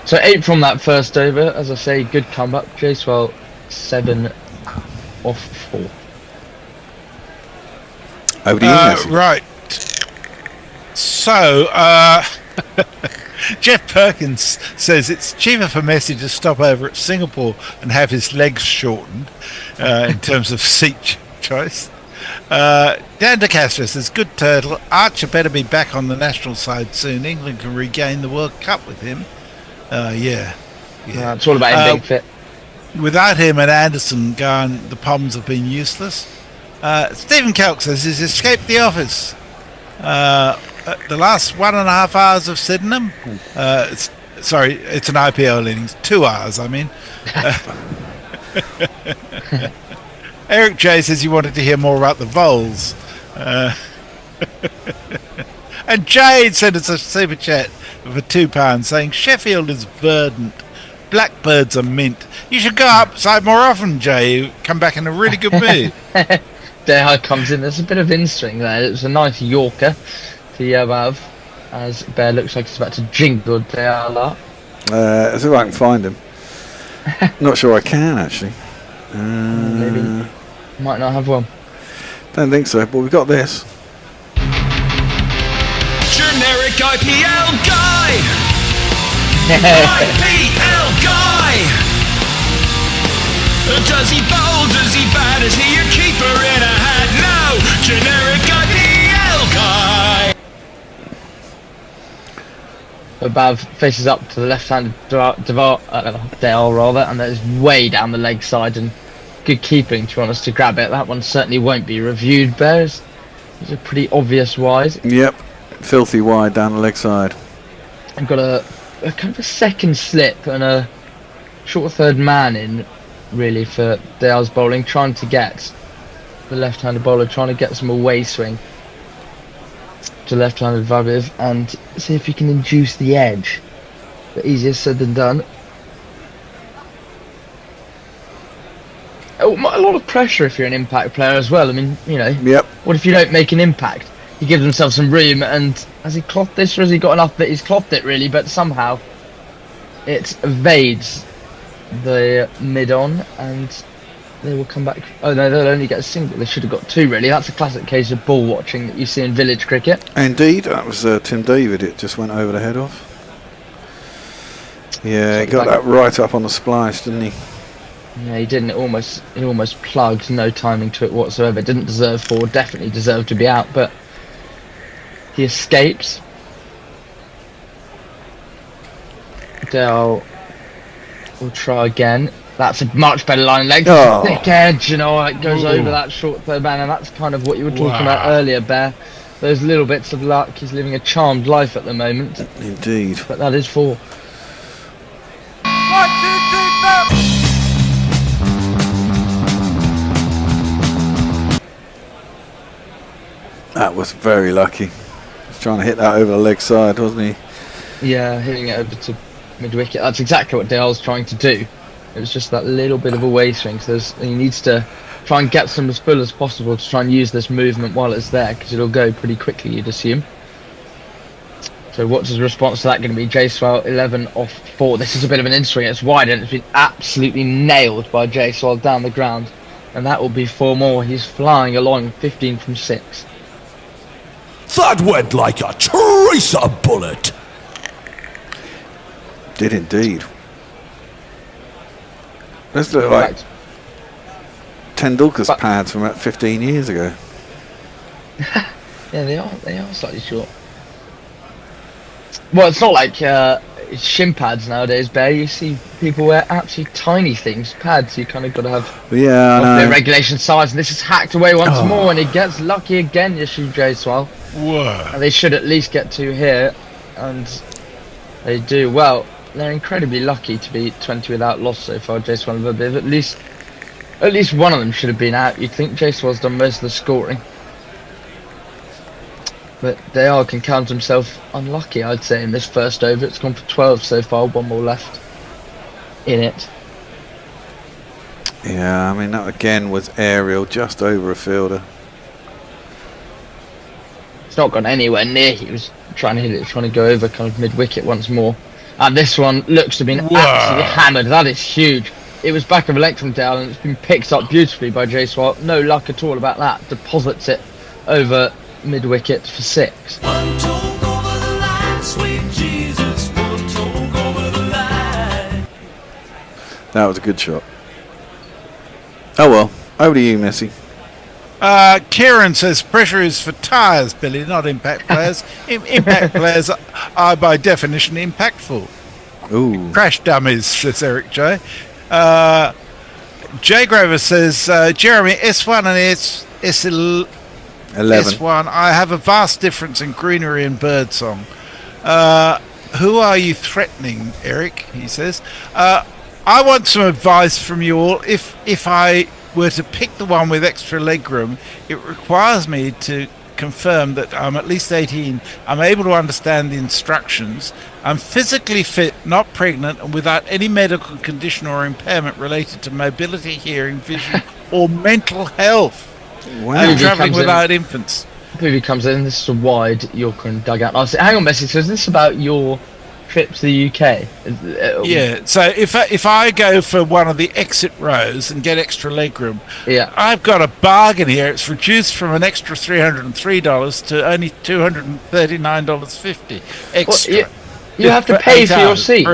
So 8 from that first over. As I say, good comeback. Jayswell 7 off 4. Over to you, Messi. Right. So, Jeff Perkins says it's cheaper for Messi to stop over at Singapore and have his legs shortened in terms of seat choice. Dan De Castro says, good turtle. Archer better be back on the national side soon. England can regain the World Cup with him. Yeah. It's all about him being fit. Without him and Anderson gone, the Poms have been useless. Stephen Kelk says he's escaped the office. The last 1.5 hours of Sydenham. It's an IPL innings. 2 hours, I mean. Eric J says he wanted to hear more about the Vols. And Jade sent us a super chat for £2 saying Sheffield is verdant. Blackbirds are mint. You should go upside more often, Jay. You come back in a really good mood. There comes in. There's a bit of in-string there. It was a nice Yorker to Yabav, as Bear looks like he's about to jingle Deala. Let's see if I can find him. Not sure I can, actually. Maybe. Might not have one. Don't think so, but we've got this. Generic IPL guy. IPL guy. Does he bowl? Does he bat? Is he a keeper in a hat? No. Generic IPL guy. Abav faces up to the left-handed Dale rather, and that is way down the leg side, and good keeping to be honest to grab it. That one certainly won't be reviewed. Bears. It's a pretty obvious wide. Yep, filthy wide down the leg side. I've got a kind of a second slip and a short third man in really for Dale's bowling, trying to get the left-handed bowler, trying to get some away swing to left-handed Vabiv and see if he can induce the edge. But easier said than done. Oh, a lot of pressure if you're an impact player as well. I mean, you know. Yep. What if you don't make an impact? He gives himself some room, and has he clocked this, or has he got enough that he's clocked it really? But somehow it evades the mid-on, and they will come back. Oh no, they'll only get a single. They should have got 2 really. That's a classic case of ball watching that you see in village cricket. Indeed, that was Tim David. It just went over the head of. Yeah, he got that right up on the splice, didn't he? Yeah, he didn't. He almost plugged. No timing to it whatsoever. Didn't deserve 4. Definitely deserved to be out, but he escapes. Dale will try again. That's a much better line leg. Oh. Thick edge, you know, it goes over that short third man, and that's kind of what you were talking about earlier, Bear. Those little bits of luck. He's living a charmed life at the moment. Indeed. But that is 4. 1, 2, 3, 4. That was very lucky. He's trying to hit that over the leg side, wasn't he? Yeah, hitting it over to mid-wicket. That's exactly what Dale's trying to do. It was just that little bit of a way swing. So he needs to try and get some as full as possible to try and use this movement while it's there, because it'll go pretty quickly, you'd assume. So what's his response to that going to be? Jaiswal 11 off 4. This is a bit of an in-swing. It's wide, and it's been absolutely nailed by Jaiswal down the ground. And that will be 4 more. He's flying along, 15 from 6. That went like a tracer bullet. Did indeed. Those look like Tendulkar's pads from about 15 years ago. Yeah, they are slightly short. Well, it's not like shin pads nowadays, Bear. You see people wear absolutely tiny things. Pads, you kind of got to have the regulation size. And this is hacked away once more, and he gets lucky again, Yashu Jaiswal. Whoa. And they should at least get 2 here, and they do. Well, they're incredibly lucky to be 20 without loss so far, Jaiswal and Vabiv. At least one of them should have been out. You'd think Jaiswal's done most of the scoring. But Dayal can count himself unlucky, I'd say, in this first over. It's gone for 12 so far, 1 more left in it. Yeah, I mean, that again was aerial, just over a fielder. It's not gone anywhere near. He was trying to hit it, trying to go over kind of mid-wicket once more. And this one looks to have been absolutely hammered. That is huge. it was back of a length from Dale, and it's been picked up beautifully by J Swell. No luck at all about that. Deposits it over mid wicket for 6. That was a good shot. Oh well, over to you, Messi. Kieran says pressure is for tyres, Billy, not impact players. Impact players are by definition impactful. Ooh. Crash dummies, says Eric J. Jay Grover says, Jeremy, S1 and S11. S1, I have a vast difference in greenery and birdsong. Who are you threatening, Eric? He says. I want some advice from you all. If I were to pick the one with extra legroom, it requires me to confirm that I'm at least 18, I'm able to understand the instructions, I'm physically fit, not pregnant, and without any medical condition or impairment related to mobility, hearing, vision, or mental health. Wow. I'm travelling without infants. Movie comes in, this is a wide Yorker and dugout. I say, hang on, Messi, so is this about your trip to the UK? Yeah, so if I go for one of the exit rows and get extra legroom, yeah, I've got a bargain here. It's reduced from an extra $303 to only $239.50 extra. Well, you have to pay for your seat.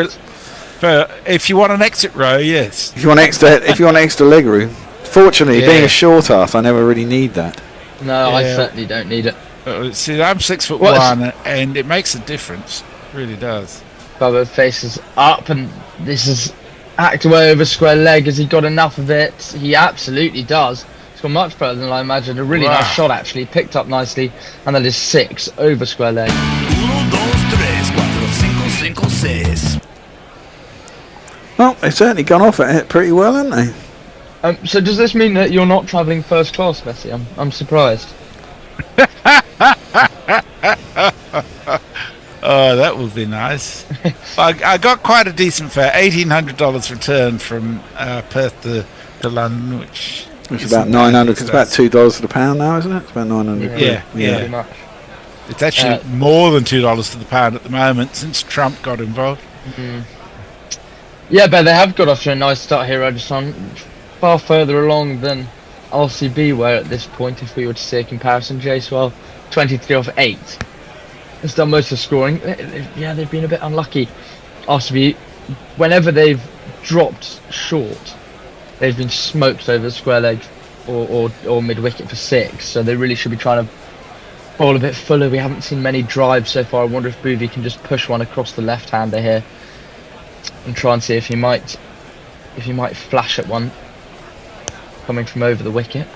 For if you want an exit row, yes. If you want extra leg room. Fortunately, being a short ass, I never really need that. No, I certainly don't need it. See, I'm 6'1", and it makes a difference. It really does. Bubba faces up, and this is hacked away over square leg. Has he got enough of it? He absolutely does. It's gone much better than I imagined. A really nice shot, actually. Picked up nicely, and that is 6 over square leg. Well, they've certainly gone off at it pretty well, haven't they? So does this mean that you're not travelling first class, Messi? I'm surprised. Oh, that would be nice. I got quite a decent fare, $1,800 return from Perth to London, which is about $900. It's about $2 to the pound now, isn't it? It's about $900. Yeah. Pretty much. It's actually more than $2 to the pound at the moment since Trump got involved. Mm-hmm. Yeah, but they have got off to a nice start here, Rajasthan. Far further along than RCB were at this point, if we were to see a comparison. J-Swell, 23 off 8. Has done most of the scoring. Yeah, they've been a bit unlucky. RCB, whenever they've dropped short, they've been smoked over the square leg or mid-wicket for 6. So they really should be trying to bowl a bit fuller. We haven't seen many drives so far. I wonder if Boothby can just push one across the left-hander here and try and see if he might flash at one coming from over the wicket.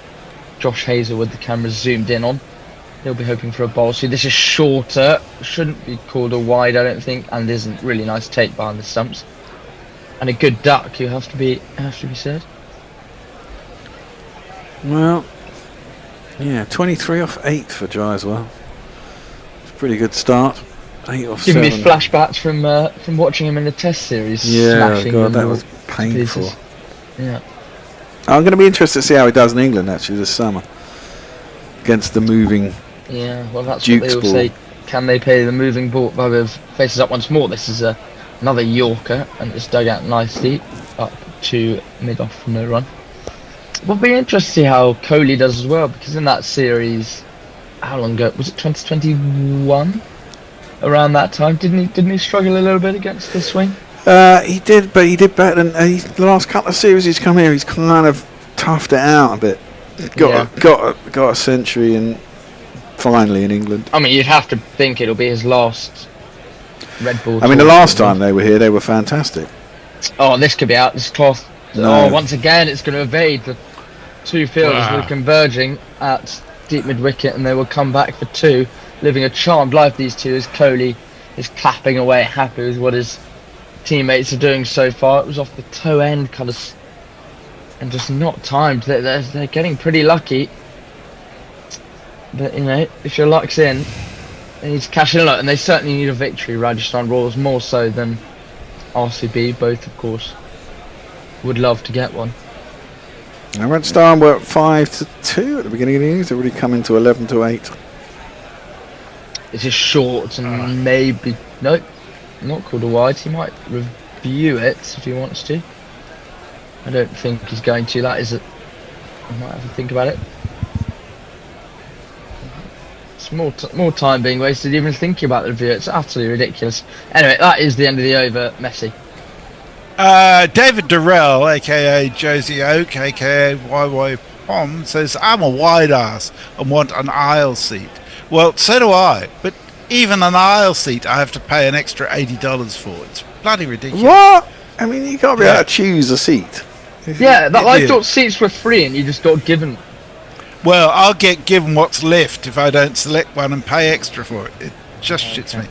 Josh Hazelwood, the camera's zoomed in on. He'll be hoping for a bowl. So this is shorter. Shouldn't be called a wide, I don't think, and isn't really nice take behind the stumps. And a good duck, you have to be said. Well, yeah, 23 off 8 for Jai as well. It's a pretty good start. 8 off 7. Giving me flashbacks from watching him in the Test series. Yeah, God, that was painful. Yeah. I'm going to be interested to see how he does in England actually this summer against the moving. Yeah, well, that's Duke's what they will say. Can they play the moving ball? Bubba faces up once more. This is another Yorker, and it's dug out nicely up to mid-off, no run. We'll be interested to see how Kohli does as well, because in that series, how long ago was it? 2021. Around that time, didn't he struggle a little bit against the swing? He did, but he did better than the last couple of series he's come here. He's kind of toughed it out a bit. Got a century and finally in England. I mean, you'd have to think it'll be his last Red Bull. I mean, the last time they were here, they were fantastic. Oh, this could be out. This cloth. No. Oh, once again, it's going to evade the two fielders who are converging at deep mid wicket, and they will come back for 2, living a charmed life. These two, as Kohli is clapping away, happy with what his teammates are doing so far. It was off the toe end, kind of, and just not timed. They're getting pretty lucky. But, you know, if your luck's in, they need to cash in a lot, and they certainly need a victory, Rajasthan Royals, more so than RCB. Both, of course, would love to get one. And Rajasthan were at 5-2 at the beginning of the innings. They're really coming to 11-8. It's just short, and maybe no, not called a wide. He might review it if he wants to. I don't think he's going to. That is I might have to think about it. It's more time being wasted even thinking about the review. It's utterly ridiculous. Anyway, that is the end of the over. Messi. David Durrell, aka Josie Oak, aka YY Pom, says, I'm a wide ass and want an aisle seat. Well, so do I, but even an aisle seat I have to pay an extra $80 for. It's bloody ridiculous. What? I mean, you can't be able to choose a seat. Yeah, I thought seats were free and you just got given. Well, I'll get given what's left if I don't select one and pay extra for it. It just shits me.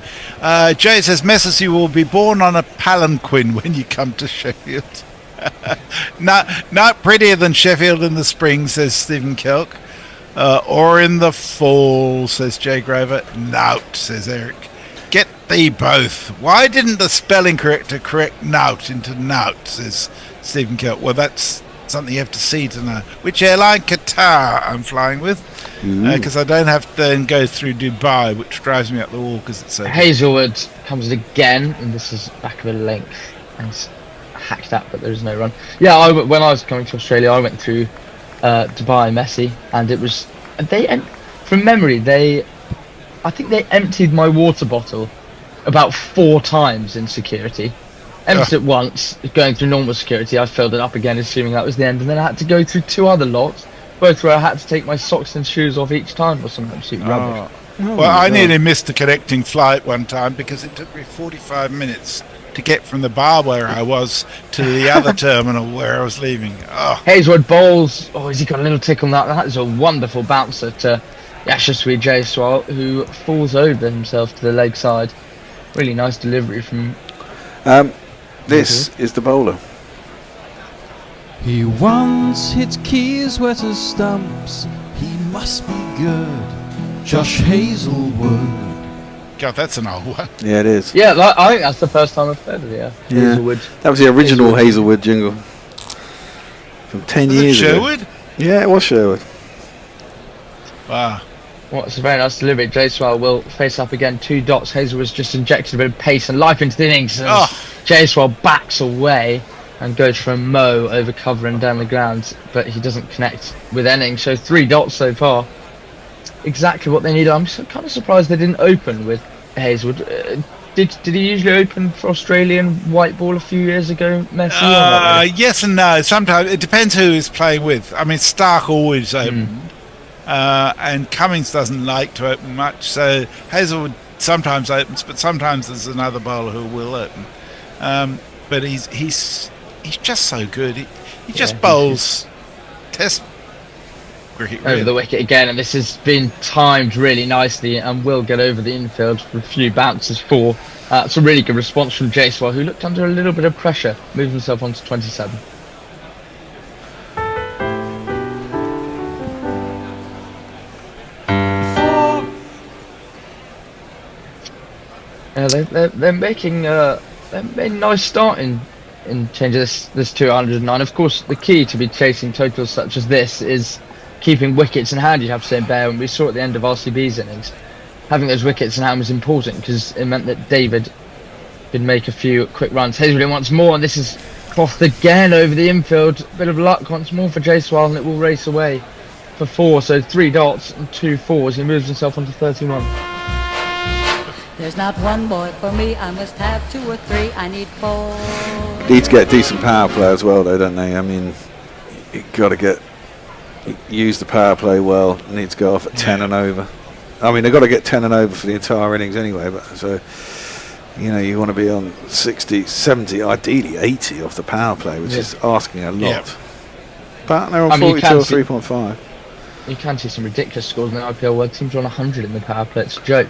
Jay says, Messi will be born on a palanquin when you come to Sheffield. Not prettier than Sheffield in the spring, says Stephen Kelk. Or in the fall, says Jay Grover. Nout, says Eric. Get thee both. Why didn't the spelling corrector correct nout into nout, says Stephen Kelk. Well, that's something you have to see to know. Which airline? Qatar I'm flying with. Because I don't have to then go through Dubai, which drives me up the wall because it's so... Hazelwood comes again, and this is back of a length. And it's hacked that, but there's no run. Yeah, when I was coming to Australia, I went through Dubai, Messi, and it was... from memory, I think they emptied my water bottle about 4 times in security. Emptied it once, going through normal security. I filled it up again, assuming that was the end, and then I had to go through 2 other lots, both where I had to take my socks and shoes off each time, or some absolute rubbish. Well, I nearly missed the connecting flight one time because it took me 45 minutes to get from the bar where I was to the other terminal where I was leaving. Hazelwood bowls. Oh, has he got a little tick on that? That is a wonderful bouncer to Yashaswi Jaiswal, who falls over himself to the leg side. Really nice delivery from... This is the bowler. He once hit keys wet as stumps. He must be good. Josh Hazelwood. God, that's an old one. Yeah, it is. Yeah, I think that's the first time I've heard of it. Hazelwood. That was the original Hazelwood jingle from 10 years ago. Sherwood? Yeah, it was Sherwood. Wow. Well, it's a very nice delivery. Jaiswal will face up again. 2 dots. Hazelwood's just injected a bit of pace and life into the innings. Jaiswal backs away and goes for a mow over cover and down the ground, but he doesn't connect with innings. So 3 dots so far. Exactly what they need. I'm kind of surprised they didn't open with Hazelwood. Did he usually open for Australian white ball a few years ago, Messi? Or not really? Yes and no. Sometimes it depends who he's playing with. I mean, Stark always opened, and Cummings doesn't like to open much. So Hazelwood sometimes opens, but sometimes there's another bowler who will open. But he's just so good. He just bowls test cricket over the wicket again, and this has been timed really nicely and will get over the infield for a few bounces for. It's a really good response from Jaiswal, who looked under a little bit of pressure, moved himself on to 27. They're making a nice start in changing this 209. Of course, the key to be chasing totals such as this is keeping wickets in hand, you'd have to say, Bear. And we saw at the end of RCB's innings, having those wickets in hand was important because it meant that David could make a few quick runs. Hazelwood wants more, and this is crossed again over the infield. Bit of luck once more for Jaiswal, and it will race away for 4. So 3 dots and 2 fours. He moves himself onto 31. There's not one boy for me, I must have 2 or 3, I need 4. Need to get decent power play as well, though, don't they? I mean, you've got to use the power play well. Need to go off at 10 and over. I mean, they've got to get 10 and over for the entire innings anyway, but so you want to be on 60, 70, ideally 80 off the power play, which is asking a lot. But they're on 42 or 3.5. You can see some ridiculous scores in the IPL where teams are on 100 in the power play. It's a joke.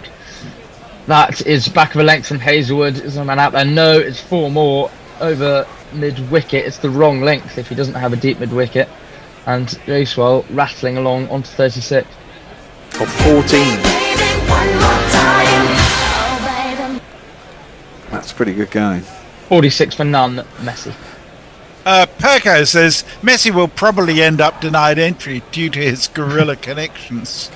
That is back of a length from Hazelwood. Is a man out there? No, it's 4 more over mid-wicket. It's the wrong length if he doesn't have a deep mid-wicket. And Jaiswal rattling along onto 36. Of 14. That's pretty good going. 46 for none, Messi. Perko says Messi will probably end up denied entry due to his gorilla connections.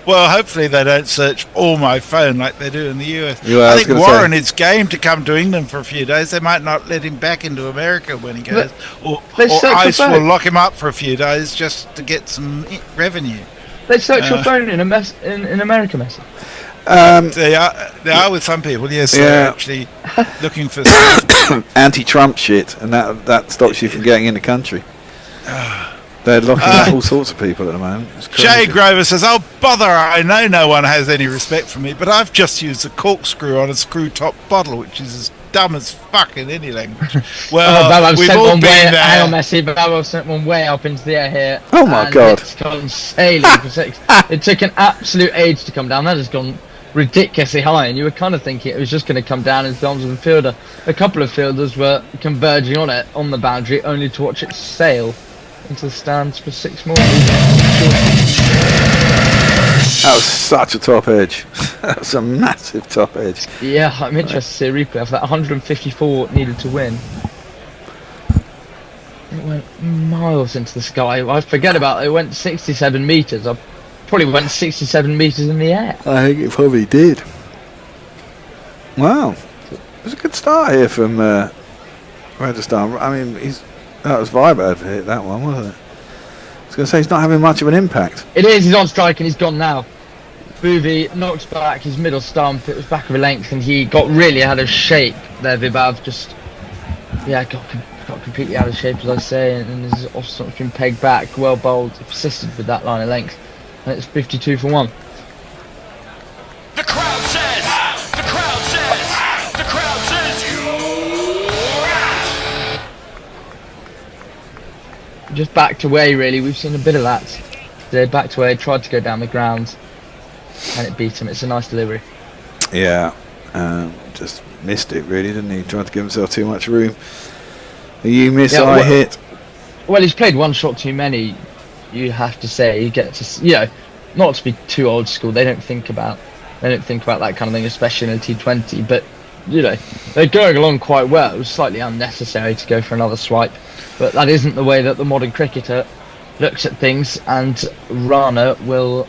Well, hopefully they don't search all my phone like they do in the US. Yeah, I I was think gonna Warren say. is game to come to England for a few days. They might not let him back into America when he goes, or they search your ICE will phone. lock him up for a few days just to get some revenue. They search your phone in America, Messi. They are with some people. Yes, Yeah. they're actually looking for. Anti-Trump shit, and that stops you from getting in the country. They're locking up all sorts of people at the moment. It's crazy. Jay Grover says, "Oh bother! I know no one has any respect for me, but I've just used a corkscrew on a screw-top bottle, which is as dumb as fuck in any language." Well, Babel we've sent all one way. been Hang on, there. Messi. Babel sent one way up into the air here. Oh my and God. It's gone sailing for 6. It took an absolute age to come down. That has gone ridiculously high, and you were kind of thinking it was just going to come down into the arms of the fielder. A couple of fielders were converging on it on the boundary, only to watch it sail into the stands for 6 more. That was such a top edge. That was a massive top edge. Yeah, I'm interested to see a replay of that. 154 needed to win. It went miles into the sky. I forget about it. It went 67 metres. I probably went 67 metres in the air. I think it probably did. Wow. It was a good start here from Rajasthan. I mean, that was Viber to hit that one, wasn't it? I was going to say he's not having much of an impact. It is. He's on strike and he's gone now. Booby knocked back his middle stump. It was back of a length and he got really out of shape there. Vibav just, got completely out of shape, as I say, and his off stump's been pegged back. Well bowled, persisted with that line of length, and it's 52 for 1. The crowd says, Just backed away, really. We've seen a bit of that. They backed away, tried to go down the ground, and it beat him. It's a nice delivery. Yeah. Just missed it, really, didn't he? Tried to give himself too much room. You miss, I hit. Well, he's played one shot too many, you have to say. You get to, not to be too old school, they don't think about that kind of thing, especially in a T20, but, they're going along quite well. It was slightly unnecessary to go for another swipe, but that isn't the way that the modern cricketer looks at things, and Rana will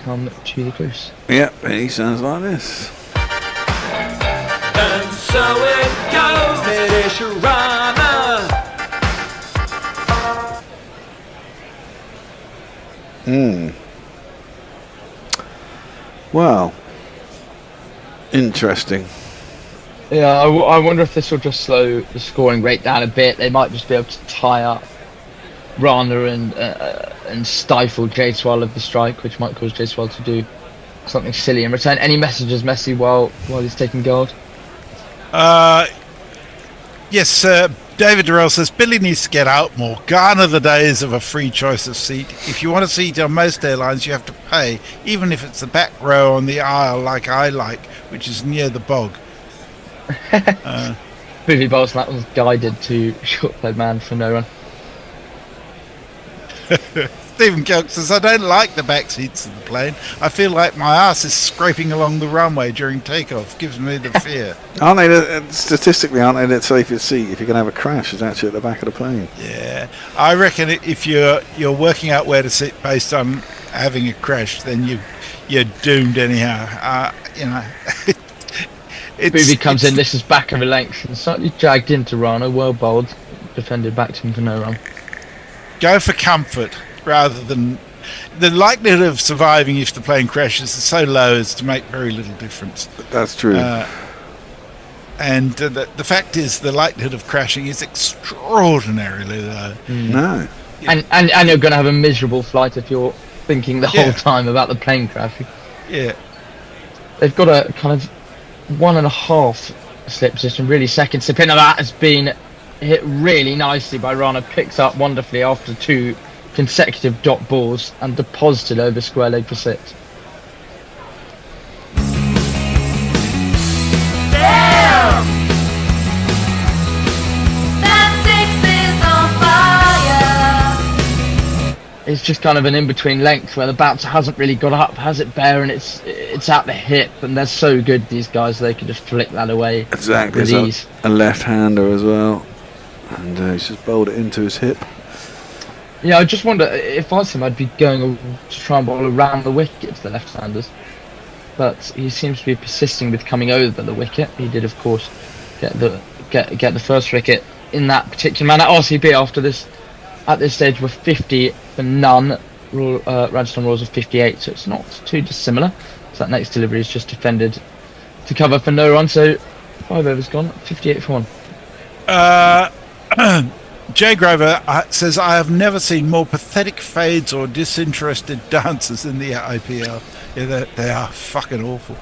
come to the crease. Yep, he sounds like this. And so it goes, Nitish Rana. Well, interesting. Yeah, I wonder if this will just slow the scoring rate down a bit. They might just be able to tie up Rana and stifle Jaiswal of the strike, which might cause Jaiswal to do something silly in return. Any messages, Messi, while he's taking gold? Yes, David Durrell says Billy needs to get out more. Gone are the days of a free choice of seat. If you want a seat on most airlines, you have to pay, even if it's the back row on the aisle like I like, which is near the bog. Booby Bolsonaro was guided to short-played man for no run. Stephen Kelk says, I don't like the back seats of the plane. I feel like my ass is scraping along the runway during takeoff. Gives me the fear. Aren't they, statistically, aren't they the safest seat if you're going to have a crash is actually at the back of the plane? Yeah. I reckon if you're working out where to sit based on having a crash, then you're doomed anyhow. Booby comes in, this is back of a length, and slightly dragged into Rana, well bowled, defended back to him for no run. Go for comfort rather than the likelihood of surviving if the plane crashes is so low as to make very little difference. That's true. And the fact is, the likelihood of crashing is extraordinarily low. No. And you're going to have a miserable flight if you're thinking the whole time about the plane crashing. Yeah. They've got a kind of 1.5 slip position, really. Second slip in of that has been hit really nicely by Rana, picks up wonderfully after 2 consecutive dot balls and deposited over square leg for 6. It's just kind of an in-between length where the bouncer hasn't really got up, has it bare, and it's at the hip, and they're so good, these guys, they can just flick that away Exactly. with ease. A left-hander as well, and he's just bowled it into his hip. Yeah, I just wonder if I was him, I'd be going to try and bowl around the wicket to the left-handers. But he seems to be persisting with coming over the wicket. He did, of course, get the first wicket in that particular manner. RCB after this, at this stage, were 50 for none. Rajasthan Royals are 58, so it's not too dissimilar. So that next delivery is just defended to cover for no run. So 5 overs gone, 58 for 1. Jay Grover says, I have never seen more pathetic fades or disinterested dances in the IPL. Yeah, they are fucking awful.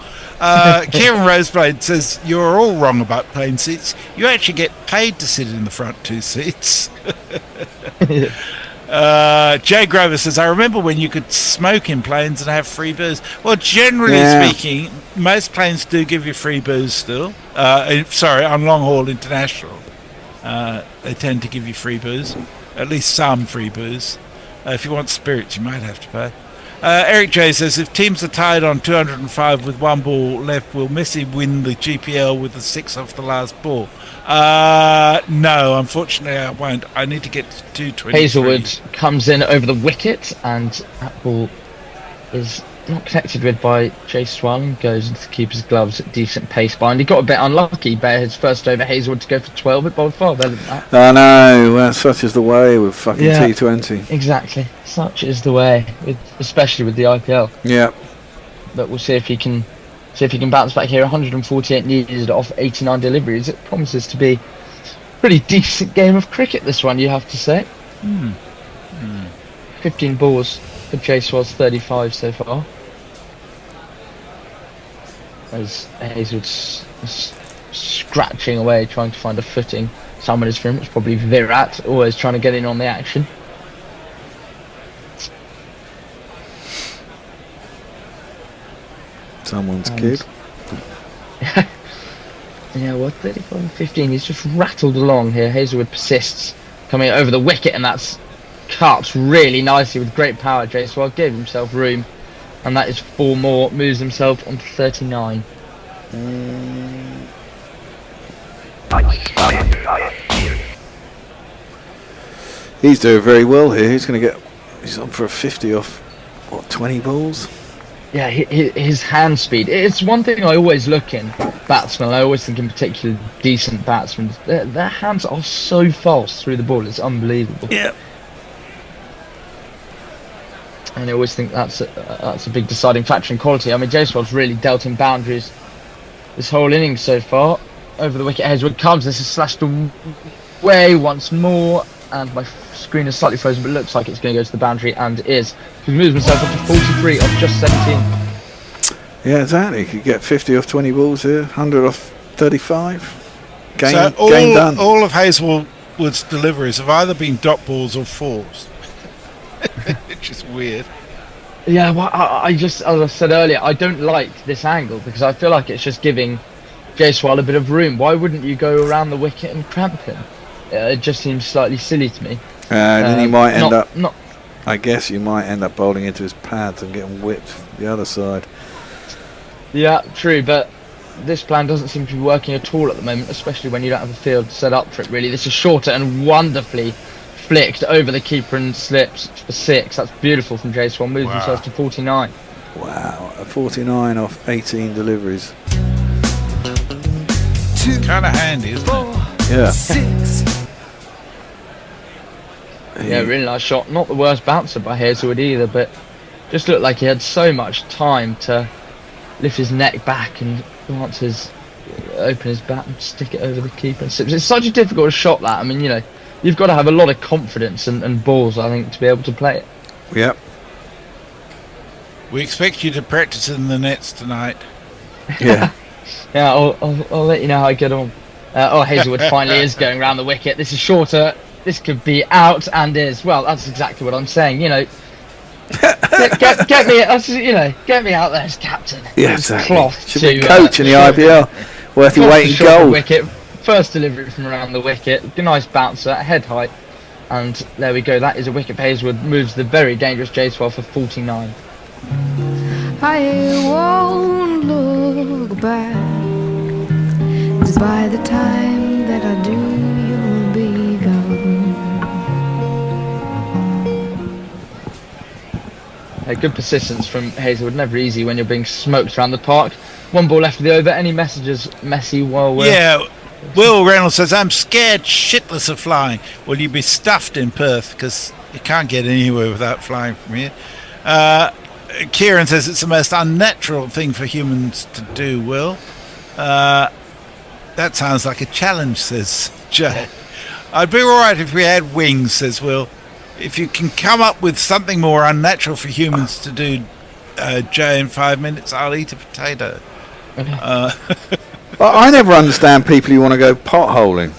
Kieran Roseblade says, you're all wrong about plane seats. You actually get paid to sit in the front 2 seats. Jay Grover says, I remember when you could smoke in planes and have free booze. Well, generally speaking, most planes do give you free booze still. On long-haul international. They tend to give you free booze, at least some free booze. If you want spirits, you might have to pay. Eric J says, if teams are tied on 205 with 1 ball left, will Messi win the GPL with the 6 off the last ball? No, unfortunately I won't. I need to get to 223. Hazelwood comes in over the wicket, and that ball is not connected with by Jaiswal and goes into the keeper's gloves at decent pace behind. He got a bit unlucky, but his first over Hazelwood to go for 12, it bowled far better than that. I know, well, such is the way with fucking T20. Exactly, such is the way, especially with the IPL. Yeah. But we'll see if he can bounce back here. 148 needed off 89 deliveries. It promises to be a pretty decent game of cricket, this one, you have to say. 15 balls. For Jaiswal's 35 so far. As Hazelwood's scratching away, trying to find a footing. Someone is for him, it's probably Virat, always trying to get in on the action. Someone's kid. Yeah, well, 35 and 15, he's just rattled along here. Hazelwood persists, coming over the wicket, and that's cuts really nicely with great power. Jaiswal gave himself room, and that is 4 more, moves himself onto 39. He's doing very well here. He's on for a 50 off, what, 20 balls? Yeah, his hand speed. It's one thing I always look in batsmen. I always think in particular decent batsmen. Their hands are so fast through the ball. It's unbelievable. Yeah. And I always think that's a big deciding factor in quality. I mean, Jaiswal's really dealt in boundaries this whole innings so far. Over the wicket, Hazelwood comes. This is slashed away once more, and my screen is slightly frozen, but it looks like it's going to go to the boundary, and is. He moves himself up to 43 off just 17. Yeah, exactly. You could get 50 off 20 balls here, 100 off 35. Game done. All of Hazelwood's deliveries have either been dot balls or fours. Which is weird. Yeah, well, I just, as I said earlier, I don't like this angle because I feel like it's just giving Jaiswal a bit of room. Why wouldn't you go around the wicket and cramp him? It just seems slightly silly to me. Then he might end up. I guess you might end up bowling into his pads and getting whipped the other side. Yeah, true, but this plan doesn't seem to be working at all at the moment, especially when you don't have a field set up for it. Really, this is shorter and wonderfully flicked over the keeper and slips for 6. That's beautiful from Jaiswal. Moves himself to 49. Wow, a 49 off 18 deliveries. It's kind of handy, isn't it? Yeah. 6. Yeah, really nice shot. Not the worst bouncer by Hazelwood either, but just looked like he had so much time to lift his neck back and open his bat and stick it over the keeper and slips. It's such a difficult shot that. I mean, you know, you've got to have a lot of confidence and balls, I think, to be able to play it. Yep. We expect you to practice in the nets tonight. Yeah. Yeah, I'll let you know how I get on. Hazelwood finally is going around the wicket. This is shorter. This could be out and is. Well, that's exactly what I'm saying. You know, get me. You know, get me out there as captain. Yeah, exactly. Cloth should be coach in the IPL. Worth your weight in gold. Wicket. First delivery from around the wicket. Nice bouncer, head height, and there we go. That is a wicket. Hazelwood moves the very dangerous Jaiswal for 49. I won't look back, 'cause by the time that I do, you'll be gone. Good persistence from Hazelwood. Never easy when you're being smoked around the park. 1 ball left of the over. Any messages, Messi? While we're Yeah, Will Reynolds says, I'm scared shitless of flying. Will you be stuffed in Perth? Because you can't get anywhere without flying from here. Kieran says it's the most unnatural thing for humans to do, Will. That sounds like a challenge, says Jay. I'd be alright if we had wings, says Will. If you can come up with something more unnatural for humans to do, Jay, in 5 minutes, I'll eat a potato. I never understand people who want to go potholing.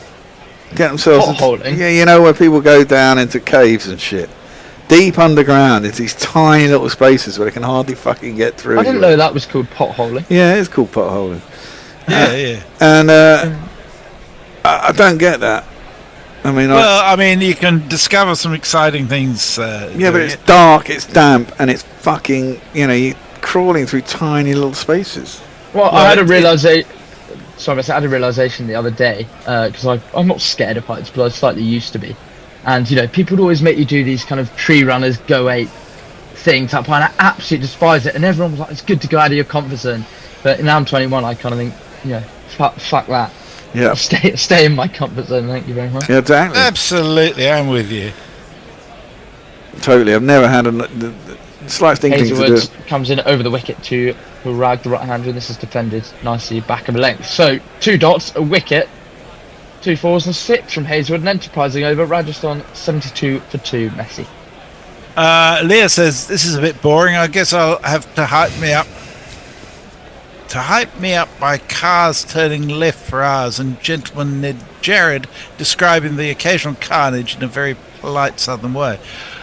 Get themselves Potholing? Yeah, you know where people go down into caves and shit. Deep underground, it's these tiny little spaces where they can hardly fucking get through. I didn't know that was called potholing. Yeah, it's called potholing. Yeah. And I don't get that. I mean, I mean, you can discover some exciting things. yeah, but it's dark, it's damp, and it's fucking, you're crawling through tiny little spaces. Well, I had a realization. Sorry, I had a realization the other day because I'm not scared of heights, but I slightly used to be. And people would always make you do these kind of tree runners, go 8 things up high, and I absolutely despise it. And everyone was like, "It's good to go out of your comfort zone." But now I'm 21, I kind of think, fuck that. Yeah. Stay in my comfort zone. Thank you very much. Yeah, exactly. Absolutely, I'm with you. Totally. I've never had the slightest inkling to do Hazelwood it. comes in over the wicket to rag the right-hander, and this is defended nicely back of a length. So 2 dots, a wicket, 2 fours and 6 from Hazelwood, an enterprising over. Rajasthan 72 for 2. Messi. Leah says this is a bit boring. I guess I'll have to hype me up. To hype me up by cars turning left for hours and gentleman Ned Jared describing the occasional carnage in a very polite southern way.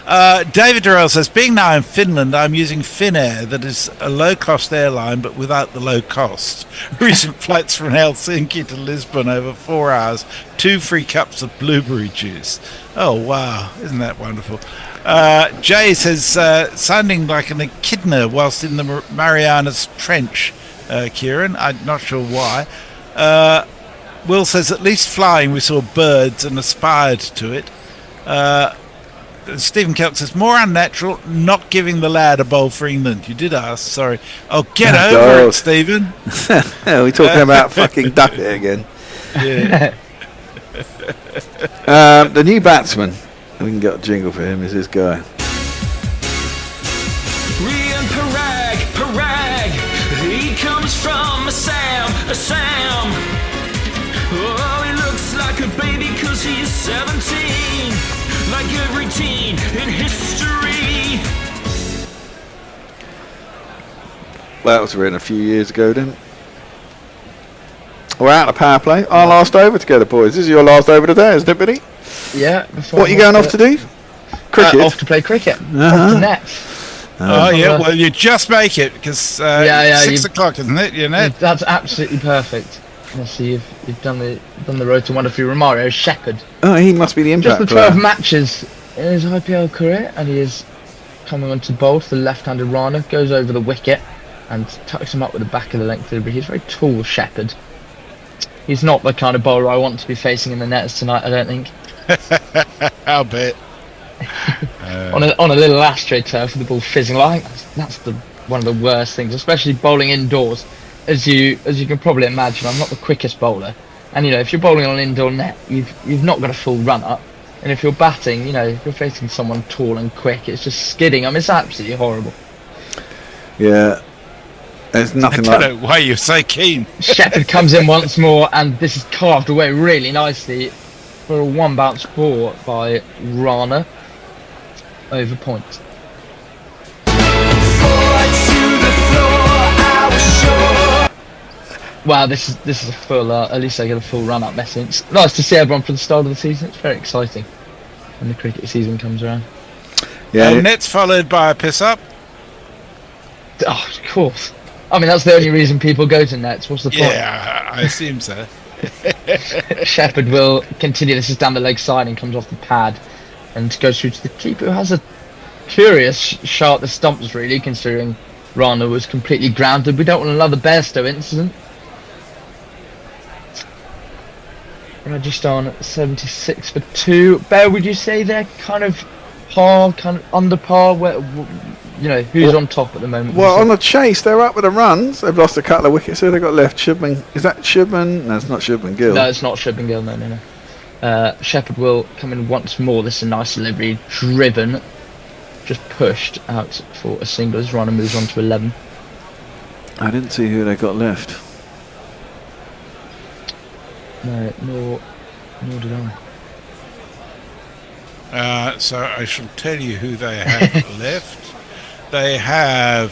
David Durrell says, being now in Finland, I'm using Finnair, that is a low-cost airline but without the low cost. Recent flights from Helsinki to Lisbon over 4 hours, 2 free cups of blueberry juice. Oh, wow. Isn't that wonderful? Jay says, sounding like an echidna whilst in the Marianas Trench. Kieran, I'm not sure why. Will says, at least flying we saw birds and aspired to it. Stephen Kelk says, more unnatural, not giving the lad a bowl for England. You did ask, sorry. Oh, get over it, Stephen. We're talking about fucking Duckett again. Yeah. The new batsman, we can get a jingle for him, is this guy. Rian Parag, he comes from a Sam. Oh, he looks like a baby cause he's 17, like every teen in history. Well, that was written a few years ago, didn't it? We're out of power play. Our last over together, boys. This is your last over today, isn't it, Billy? Yeah. What are you going off to do? Cricket? Off to play cricket. Uh-huh. Off to nets. Oh, yeah, well, you just make it, because it's 6 o'clock, isn't it? You know? That's absolutely perfect. So you've done the road to wonderfully Romario Shepherd. Oh, he must be the impact Just the 12 matches in his IPL career, and he is coming on to bowl to the left-handed Rana, goes over the wicket, and tucks him up with the back of the length delivery. He's very tall, Shepherd. He's not the kind of bowler I want to be facing in the nets tonight, I don't think. I'll bet. On a little ashtray turf with the ball fizzing, like that's one of the worst things, especially bowling indoors. As you can probably imagine, I'm not the quickest bowler, and if you're bowling on an indoor net, you've not got a full run up, and if you're batting, if you're facing someone tall and quick, it's just skidding. I mean, it's absolutely horrible. Yeah, there's nothing I don't know why you're so keen. Shepherd comes in once more, and this is carved away really nicely for a 1 bounce ball by Rana. Over point. Wow, this is a full. At least I get a full run up message. It's nice to see everyone for the start of the season. It's very exciting when the cricket season comes around. Yeah. Nets followed by a piss up. Oh, of course. I mean, that's the only reason people go to nets. What's the point? Yeah, I assume so. Shepherd will continue. This is down the leg side and comes off the pad and goes through to the keeper, who has a curious shot at the stumps, really, considering Rana was completely grounded. We don't want another Bairstow incident. Rajasthan 76 for 2. Bear, would you say they're kind of par, kind of under par? Where, who's on top at the moment? Well, on the chase, they're up with the runs. They've lost a couple of wickets. Who they got left? Shubman. Is that Shubman? No, it's not Shubman Gill. No, it's not Shubman Gill. No. Shepherd will come in once more. This is a nice delivery, driven, just pushed out for a single. His runner moves on to 11. I didn't see who they got left. No, nor did I. So I shall tell you who they have left. They have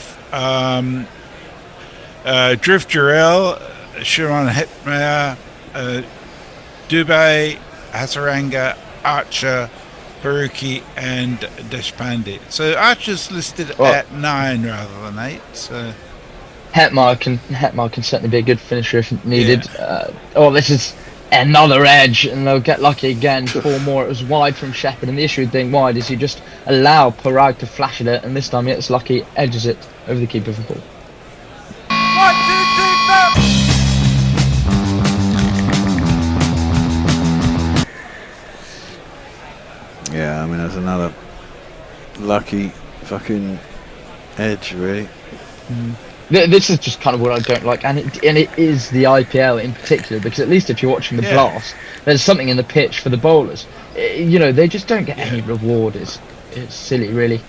Drift Jarrell, Sharon Hetmeyer, Dubey, Hasaranga, Archer, Baruki, and Deshpande. So Archer's listed at 9 rather than 8. So Hetmar can certainly be a good finisher if needed. Yeah. This is another edge, and they'll get lucky again. 4 more. It was wide from Shepherd, and the issue with being wide is you just allow Parag to flash at it, and this time he gets lucky, edges it over the keeper for ball. 1, 2, 3, 4. Yeah, I mean, there's another lucky fucking edge, really. This is just kind of what I don't like, and it is the IPL in particular, because at least if you're watching the blast, there's something in the pitch for the bowlers. They just don't get any reward. It's silly, really.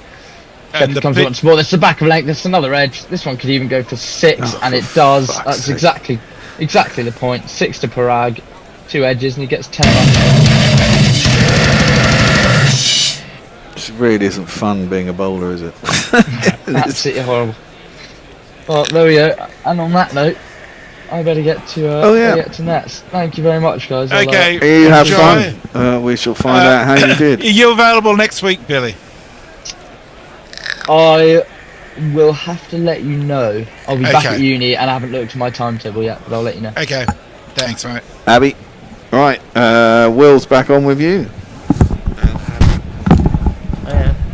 Shepherd comes once more. That's the back of length. There's another edge. This one could even go for 6, and it does. That's exactly the point. 6 to Parag, 2 edges, and he gets 10 runs. It really isn't fun being a bowler, is it? Absolutely horrible. Well, there we go. And on that note, I better get to get to nets. Thank you very much, guys. Okay, you have fun. We shall find out how you did. Are you available next week, Billy? I will have to let you know. I'll be back at uni, and I haven't looked at my timetable yet, but I'll let you know. Okay, thanks, mate. Abby, right, Will's back on with you.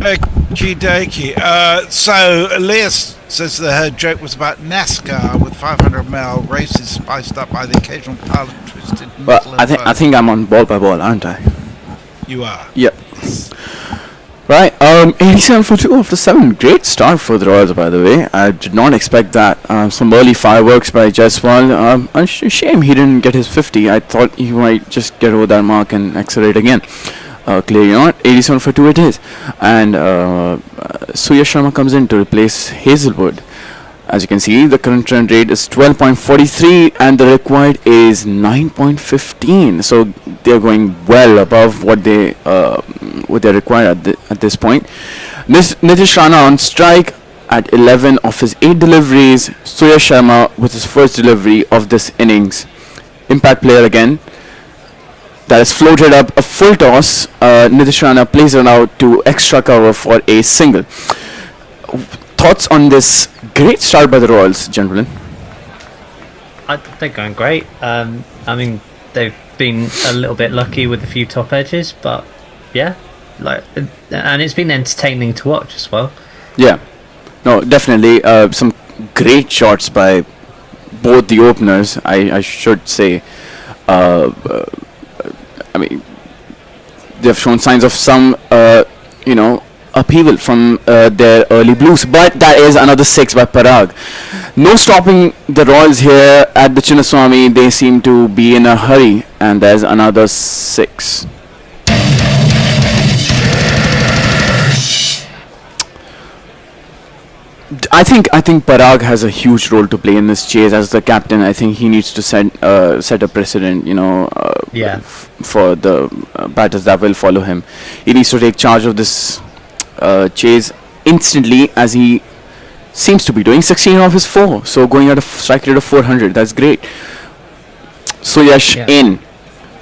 Okie dokie. So Elias says that her joke was about NASCAR with 500-mile races spiced up by the occasional pilot twisted. Well, I think I'm on ball by ball, aren't I? You are. Yep. Right. 87 for 2 after 7. Great start for the Royals, by the way. I did not expect that. Some early fireworks by Jaiswal. Shame he didn't get his 50. I thought he might just get over that mark and accelerate again. Clearly not. 87 for 2 it is. And Surya Sharma comes in to replace Hazelwood. As you can see, the current run rate is 12.43 and the required is 9.15. So they're going well above what they require at this point. Nitish Rana on strike at 11 of his 8 deliveries. Surya Sharma with his first delivery of this innings. Impact player again. That is floated up a full toss. Nitish Rana plays it out to extra cover for a single. Thoughts on this great start by the Royals, gentlemen? They're going great. I mean, they've been a little bit lucky with a few top edges, but yeah, and it's been entertaining to watch as well. Yeah, no, definitely some great shots by both the openers. I should say. I mean, they've shown signs of some, upheaval from their early blues, but that is another 6 by Parag. No stopping the Royals here at the Chinnaswamy. They seem to be in a hurry, and there's another 6. I think Parag has a huge role to play in this chase as the captain. I think he needs to set a precedent, for the batters that will follow him. He needs to take charge of this chase instantly, as he seems to be doing. 16 off his 4, so going at a strike rate of 400. That's great. Suyash in.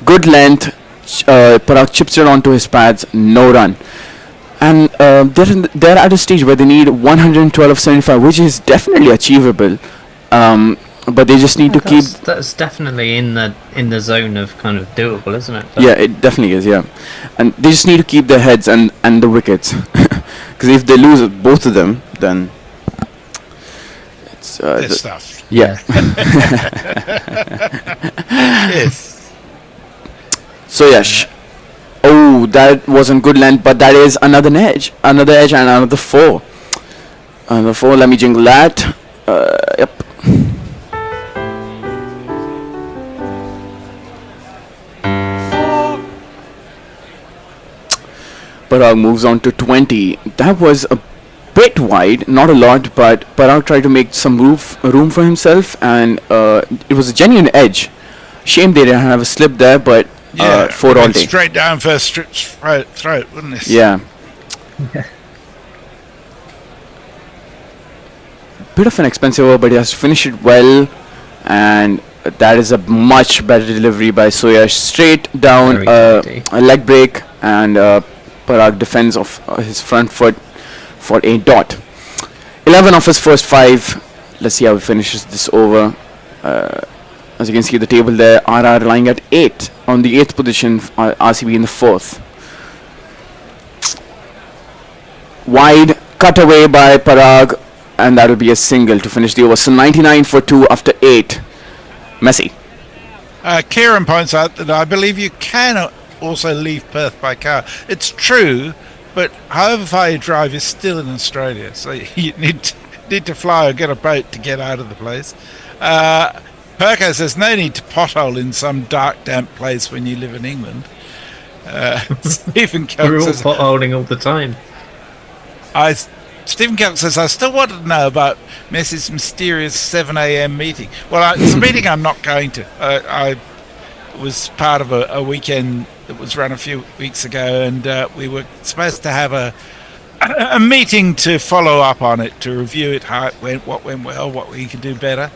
Good length. Parag chips it onto his pads. No run. And they're at a stage where they need 112 of 75, which is definitely achievable. But they just need to keep. That's definitely in the zone of kind of doable, isn't it? Yeah, it definitely is. Yeah, and they just need to keep their heads and the wickets, because if they lose both of them, then it's tough. Yeah. Yes. So Yash, oh, that wasn't good length, but that is another edge, and another 4. Another 4. Let me jingle that. Yep. Parag moves on to 20. That was a bit wide, not a lot, but Parag tried to make some room for himself, and it was a genuine edge. Shame they didn't have a slip there, but 4 all day. Straight down first strip's throat, wouldn't it? Yeah. Bit of an expensive over, but he has to finish it well, and that is a much better delivery by Soya. Straight down a leg break, and Parag defends off his front foot for a dot. 11 of his first 5. Let's see how he finishes this over. As you can see the table there, RR lying at 8 on the 8th position, RCB in the 4th. Wide cut away by Parag, and that will be a single to finish the over. So 99 for 2 after 8. Messi. Kieran points out that I believe you can also leave Perth by car. It's true, but however far you drive, you're still in Australia, so you need to fly or get a boat to get out of the place. Perko says no need to pothole in some dark, damp place when you live in England. Stephen Kelk We're all says, potholing all the time. Stephen Kelk says, I still want to know about Messi's mysterious 7 a.m. meeting. Well, it's a meeting I'm not going to. I was part of a weekend that was run a few weeks ago, and we were supposed to have a meeting to follow up on it, to review it, how it went, what went well, what we could do better.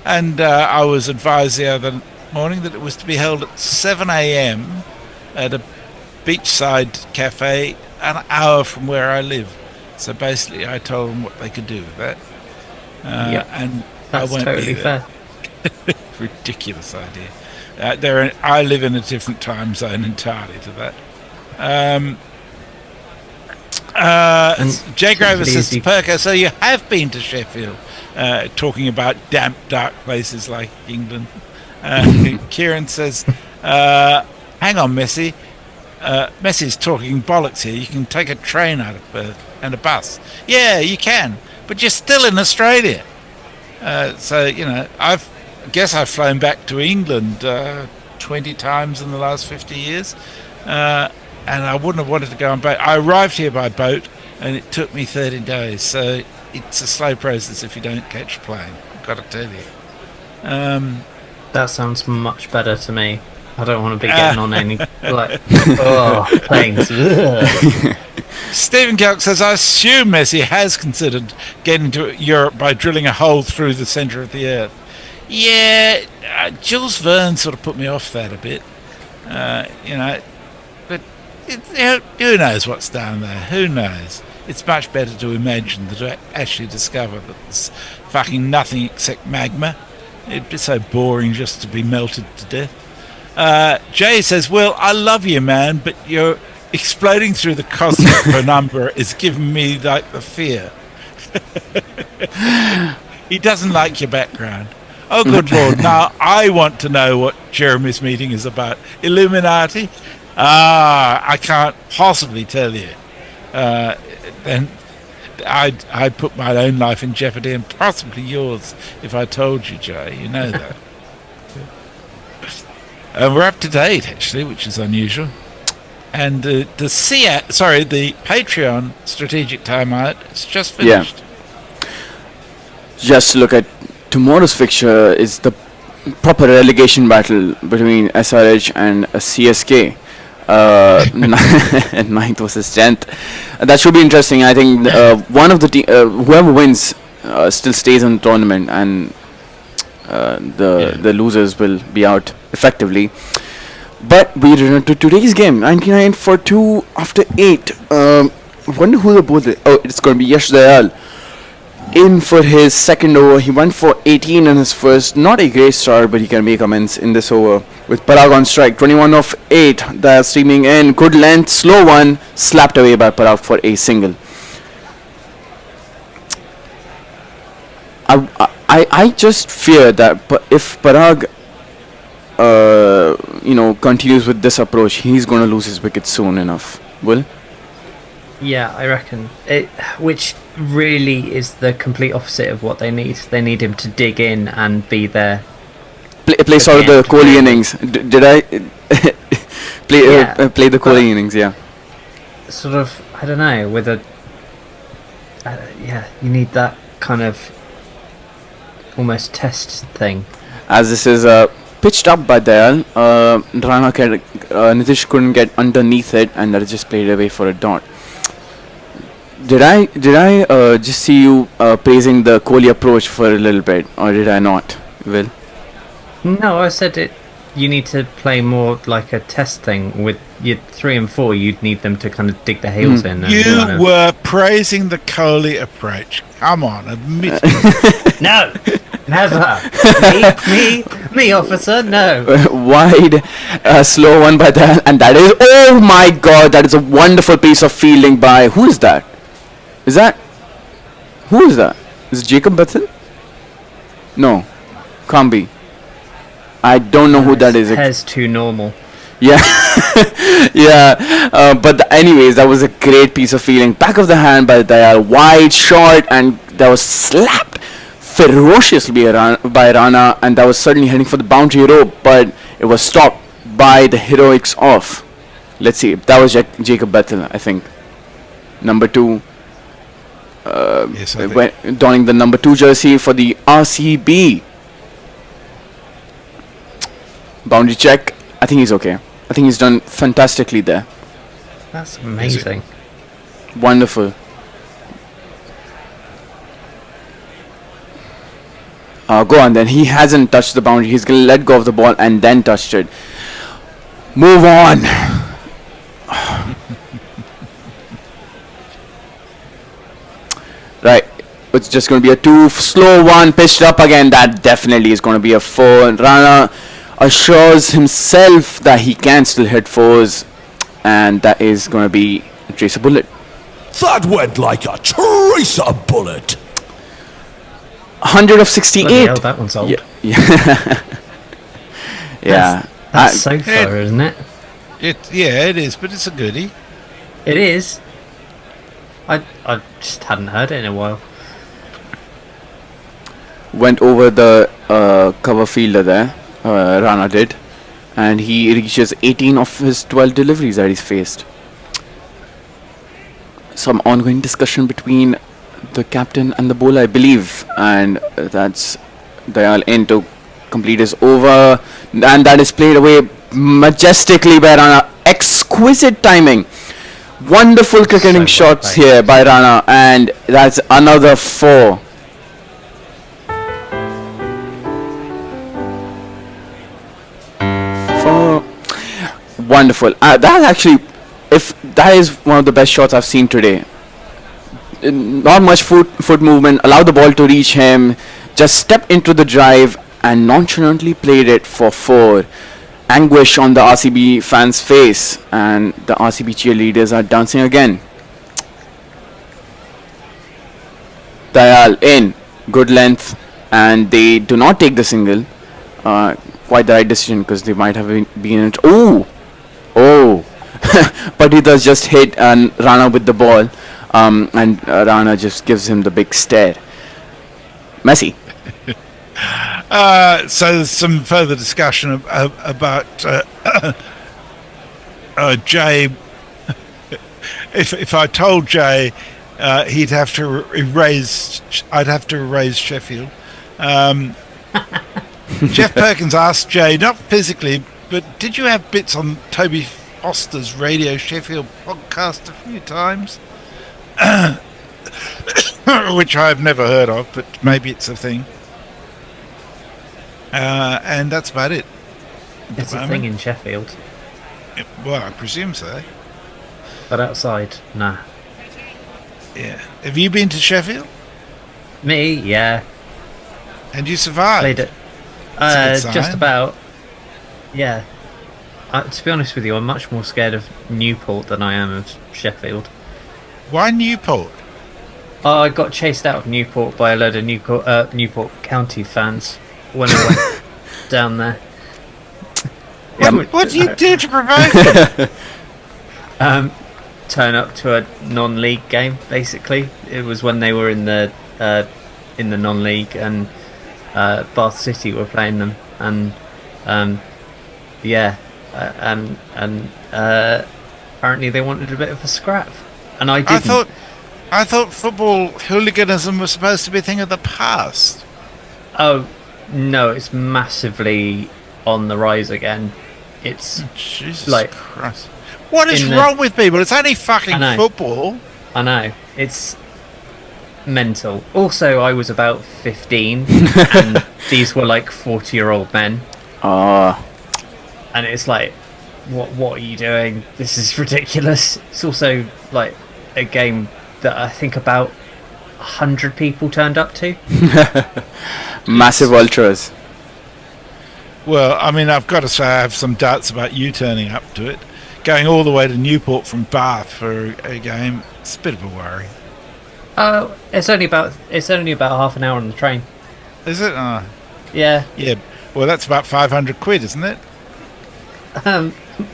And I was advised the other morning that it was to be held at 7 a.m. at a beachside cafe, an hour from where I live. So basically, I told them what they could do with that. And that's I won't totally be there. fair. Ridiculous idea. I live in a different time zone entirely to that. Jay Grover says, Perko, so you have been to Sheffield, talking about damp, dark places like England. Kieran says, hang on, Messi. Messi's talking bollocks here. You can take a train out of Perth and a bus. Yeah, you can, but you're still in Australia. So, I guess I've flown back to England 20 times in the last 50 years. And I wouldn't have wanted to go on boat. I arrived here by boat, and it took me 30 days. So it's a slow process if you don't catch a plane. I've got to tell you. That sounds much better to me. I don't want to be getting on any planes. Stephen Kelk says, I assume Messi has considered getting to Europe by drilling a hole through the centre of the earth. Yeah, Jules Verne sort of put me off that a bit. But who knows what's down there? Who knows? It's much better to imagine than to actually discover that there's fucking nothing except magma. It'd be so boring just to be melted to death. Jay says, well, I love you, man, but you're exploding through the cosmic penumbra is giving me like the fear. He doesn't like your background. Oh, good Lord. Now I want to know what Jeremy's meeting is about. Illuminati? I can't possibly tell you. Then I'd put my own life in jeopardy and possibly yours if I told you, Jay. You know that. We're up to date, actually, which is unusual. And the Patreon strategic timeout is just finished. Yeah. Just look at tomorrow's fixture is the proper relegation battle between SRH and CSK. 9th versus 10th. That should be interesting. I think one of the whoever wins still stays in the tournament, and the losers will be out effectively. But we return to today's game. 99 for 2 after 8. I wonder who the both. Oh, it's going to be Yash Dayal in for his second over. He went for 18 in his first. Not a great start, but he can make amends in this over with Parag on strike. 21 of 8. That's streaming in. Good length, slow one, slapped away by Parag for a single. I just fear that if Parag continues with this approach, he's going to lose his wicket soon enough. Will? Yeah, I reckon it. Which really is the complete opposite of what they need. They need him to dig in and be there. Play sort of the Kohli innings. Did I play the Kohli innings? Yeah. Sort of, I don't know, with a. You need that kind of almost test thing. As this is pitched up by Dayal, Nitish couldn't get underneath it, and that is just played away for a dot. Did I just see you praising the Kohli approach for a little bit, or did I not, Will? No, I said it. You need to play more like a test thing with your 3 and 4. You'd need them to kind of dig their heels in. And You were praising the Kohli approach. Come on, admit it. No, never. me, officer. No. Wide, slow one by Dayal, and that is, oh my God, that is a wonderful piece of fielding by, who is that? Who is that? Is it Jacob Bethel? No, can't be. I don't know who that is. Hair's too normal. Yeah, yeah. But anyways, that was a great piece of fielding. Back of the hand by Dayal, wide, short, and that was slapped ferociously by Rana, and that was certainly heading for the boundary rope, but it was stopped by the heroics of. Let's see, that was Jacob Bethel, I think. Number 2. Yes, donning the number 2 jersey for the RCB. Boundary check. I think he's okay. I think he's done fantastically there. That's amazing. Wonderful. Go on then. He hasn't touched the boundary. He's going to let go of the ball and then touched it. Move on. Right. It's just going to be a 2. Slow one. Pitched up again. That definitely is going to be a 4. And Rana assures himself that he can still hit 4s, and that is going to be a tracer bullet. That went like a tracer bullet. 100 of 68. Bloody hell, that one's old. Yeah. That's so far, isn't it? It is, but it's a goodie. It is. I just hadn't heard it in a while. Went over the cover fielder there. Rana did, and he reaches 18 of his 12 deliveries that he's faced. Some ongoing discussion between the captain and the bowler, I believe, and that's Dayal in to complete his over, and that is played away majestically by Rana. Exquisite timing, wonderful cricketing shots here by Rana, and that's another 4. Wonderful. That actually, if that is one of the best shots I've seen today. Not much foot movement. Allow the ball to reach him. Just step into the drive and nonchalantly played it for 4. Anguish on the RCB fans' face, and the RCB cheerleaders are dancing again. Dayal in, good length, and they do not take the single. Quite the right decision, because they might have been in it. Oh, but he does just hit and Rana with the ball, and Rana just gives him the big stare. Messi. So there's some further discussion about Jay. If I told Jay, he'd have to erase. I'd have to erase Sheffield. Jeff Perkins asked Jay, not physically, but did you have bits on Toby Foster's Radio Sheffield podcast a few times? Which I've never heard of, but maybe it's a thing. And that's about it. It's a thing in Sheffield. Well, I presume so. But outside, nah. Yeah. Have you been to Sheffield? Me, yeah. And you survived? Played it. Just about. Yeah. To be honest with you, I'm much more scared of Newport than I am of Sheffield. Why Newport? I got chased out of Newport by a load of Newport County fans when I went down there. What do you do to provoke them? Turn up to a non-league game. Basically, it was when they were in the non-league, and Bath City were playing them, and apparently they wanted a bit of a scrap, and I didn't. I thought football hooliganism was supposed to be a thing of the past. Oh no, it's massively on the rise again. It's Jesus like Christ. What is wrong with people? It's only fucking football. I know. It's mental. Also, I was about 15 and these were like 40-year-old men. And it's like, what are you doing? This is ridiculous. It's also like a game that I think about 100 people turned up to. Massive ultras. Well, I mean, I've got to say I have some doubts about you turning up to it. Going all the way to Newport from Bath for a game, it's a bit of a worry. It's only about half an hour on the train. Is it? Yeah. Yeah. Well, that's about 500 quid, isn't it?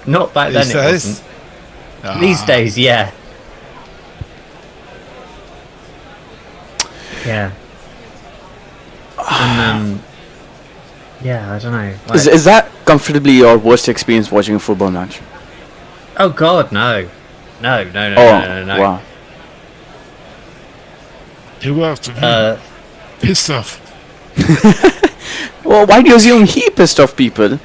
Not back then. It wasn't. These days, yeah. Yeah. And yeah, I don't know. Like, Is that comfortably your worst experience watching a football match? Oh God, no. No. Wow. Who else have you pissed off? Well, why do you assume he pissed off people?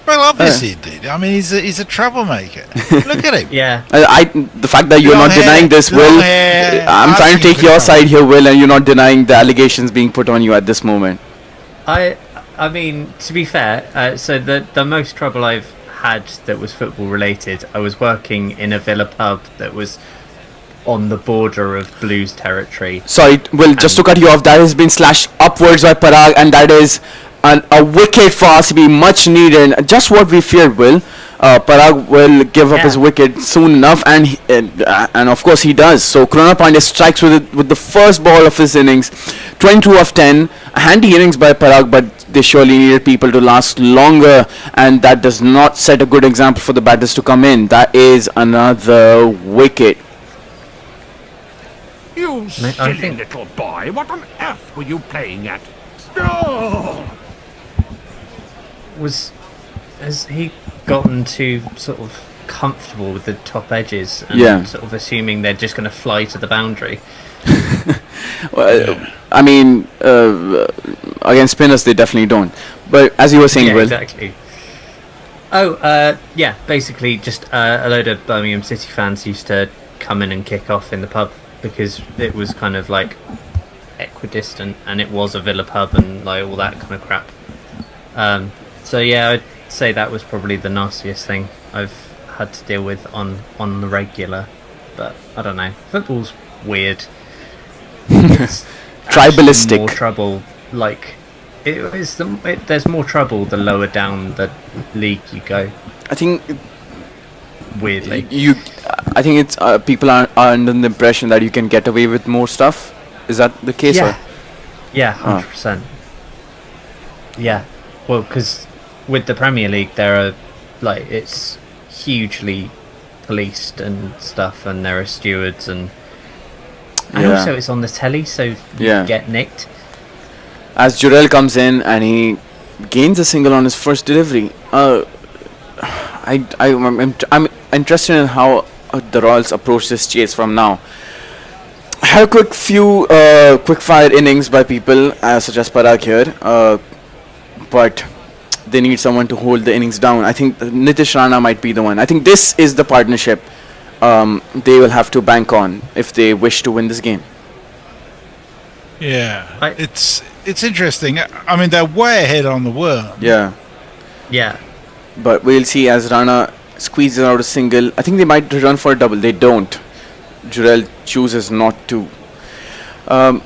Well, obviously he did. I mean, he's a troublemaker. Look at him. Yeah. The fact that you're not denying this, Will, I'm trying to take your side here, Will, and you're not denying the allegations being put on you at this moment. I mean, to be fair, so the most trouble I've had that was football related, I was working in a Villa pub that was on the border of Blues territory. Sorry, Will, just to cut you off, that has been slashed upwards by Parag, and that is a wicket for RCB, much needed, and just what we feared, Will. Parag will give up his wicket soon enough, and of course he does. So Krona Pandya strikes with the first ball of his innings, 22 of 10, a handy innings by Parag, but they surely needed people to last longer, and that does not set a good example for the batters to come in. That is another wicket. You silly little boy, what on earth were you playing at? Oh! Has he gotten too sort of comfortable with the top edges and sort of assuming they're just going to fly to the boundary? Well, I mean, against spinners they definitely don't. But as you were saying, Will. Exactly. Yeah, basically just a load of Birmingham City fans used to come in and kick off in the pub because it was kind of like equidistant and it was a Villa pub and like all that kind of crap. So yeah, I'd say that was probably the nastiest thing I've had to deal with on the regular. But I don't know, football's weird. It's tribalistic. More trouble, like there's more trouble the lower down the league you go. I think weirdly, I think it's people are under the impression that you can get away with more stuff. Is that the case? Yeah. Yeah, 100%. Yeah, well, because with the Premier League, there are it's hugely policed and stuff, and there are stewards and also it's on the telly, so you get nicked. As Jurel comes in and he gains a single on his first delivery, I'm interested in how the Royals approach this chase from now. I had a few quick fire innings by people such as Parag here, but they need someone to hold the innings down. I think Nitish Rana might be the one. I think this is the partnership they will have to bank on if they wish to win this game. Yeah, it's interesting. I mean, they're way ahead on the worm. Yeah. But we'll see as Rana squeezes out a single. I think they might run for a double. They don't. Jurel chooses not to. But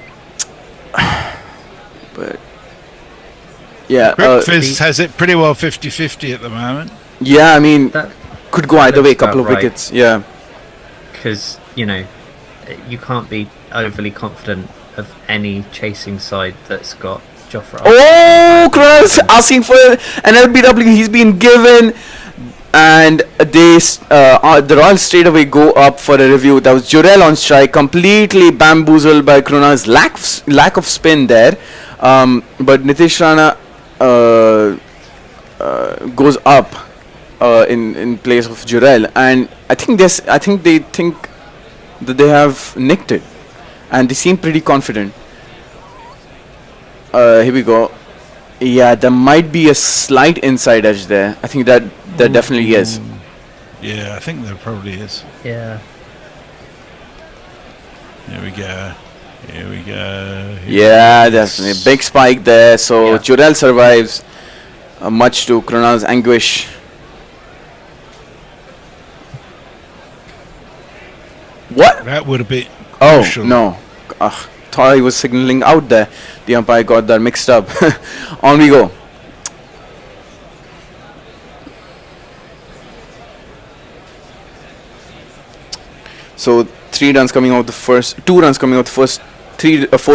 yeah, Breakfast has it pretty well 50-50 at the moment. Yeah, I mean, could go either way. Couple of wickets. Yeah. Because you can't be overly confident of any chasing side that's got Jofra. Oh, Krunal's asking for an LBW. He's been given, and the Royals straight away go up for a review. That was Jurel on strike, completely bamboozled by Krunal's lack of spin there. But Nitish Rana goes up in place of Jurel, and I think they think that they have nicked it, and they seem pretty confident. Here we go. Yeah, there might be a slight inside edge there. I think that there definitely is. Yeah, I think there probably is. Yeah. Here we go. Yeah, definitely. Big spike there. So Jurel survives, much to Krunal's anguish. What? That would have been. Oh, crucial. no. Thought he was signaling out there. The umpire got that mixed up. On we go. So 2 runs coming out the first, 4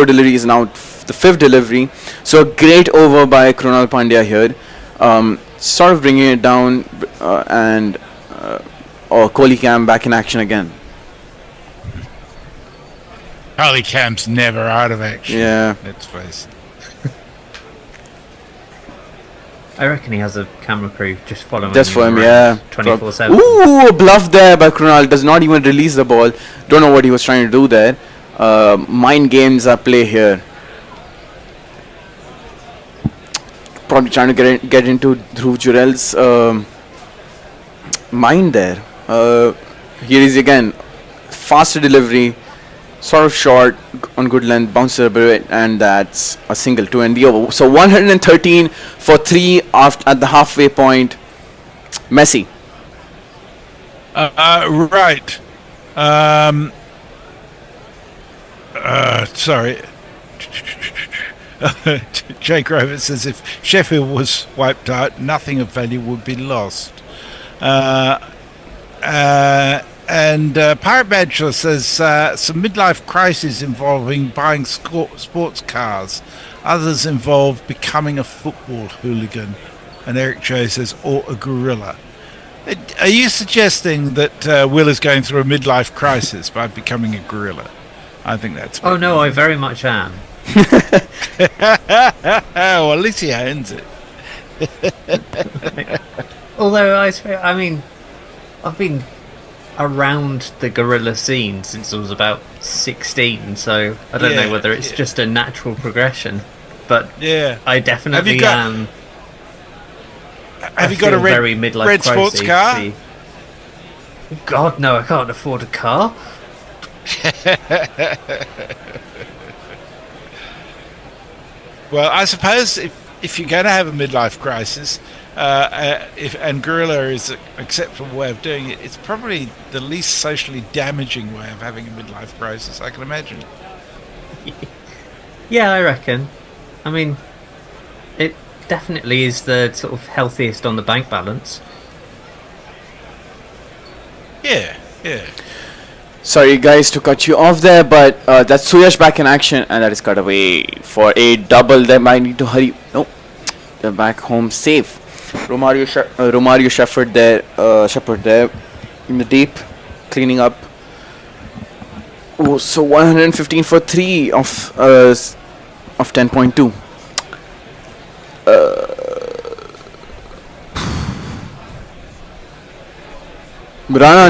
deliveries, now the 5th delivery. So a great over by Krunal Pandya here. Sort of bringing it down, and Kohli Cam back in action again. Kohli Cam's never out of action. Yeah. Let's face it. I reckon he has a camera crew just following Just for him, yeah. 24/7. Ooh, a bluff there by Krunal. Does not even release the ball. Don't know what he was trying to do there. Mind games at play here. Probably trying to get into Dhruv Jurel's mind there. Here is again. Faster delivery. Sort of short, on good length, bounces a bit, and that's a single to end the over. So 113 for 3 at the halfway point. Messi. Right. Sorry. Jake Roberts says if Sheffield was wiped out, nothing of value would be lost. And Pirate Bachelor says some midlife crises involving buying sports cars. Others involve becoming a football hooligan. And Eric J says, or a gorilla. Are you suggesting that Will is going through a midlife crisis by becoming a gorilla? I think that's... Oh no, I very much am. Well, at least he owns it. Although, I mean, I've been around the gorilla scene since I was about 16, so I don't know whether it's just a natural progression, but I definitely am. Have you got a red sports car? God, no, I can't afford a car. Well, I suppose if you're going to have a midlife crisis, and gorilla is an acceptable way of doing it, it's probably the least socially damaging way of having a midlife crisis, I can imagine. Yeah, I reckon. I mean, it definitely is the sort of healthiest on the bank balance. Yeah. Sorry guys to cut you off there, but that's Suyash back in action, and that is cut away for a double. They might need to hurry. Nope, they're back home safe. Romario Shepherd there in the deep, cleaning up. Oh, so 115 for 3 of 10.2. Rana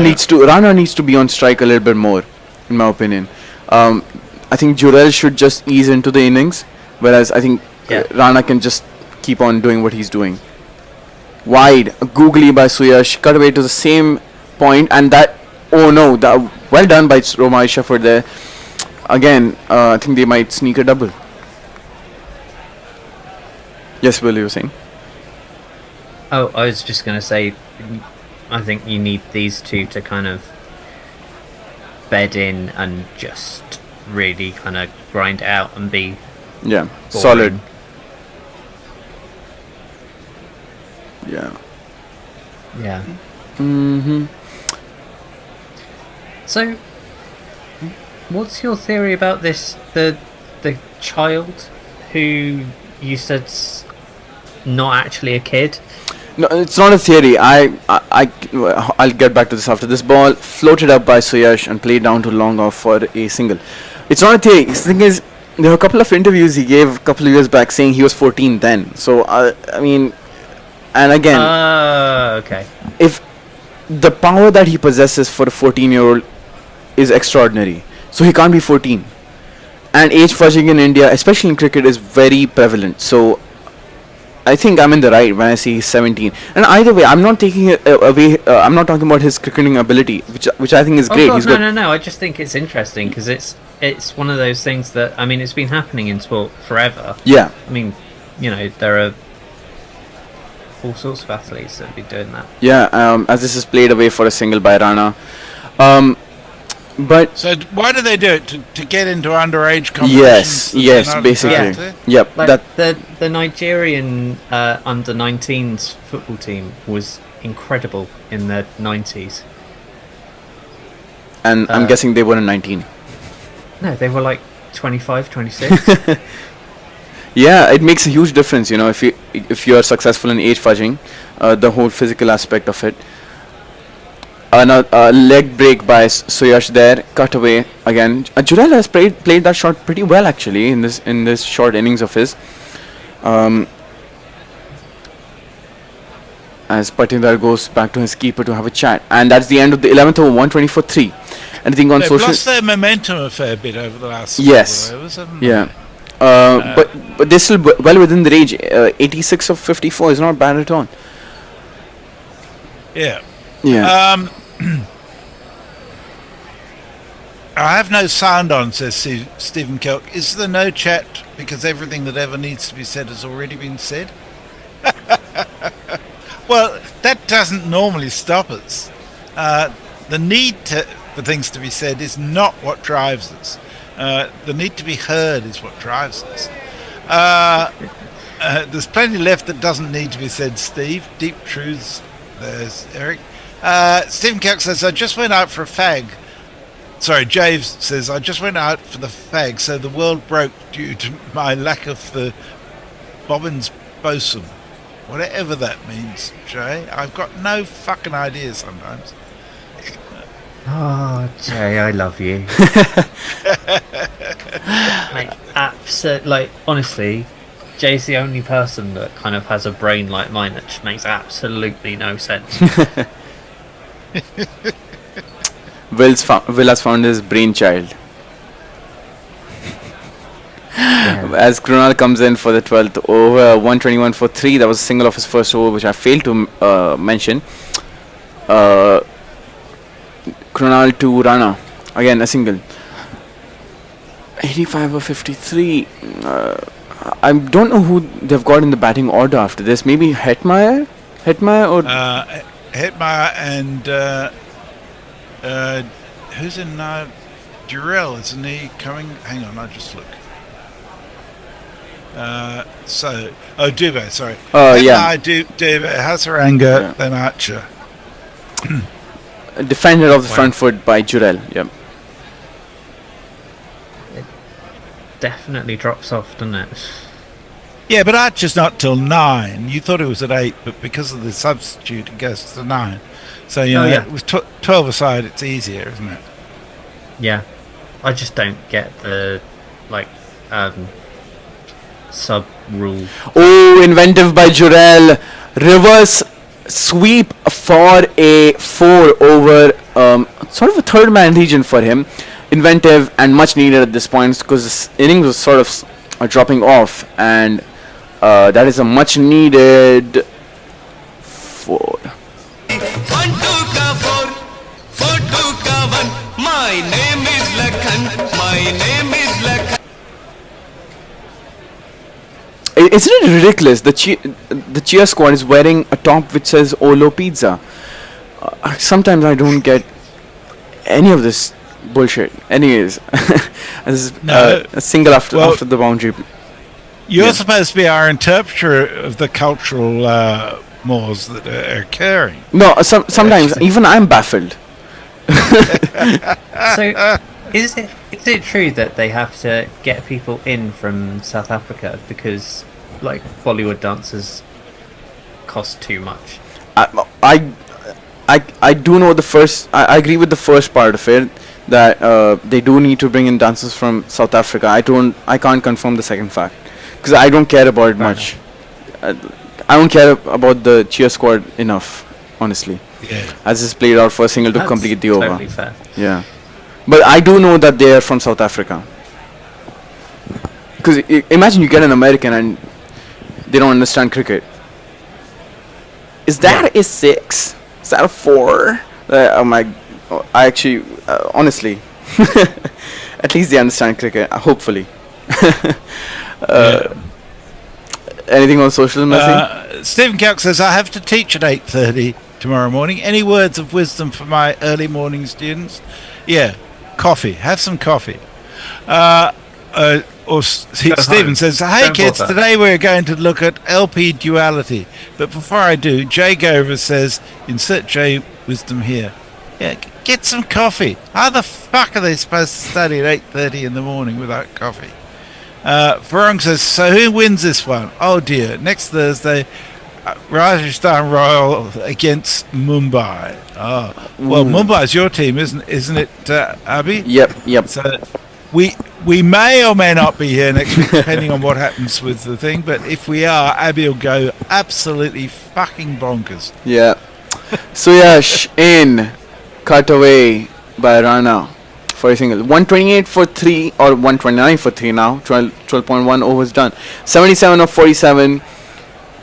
needs to be on strike a little bit more, in my opinion. I think Jurel should just ease into the innings, whereas I think Rana can just keep on doing what he's doing. Wide, googly by Suyash, cut away to the same point, and that, oh no, that well done by Romai Shepherd there. Again, I think they might sneak a double. Yes, Will, you were saying? Oh, I was just going to say, I think you need these two to kind of bed in and just really kind of grind it out and be boring. Solid. Yeah. So, what's your theory about this? The child who you said not actually a kid. No, it's not a theory. I'll get back to this after. This ball floated up by Suyash and played down to long off for a single. It's not a theory. The thing is, there were a couple of interviews he gave a couple of years back saying he was 14 then. So, I mean, and again, okay. If the power that he possesses for a 14-year-old is extraordinary, so he can't be 14. And age fudging in India, especially in cricket, is very prevalent. So, I think I'm in the right when I say he's 17. And either way, I'm not taking it away. I'm not talking about his cricketing ability, which I think is great. God, He's good. No. I just think it's interesting because it's one of those things that, I mean, it's been happening in sport forever. Yeah. I mean, you know, there are all sorts of athletes that have been doing that. Yeah. As this is played away for a single by Rana. But so why do they do it to get into underage competitions? Yes, basically. Yep. Like the Nigerian under-19s football team was incredible in the 90s. And I'm guessing they weren't 19. No, they were like 25, 26. Yeah, it makes a huge difference, you know, if you are successful in age fudging, the whole physical aspect of it. A leg break by Suyash there, cut away again. Jurel has played that shot pretty well actually in this short innings of his. As Patinder goes back to his keeper to have a chat, and that's the end of the 11th over, 124-3. Anything on They've social? lost their momentum a fair bit over the last. Yes. Overs, haven't Yeah. they? But they're still well within the range. 86 of 54 is not bad at all. Yeah. Yeah. I have no sound on, says Stephen Kelk. Is there no chat because everything that ever needs to be said has already been said? Well, that doesn't normally stop us. The need for things to be said is not what drives us. The need to be heard is what drives us. There's plenty left that doesn't need to be said, Steve. Deep truths. There's Eric. Stephen Kelk says, I just went out for a fag. Sorry, Javes says, I just went out for the fag, so the world broke due to my lack of the bobbins bosun. Whatever that means, Jay. I've got no fucking idea sometimes. Oh, Jay, I love you. Honestly, Jay's the only person that kind of has a brain like mine that just makes absolutely no sense. Will has found his brainchild. Yeah. As Krunal comes in for the 12th over, 121 for 3. That was a single of his first over, which I failed to mention. Krunal to Rana. Again, a single. 85 or 53. I don't know who they've got in the batting order after this. Maybe Hetmeyer or Hetmeyer and who's in now? Durrell, isn't he coming? Hang on, I'll just look. Dubé, sorry. Yeah. Dubé, Hazaranga, then Archer. Defended off the front foot by Jurel. Yep. It definitely drops off, doesn't it? Yeah, but Archer's not till 9. You thought it was at 8, but because of the substitute, it goes to 9. So, you know, it was 12 aside, it's easier, isn't it? Yeah. I just don't get the, sub rule. Oh, inventive by Jurel. Reverse sweep for a 4 over, sort of a third man region for him. Inventive and much needed at this point because this innings was sort of dropping off, and that is a much needed 4. 1 2 ka 4 4 2 ka 1. My name is Lakhan. My name is Lakhan. Isn't it ridiculous? The cheer squad is wearing a top which says Olo Pizza. Sometimes I don't get any of this bullshit. Anyways, a single after the boundary. You're supposed to be our interpreter of the cultural mores that are occurring. No, sometimes even I'm baffled. So, is it true that they have to get people in from South Africa because like Bollywood dancers cost too much. I do know the first. I agree with the first part of it, that they do need to bring in dancers from South Africa. I can't confirm the second fact because I don't care about it much. I don't care about the cheer squad enough, honestly. Yeah. As it's played out for a single to That's complete the over. totally fair. Yeah, but I do know that they are from South Africa. Because imagine you get an American and they don't understand cricket. Is that a 6? Is that a 4? I actually, honestly, at least they understand cricket. Hopefully. Anything on social, Messi? Stephen Kelk says, I have to teach at 8:30 tomorrow morning. Any words of wisdom for my early morning students? Yeah, coffee. Have some coffee. Stephen says, hey Don't kids, bother. today we're going to look at LP duality. But before I do, Jay Gover says, insert Jay wisdom here. Yeah, get some coffee. How the fuck are they supposed to study at 8:30 in the morning without coffee? Varung says, so who wins this one? Oh dear, next Thursday, Rajasthan Royal against Mumbai. Oh, well, Mumbai's your team, isn't it, Abby? Yep. So we may or may not be here next week, depending on what happens with the thing. But if we are, Abby will go absolutely fucking bonkers. Yeah. Suyash in, cut away by Rana for a single. 128 for 3 or 129 for 3 now. 12.1 overs done. 77 of 47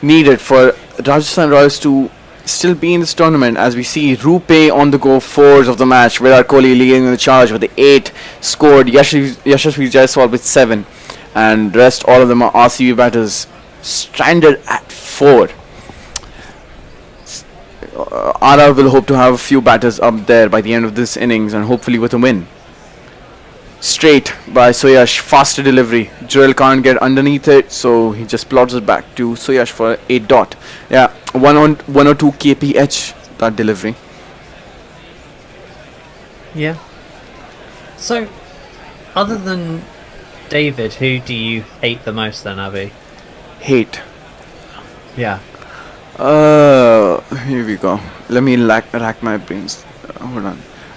needed for Rajasthan Royals to still be in this tournament, as we see Rupe on the go, 4s of the match, Virat Kohli leading the charge with the 8 scored, Yashasvi Jaiswal with 7, and rest all of them are RCB batters stranded at 4. RR will hope to have a few batters up there by the end of this innings and hopefully with a win. Straight by Suyash, faster delivery. Joel can't get underneath it, so he just plots it back to Suyash for a dot. Yeah, 102 kph that delivery. Yeah. So, other than David, who do you hate the most then, Abby? Hate. Yeah. Here we go. Let me rack my brains. Hold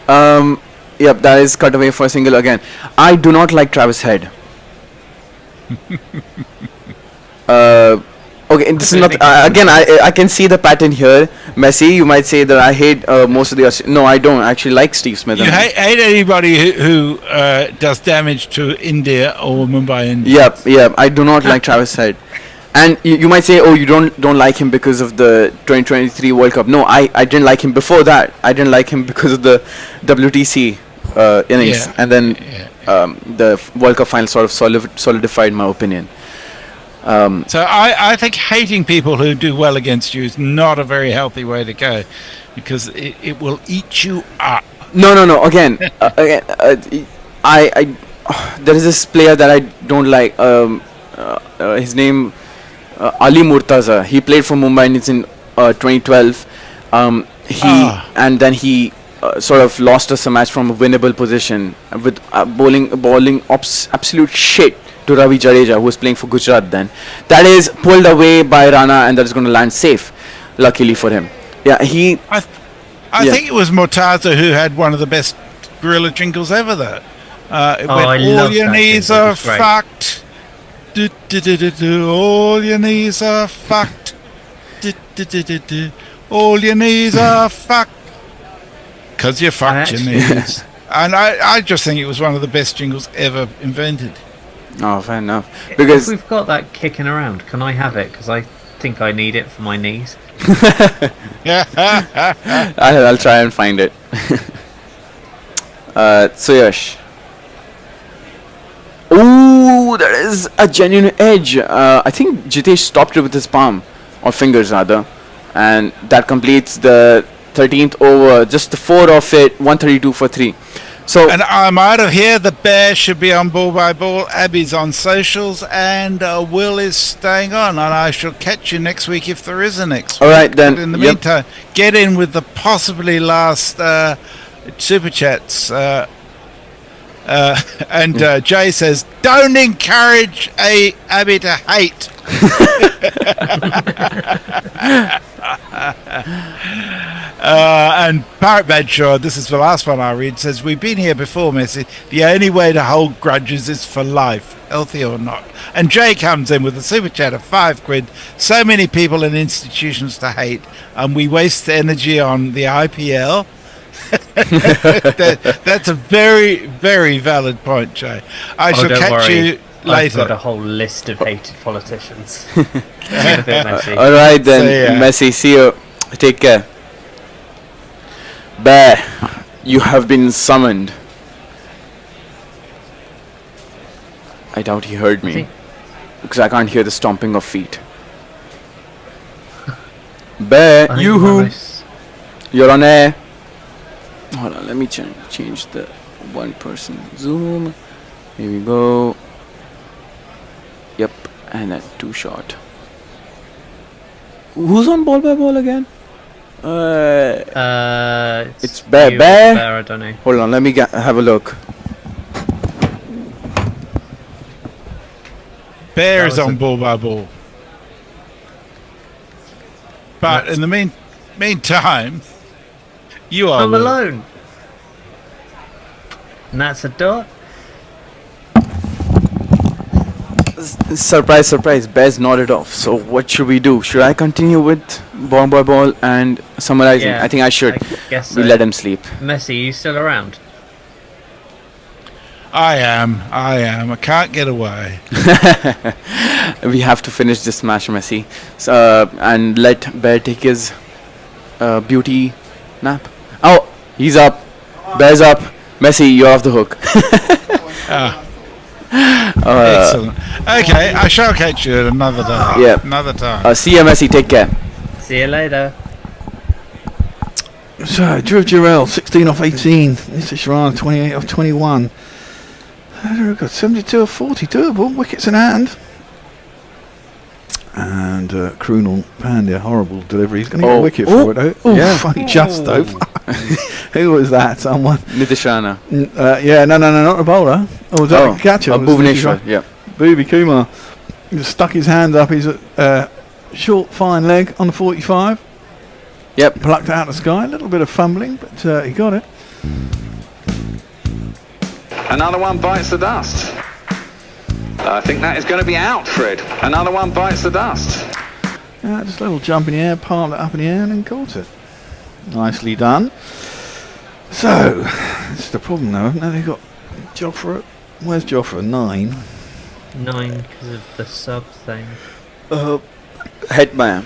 on. Yep, that is cut away for a single again. I do not like Travis Head. Okay, this is not again. I can see the pattern here. Messi, you might say that I hate most of the. No, I don't. I actually like Steve Smith. You hate anybody who does damage to India or Mumbai Indians. Yep. I do not like Travis Head. And you might say, oh, you don't like him because of the 2023 World Cup. No, I didn't like him before that. I didn't like him because of the WTC innings, and then the World Cup final sort of solidified my opinion. So I think hating people who do well against you is not a very healthy way to go, because it will eat you up. No. Again, I there is this player that I don't like. His name Ali Murtaza. He played for Mumbai Indians in 2012. And then he sort of lost us a match from a winnable position with bowling absolute shit to Ravi Jadeja, who was playing for Gujarat then. That is pulled away by Rana, and that is going to land safe, luckily for him. Yeah, I think it was Murtaza who had one of the best gorilla jingles ever, though. It went, all your knees are fucked. All your knees are fucked. All your knees are fucked. Because you fucked your knees. And I just think it was one of the best jingles ever invented. Oh, fair enough. Because if we've got that kicking around, can I have it? Because I think I need it for my knees. I'll try and find it. Suyash. Ooh, that is a genuine edge. I think Jitesh stopped it with his palm, or fingers rather, and that completes the 13th over. Just the 4 of it, 132 for 3. So, and I'm out of here. The Bear should be on Ball by Ball. Abby's on socials, and Will is staying on. And I shall catch you next week if there is a next week. All right, then. But in the meantime, get in with the possibly last super chats. And Jay says, "Don't encourage Abby to hate." And Parrot Bedshaw, this is the last one I read, says, "We've been here before, Missy. The only way to hold grudges is for life, healthy or not." And Jay comes in with a super chat of £5. So many people and institutions to hate, and we waste energy on the IPL. That's a very, very valid point, Jay. I shall catch you later. I've got a whole list of hated politicians. Messi. All right then, Messi. See you. Take care. Bear, you have been summoned. I doubt he heard me because I can't hear the stomping of feet. Bear, you you're on air. Hold on, let me change the one person zoom. Here we go. Yep, and that 2 shot. Who's on ball by ball again? It's Bear. Bear, I don't know. Hold on, let me have a look. Bear is on ball by ball. But in the meantime, you are I'm alone. And that's a dot. Surprise, surprise. Bear's nodded off. So what should we do? Should I continue with ball by ball and summarizing? Yeah, I think I should. I guess We so. let him sleep. Messi, you still around? I am. I can't get away. We have to finish this match, Messi. So, and let Bear take his beauty nap. Oh, he's up. Bear's up. Messi, you're off the hook. Excellent. Okay, I shall catch you at another day. Yeah. Another time. See you, Messi. Take care. See you later. So, Drew Jarrell, 16 off 18. This is Sharan, 28 off 21. We've got 72 off 40. Doable. Wickets in hand. And Krunal Pandya, horrible delivery. He's going to get a wicket for it, though. Oh, yeah. funny just, though. Who was that? Someone? Nitish Rana. Yeah, no, not the bowler. Oh, was that the catcher? Bhuvaneshwar, yeah. Bhuvi Kumar. He just stuck his hand up. He's short, fine leg on the 45. Yep. Plucked it out of the sky. A little bit of fumbling, but he got it. Another one bites the dust. I think that is going to be out, Fred. Another one bites the dust. Just a little jump in the air, palmed it up in the air and then caught it. Nicely done. So, this is the problem though, haven't they? They've got Jofra. Where's Jofra? 9. 9 because of the sub thing. Hetmeyer.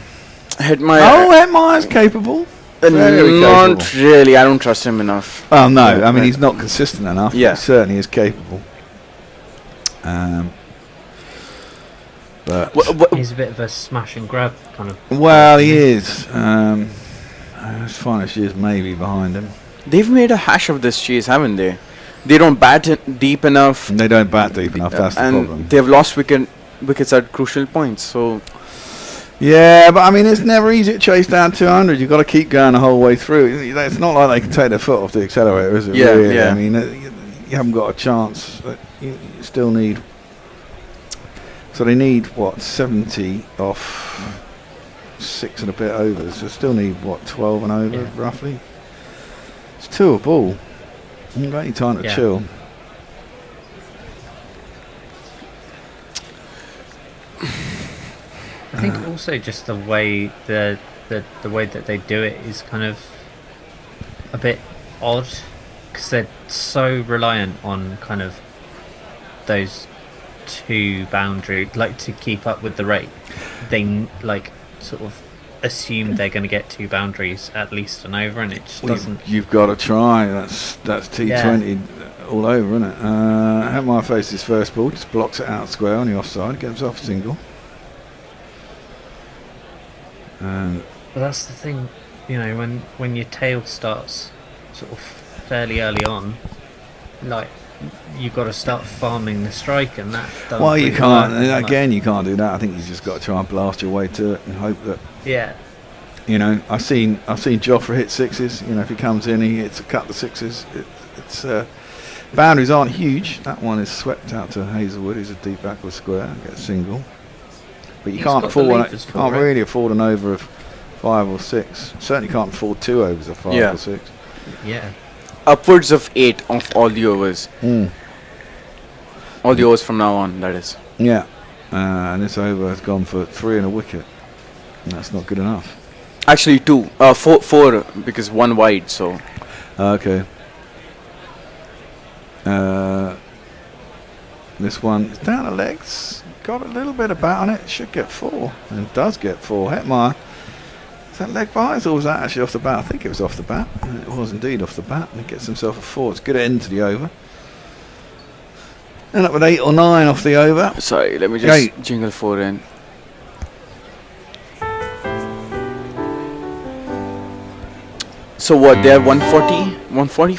Oh, Hetmeyer's capable. Not capable. really. I don't trust him enough. Oh no, I mean he's not consistent enough. Yeah. But he certainly is capable. But he's a bit of a smash and grab kind of. Well, he is. As far as she is, maybe behind him. They've made a hash of this chase, haven't they? They don't bat it deep enough. They don't bat deep enough. That's the problem. They've lost wickets at crucial points. So. Yeah, but I mean, it's never easy to chase down 200. You've got to keep going the whole way through. It's not like they can take their foot off the accelerator, is it? Yeah, really? yeah. I mean, you haven't got a chance. You still need. So they need what 70 off 6 and a bit overs. So still need what 12 and over roughly. It's 2 a ball. You haven't got any time to chill. I think also just the way the way that they do it is kind of a bit odd because they're so reliant on kind of those 2 boundary, like to keep up with the rate. They like sort of assume they're going to get 2 boundaries at least and over, and it just doesn't. You've got to try. That's T20 all over, isn't it? Hetmeyer faces his first ball, just blocks it out square on the offside, gets off a single. But that's the thing, you know, when your tail starts sort of fairly early on, like you've got to start farming the strike, and that. Well, you can't. Again, you can't do that. I think you just got to try and blast your way to it and hope that. Yeah. You know, I've seen Jofra hit 6s. You know, if he comes in, he hits a couple of 6s. Boundaries aren't huge. That one is swept out to Hazelwood, who's a deep backward square. Get a single. But you He's can't got afford. the Can't levers for it. really afford an over of 5 or 6. Certainly can't afford 2 overs of 5 or 6. Yeah. Upwards of 8 of all the overs. All the overs from now on, that is. Yeah. And this over has gone for 3 and a wicket. And that's not good enough. Actually, 2. 4 because 1 wide, so. Okay. This one is down the legs. Got a little bit of bat on it. Should get 4. And does get 4. Hetmeyer. Is that leg bias or was that actually off the bat? I think it was off the bat. It was indeed off the bat. And he gets himself a 4. It's good end to the over. End up with 8 or 9 off the over. Sorry, let me just jingle 4 in. So what, they have 140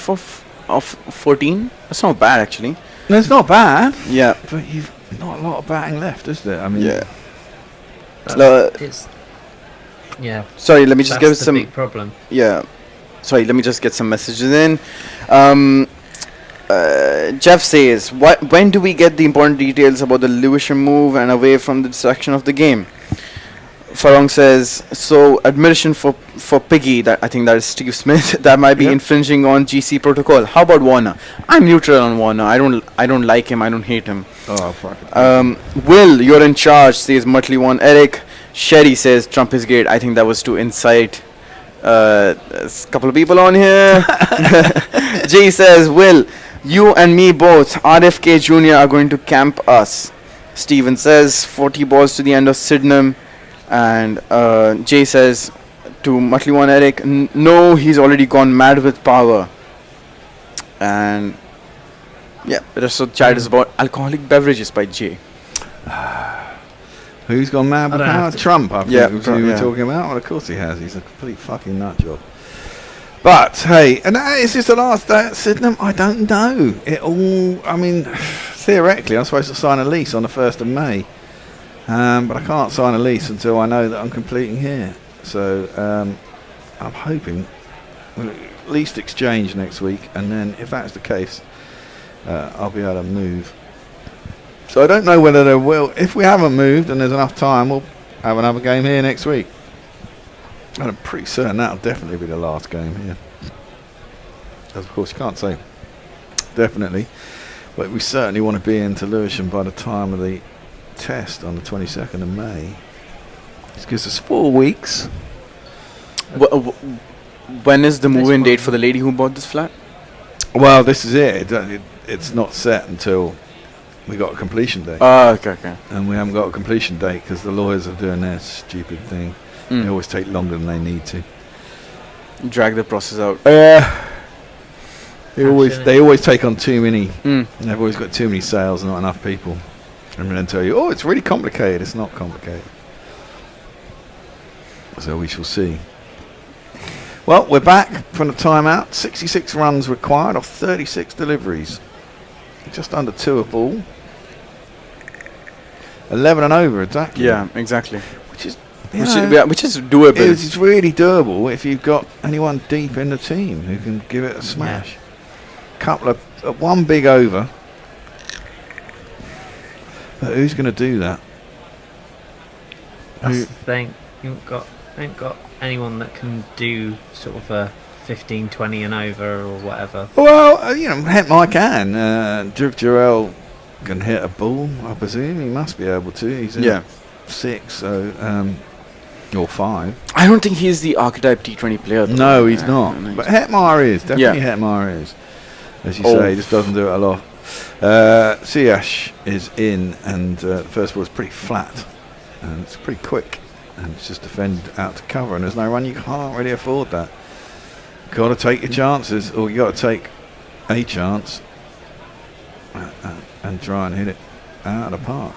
of 14? That's not bad actually. No, it's not bad. Yeah. But you've not a lot of batting left, is there? I mean, yeah. Yeah. Sorry, let me just That's give the some. big problem. Yeah. Sorry, let me just get some messages in. Jeff says, when do we get the important details about the Lewisham move and away from the distraction of the game? Farong says, so admission for Piggy, that I think that is Steve Smith, that might be infringing on GC protocol. How about Warner? I'm neutral on Warner. I don't like him. I don't hate him. Oh, fuck it. Will, you're in charge, says Muttley One. Eric Sherry says Trump is great. I think that was to incite a couple of people on here. Jay says, Will, you and me both. RFK Jr. are going to camp us. Steven says 40 balls to the end of Sydenham. And Jay says to Muttley One Eric, no, he's already gone mad with power. And yeah, the rest of the chat is about alcoholic beverages by Jay. Who's gone mad with power? Trump, I think was who we were talking about. Well, of course he has. He's a complete fucking nut job. But hey, and is this the last day at Sydenham? I don't know. It all. I mean, theoretically, I'm supposed to sign a lease on the 1st of May. But I can't sign a lease until I know that I'm completing here. So I'm hoping we'll at least exchange next week, and then if that's the case, I'll be able to move. So I don't know whether there will. If we haven't moved and there's enough time, we'll have another game here next week. And I'm pretty certain that'll definitely be the last game here. Of course, you can't say definitely, but we certainly want to be into Lewisham by the time of the test on the 22nd of May. This gives us 4 weeks. When is the move-in date for the lady who bought this flat? Well, this is it. It's not set until we got a completion date. Okay. And we haven't got a completion date because the lawyers are doing their stupid thing. They always take longer than they need to. Drag the process out. They always take on too many. They've always got too many sales and not enough people. And then tell you, oh, it's really complicated. It's not complicated. So we shall see. Well, we're back from the timeout. 66 runs required off 36 deliveries. Just under 2 a ball. 11 and over, exactly. Yeah, exactly. Which is doable. It's really doable if you've got anyone deep in the team who can give it a smash. Couple of one big over. But who's going to do that? That's the thing. You ain't got anyone that can do sort of a 15, 20 and over or whatever. Well, Hetmeyer can. Jarrell can hit a ball, I presume. He must be able to. He's in 6, so or 5. I don't think he's the archetype T20 player, though. No, he's not. But Hetmeyer is. Definitely Hetmeyer is. As you say, he just doesn't do it a lot. Siash is in, and the first ball is pretty flat, and it's pretty quick, and it's just defended out to cover, and there's no run. You can't really afford that. Got to take your chances, or you got to take a chance and try and hit it out of the park.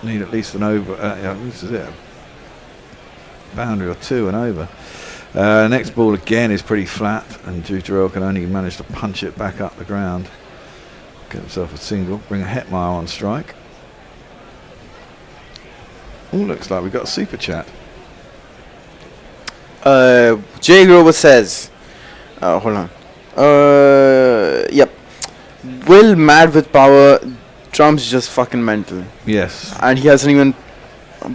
Need at least an over. This is it. A boundary or 2 and over. Next ball again is pretty flat, and Jarrell can only manage to punch it back up the ground. Get himself a single, bring a Hetmeyer on strike. Oh, looks like we've got a super chat. Jay Grover says, hold on. Yep. Will mad with power. Trump's just fucking mental. Yes. And he hasn't even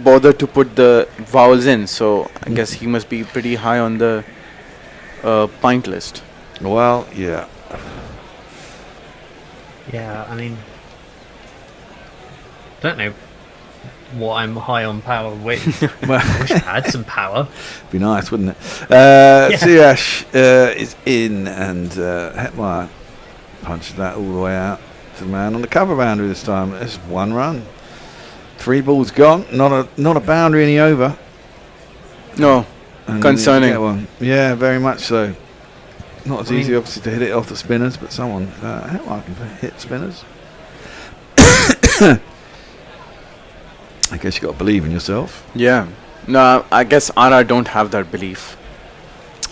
bothered to put the vowels in, so I guess he must be pretty high on the pint list. Well, yeah. Yeah, I mean, don't know what I'm high on power with. I wish I had some power. Be nice, wouldn't it? Yeah. Siash is in, and Hetmeyer punches that all the way out to the man on the cover boundary this time. It's 1 run. 3 balls gone. Not a boundary in the over. No. And Concerning. you get one. Yeah, very much so. Not as easy, obviously, to hit it off the spinners, but someone Hetmeyer can hit spinners. I guess you got to believe in yourself. Yeah. No, I guess RR don't have that belief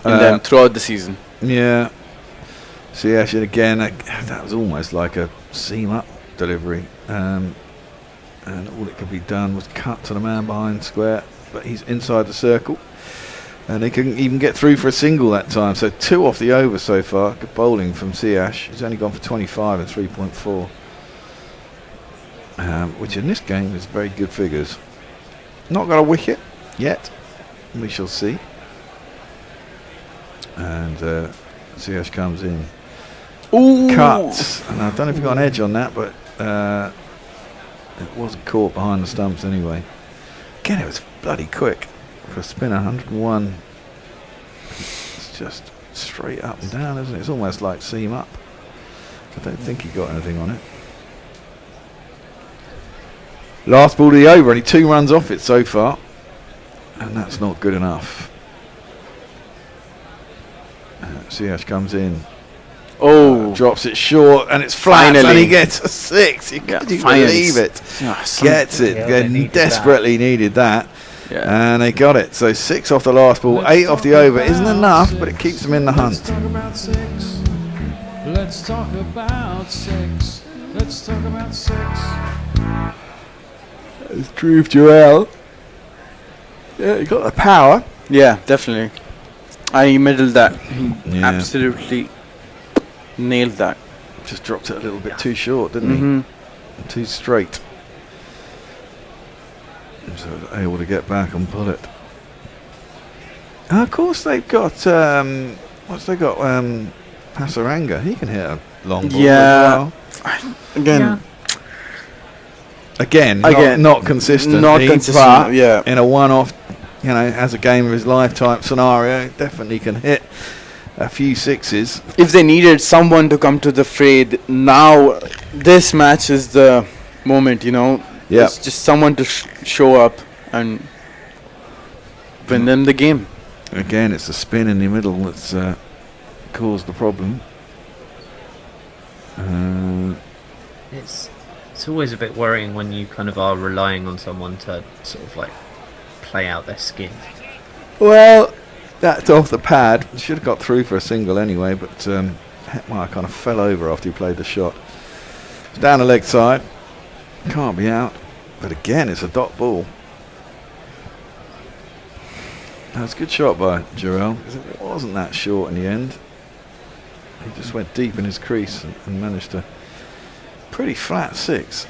in them throughout the season. Yeah. Siash again. That was almost like a seam-up delivery. And all that could be done was cut to the man behind square. But he's inside the circle. And he couldn't even get through for a single that time. So 2 off the over so far. Good bowling from Siash. He's only gone for 25 and 3.4. Which in this game is very good figures. Not got a wicket yet. We shall see. And Siash comes in. Ooh. Cuts. And I don't know if he got an edge on that, but it wasn't caught behind the stumps anyway. Again, it was bloody quick for a spinner. 101. It's just straight up and down, isn't it? It's almost like seam up. I don't think he got anything on it. Last ball to the over, only 2 runs off it so far, and that's not good enough. Siash comes in. Oh, drops it short, and it's flat, and he gets a 6. You can't believe it. Gets it. They desperately needed that, and they got it. So 6 off the last ball, 8 off the over. Isn't enough, but it keeps them in the hunt. Let's talk about sex. Let's talk about sex. It's true of Joel. Yeah, he got the power. Yeah, definitely. I middled that. He absolutely nailed that. Just dropped it a little bit too short, didn't he? Too straight. So able to get back and pull it. And of course they've got what's they got? Pasaranga. He can hit a long ball. Yeah. As well. Again, not consistent. Not consistent. Yeah. In a one-off, as a game of his lifetime scenario, definitely can hit a few 6s. If they needed someone to come to the fray, now this match is the moment. Yeah. It's just someone to show up and win them the game. Again, it's the spin in the middle that's caused the problem. It's always a bit worrying when you kind of are relying on someone to sort of like play out their skin. Well, that's off the pad. Should have got through for a single anyway, but Hetmeyer kind of fell over after he played the shot. It's down the leg side. Can't be out. But again, it's a dot ball. That's a good shot by Joel, because it wasn't that short in the end. He just went deep in his crease and managed to pretty flat 6.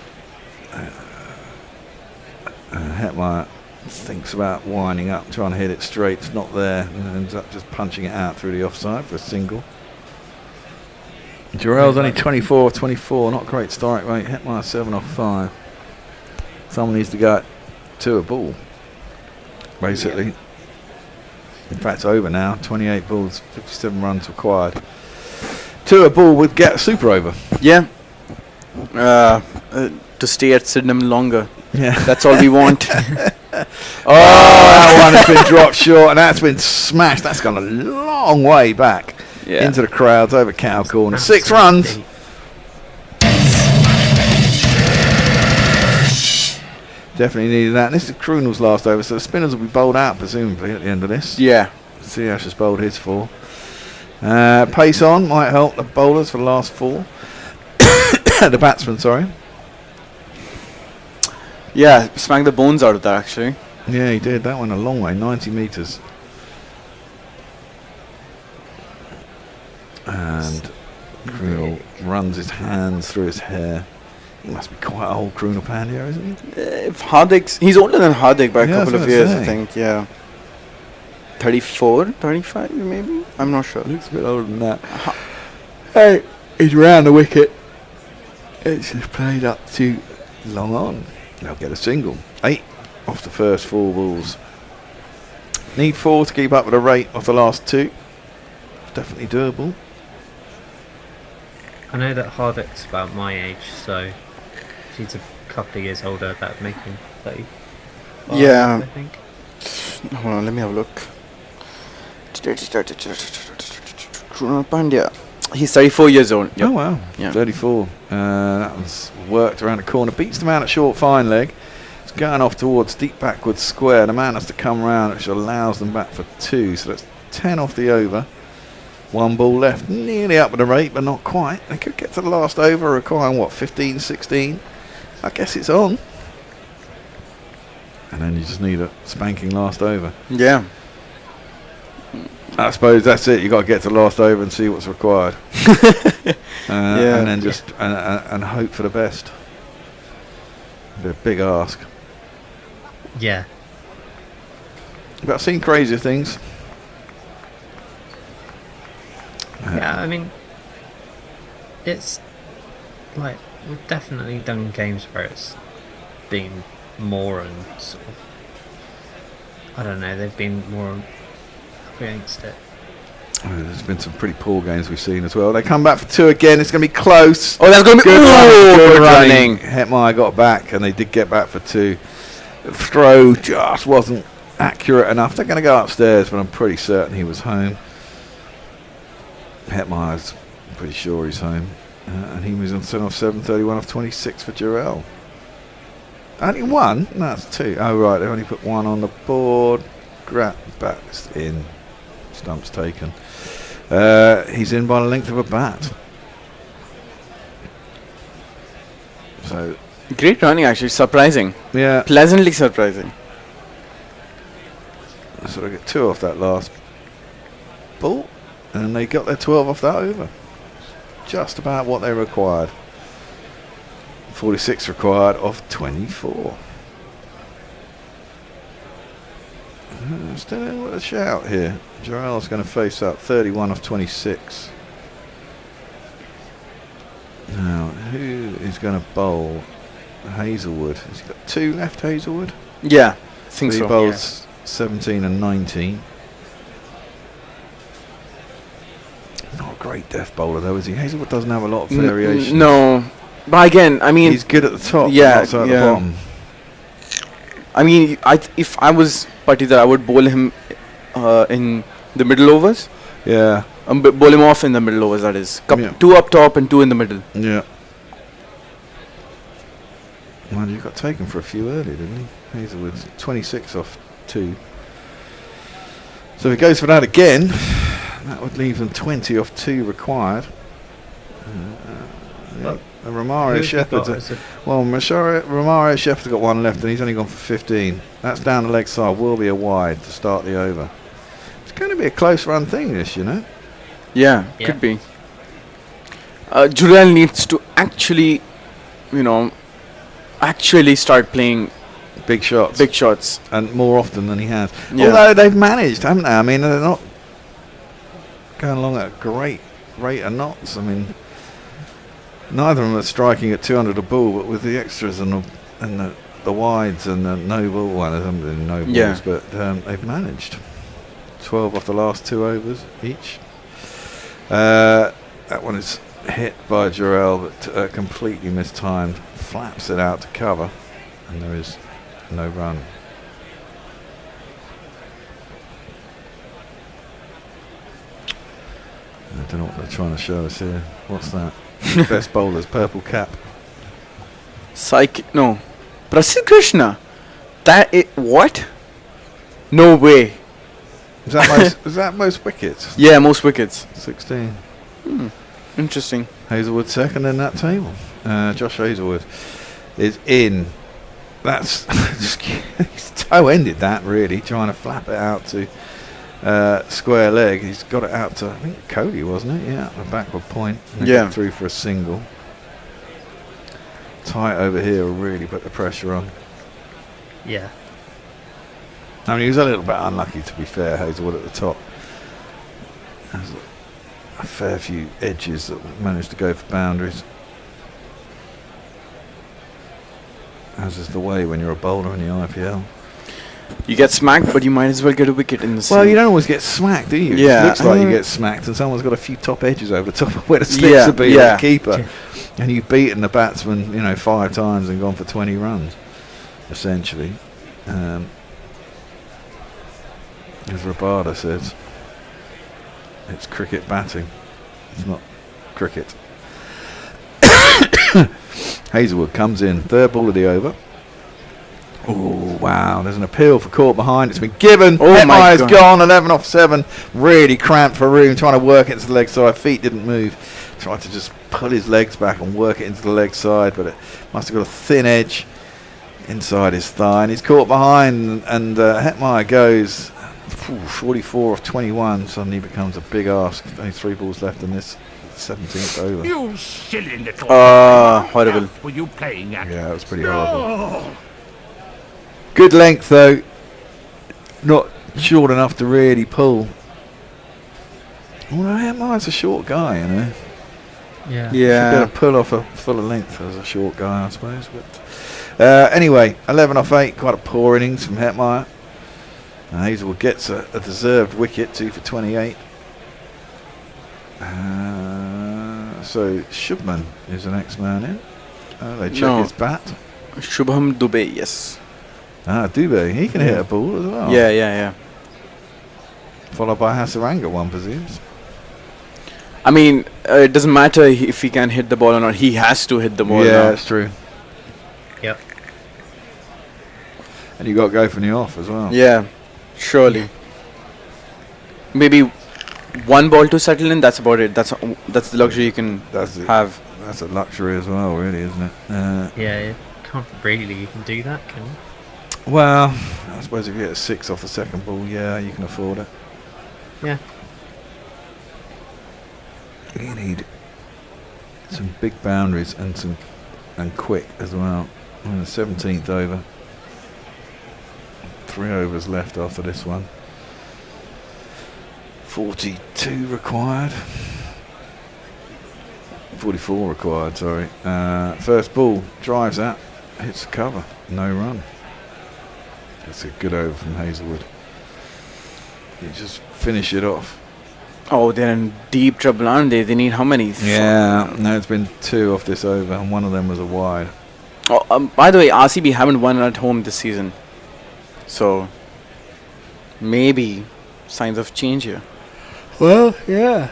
Hetmeyer thinks about winding up, trying to hit it straight. It's not there, and ends up just punching it out through the offside for a single. Jarrell's only 24, not great strike rate. Hetmeyer 7 off 5. Someone needs to go at 2 a ball, basically. In fact, it's over now. 28 balls, 57 runs required. 2 a ball would get a super over. Yeah. To stay at Sydenham longer. Yeah. That's all we want. That one has been dropped short, and that's been smashed. That's gone a long way back into the crowds over Cow Corner. 6 runs. Definitely needed that. And this is Kroonel's last over, so the spinners will be bowled out, presumably, at the end of this. Yeah. Siash has bowled his 4. Pace on might help the bowlers for the last 4. The batsman, sorry. Yeah, smacked the bones out of that, actually. Yeah, he did. That went a long way, 90 metres. And Krunal runs his hands through his hair. He must be quite old, Krunal Pandya, isn't he? If Hardik's, he's older than Hardik by a Yeah, couple that's of what I years, I say. think. Yeah, 34, 35, maybe. I'm not sure. Looks a bit older than that. Hey, he's round the wicket. It's just played up too long on. They'll get a single. 8 off the first 4 balls. Need 4 to keep up with the rate of the last 2. Definitely doable. I know that Hardik's about my age, so she's a couple of years older. That would make him 35. Yeah. I think. Hold on, let me have a look. Krunal Pandya. He's 34 years old. Yep. Oh wow. Yeah. 34. That was worked around the corner. Beats the man at short fine leg. It's going off towards deep backwards square. The man has to come round, which allows them back for 2. So that's 10 off the over. 1 ball left. Nearly up with the rate, but not quite. They could get to the last over, requiring what, 15, 16? I guess it's on. And then you just need a spanking last over. Yeah. I suppose that's it. You got to get to the last over and see what's required. And then just and hope for the best. Be a big ask. Yeah. But I've seen crazier things. Yeah, I mean, it's like we've definitely done games where it's been more and sort of, I don't know, they've been more against it. There's been some pretty poor games we've seen as well. They come back for 2 again. It's going to be close. Oh, that's going to be good running. Hetmeyer got back, and they did get back for 2. The throw just wasn't accurate enough. They're going to go upstairs, but I'm pretty certain he was home. Hetmeyer's pretty sure he's home. And he was on 7 off 7, 31 off 26 for Jarrell. Only 1? No, it's 2. Oh, right. They only put 1 on the board. Grab back in. Stump's taken. He's in by the length of a bat. So Great running, actually. Surprising. Yeah. Pleasantly surprising. So they get 2 off that last ball. And they got their 12 off that over. Just about what they required. 46 required off 24. Still in with a shout here. Jarrell's going to face up 31 off 26. Now, who is going to bowl Hazelwood? Has he got 2 left, Hazelwood? Yeah, I think so. so. He bowls 17 and 19. Not a great death bowler though, is he? Hazelwood doesn't have a lot of variation. No, but again, I mean, he's good at the top, yeah, not so at the bottom. I mean, if I was Patidar, I would bowl him in the middle overs. Yeah. Bowl him off in the middle overs, that is. 2 up top and 2 in the middle. Yeah. Well, you got taken for a few earlier, didn't he? Hazelwood, 26 off 2. So if he goes for that again, that would leave them 20 off 2 required. Romario Shepherd's Romario Shepherd's got 1 left and he's only gone for 15. That's down the leg side, will be a wide to start the over. It's going to be a close run thing, this, you know. Yeah, could be. Jurel needs to actually, start playing big shots. Big shots. And more often than he has. Yeah. Although they've managed, haven't they? I mean, they're not going along at a great rate of knots. I mean, neither of them are striking at 200 a ball, but with the extras and the wides and the no ball, well, there haven't been no balls, but they've managed. 12 off the last 2 overs each. That one is hit by Jarrell, but completely mistimed. Flaps it out to cover, and there is no run. I don't know what they're trying to show us here. What's that? Best bowlers, purple cap. No. Prasidh Krishna. What? No way. Is that most wickets? Yeah, most wickets. 16. Interesting. Hazelwood second in that table. Josh Hazelwood is in. That's just he's toe-ended that, really, trying to flap it out to square leg. He's got it out to, I think, Cody, wasn't it? Yeah, the backward point. And Yeah. got through for a single. Tight over here will really put the pressure on. Yeah. I mean, he was a little bit unlucky, to be fair, Hazelwood at the top. There's a fair few edges that managed to go for boundaries. As is the way when you're a bowler in the IPL. You get smacked, but you might as well get a wicket in the Well, you don't always get smacked, do you? Yeah. It looks like you get smacked and someone's got a few top edges over the top of where the slips would be yeah. like the keeper. And you've beaten the batsman, 5 times and gone for 20 runs, essentially. As Rabada says, it's cricket batting. It's not cricket. Hazelwood comes in, third ball of the over. Oh, wow. There's an appeal for caught behind. It's been given. Oh, my Hetmeyer's God. gone. 11 off 7. Really cramped for room. Trying to work it into the leg side. Feet didn't move. Tried to just pull his legs back and work it into the leg side, but it must have got a thin edge inside his thigh. And he's caught behind. And Hetmeyer goes 44 off 21. Suddenly becomes a big ask. Only 3 balls left in this 17th over. You silly little... horrible. What were you playing at? Yeah, it was pretty horrible. Good length though, not short enough to really pull. Well, Hetmeyer's a short guy, Yeah. Should better pull off a fuller length as a short guy, I suppose. But anyway, 11 off 8, quite a poor innings from Hetmeyer. Hazelwood gets a deserved wicket, 2 for 28. So Shubman is the next man in. They check his bat. Shubham Dubey, yes. Dubey, he can hit a ball as well. Yeah. Followed by Hasaranga, one presumes. I mean, it doesn't matter if he can hit the ball or not. He has to hit the ball. Yeah, now. that's true. Yep. And you got to go from the off as well. Yeah, surely. Maybe one ball to settle in. That's about it. That's the luxury you can have. That's a luxury as well, really, isn't it? Yeah, you can't really even do that, can you? Well, I suppose if you get a 6 off the second ball, yeah, you can afford it. Yeah. You need some big boundaries and quick as well. We're in the 17th over. 3 overs left after this one. 42 required. 44 required, sorry. First ball, drives that, hits the cover, no run. That's a good over from Hazelwood. You just finish it off. Oh, they're in deep trouble, aren't they? They need how many? Yeah, no, it's been 2 off this over, and one of them was a wide. Oh, by the way, RCB haven't won at home this season. So, maybe signs of change here. Well, yeah.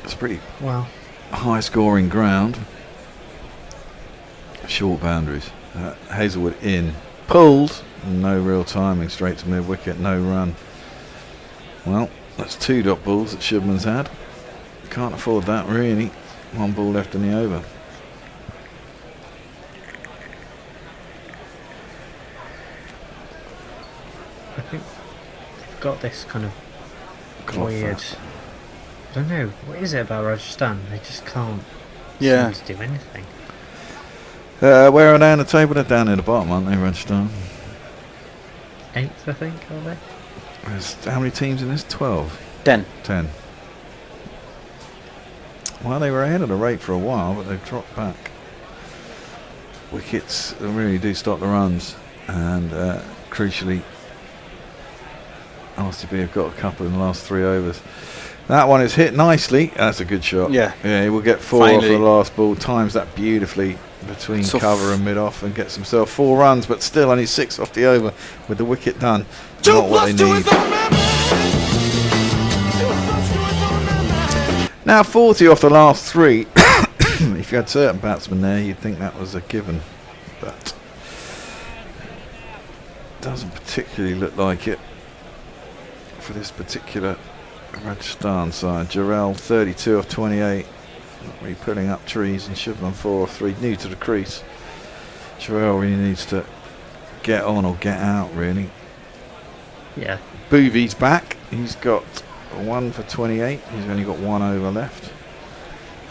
It's pretty high scoring ground. Short boundaries. Hazelwood in. Pulled. No real timing. Straight to mid wicket. No run. Well, that's 2 dot balls that Shubman's had. Can't afford that really. 1 ball left in the over. I think they've got this kind of weird... I don't know, what is it about Rajasthan? They just can't seem to do anything. Where are they on the table? They're down near the bottom, aren't they, Rajasthan? 8th, I think, are they? How many teams in this? 12? 10. 10. Well, they were ahead of the rate for a while, but they've dropped back. Wickets really do stop the runs, and crucially, RCB have got a couple in the last 3 overs. That one is hit nicely. That's a good shot. Yeah. Yeah, he will get 4 off the last ball. Times that beautifully between cover and mid-off and gets himself 4 runs, but still only 6 off the over with the wicket done. Not what they need. Now 40 off the last 3. If you had certain batsmen there, you'd think that was a given, but doesn't particularly look like it for this particular Rajasthan side. Jarrell 32 off 28, not really pulling up trees, and Shubman 4 off 3, new to the crease. Jarrell really needs to get on or get out really. Yeah. Boovy's back. He's got 1 for 28. He's only got 1 over left.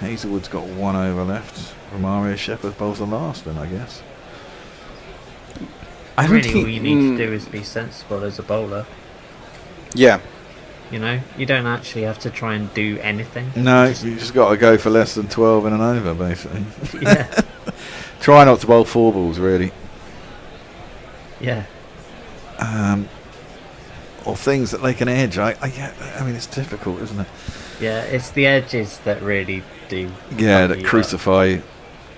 Hazelwood's got 1 over left. Romario Shepherd bowls the last then, I guess. I don't Really, think- all you need to do is be sensible as a bowler. Yeah. You know, you don't actually have to try and do anything. No, you just got to go for less than 12 in an over, basically. Yeah. Try not to bowl 4 balls, really. Yeah. Or things that they can edge. I mean, it's difficult, isn't it? Yeah, it's the edges that really do. Yeah, fuck that you crucify you.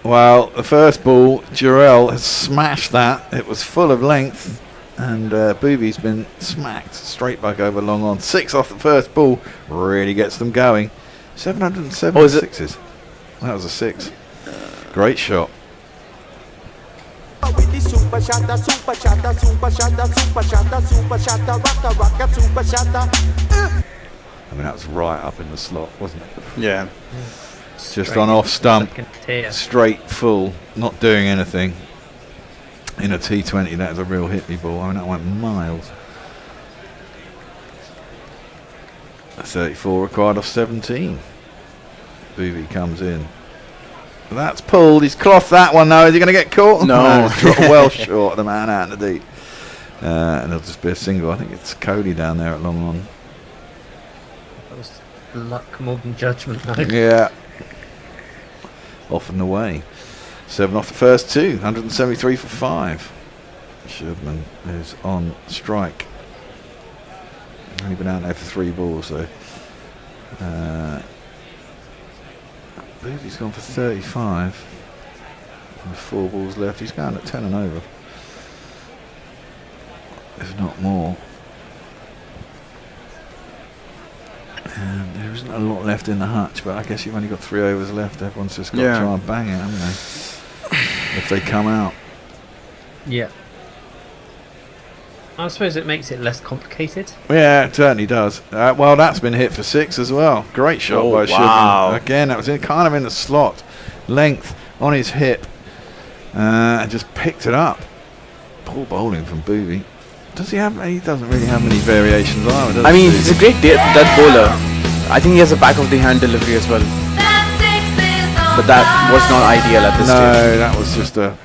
Well, the first ball, Jarrell has smashed that. It was full of length, and Booby's been smacked straight back over long on. 6 off the first ball really gets them going. 776s. That was a 6. Great shot. With the super shatter, super shatter, super shatter, super shatter, super shatter, rocka, rocka, super shatter. I mean, that was right up in the slot, wasn't it? Yeah. Just Straight on off into stump, second tier. straight full, not doing anything. In a T20, that is a real hit me ball. I mean, that went miles. 34 required off 17. Booby comes in. That's pulled. He's clothed that one though. Is he going to get caught? No. It's dropped well short of the man out in the deep. And it'll just be a single. I think it's Cody down there at long on. That was luck more than judgment, though. Yeah. Off and away. 7 off the first 2. 173 for 5. Shubman is on strike. Only been out there for 3 balls though. Booby's gone for 35. With 4 balls left. He's going at 10 and over. If not more. And there isn't a lot left in the hutch, but I guess you've only got 3 overs left. Everyone's just got to try and bang it, haven't they? If they come out. Yeah. I suppose it makes it less complicated. Yeah, it certainly does. Well, that's been hit for 6 as well. Great shot by Shubman. Again, that was kind of in the slot. Length on his hip. And just picked it up. Poor bowling from Booby. Does he have? He doesn't really have many variations either, does I mean, he? he's a great death bowler. I think he has a back of the hand delivery as well. But that was not ideal at this stage. No, that was just a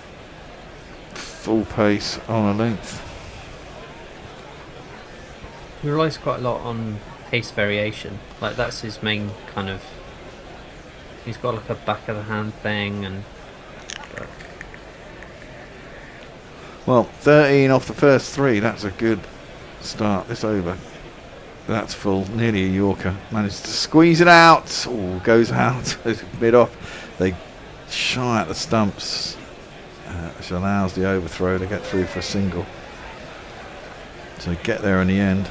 full pace on a length. He relies quite a lot on pace variation. Like, that's his main kind of... He's got like a back of the hand thing and... Well, 13 off the first 3. That's a good start. This over. That's full. Nearly a Yorker. Managed to squeeze it out. Oh, goes out. Mid off. They shy at the stumps. Which allows the overthrow to get through for a single. So get there in the end.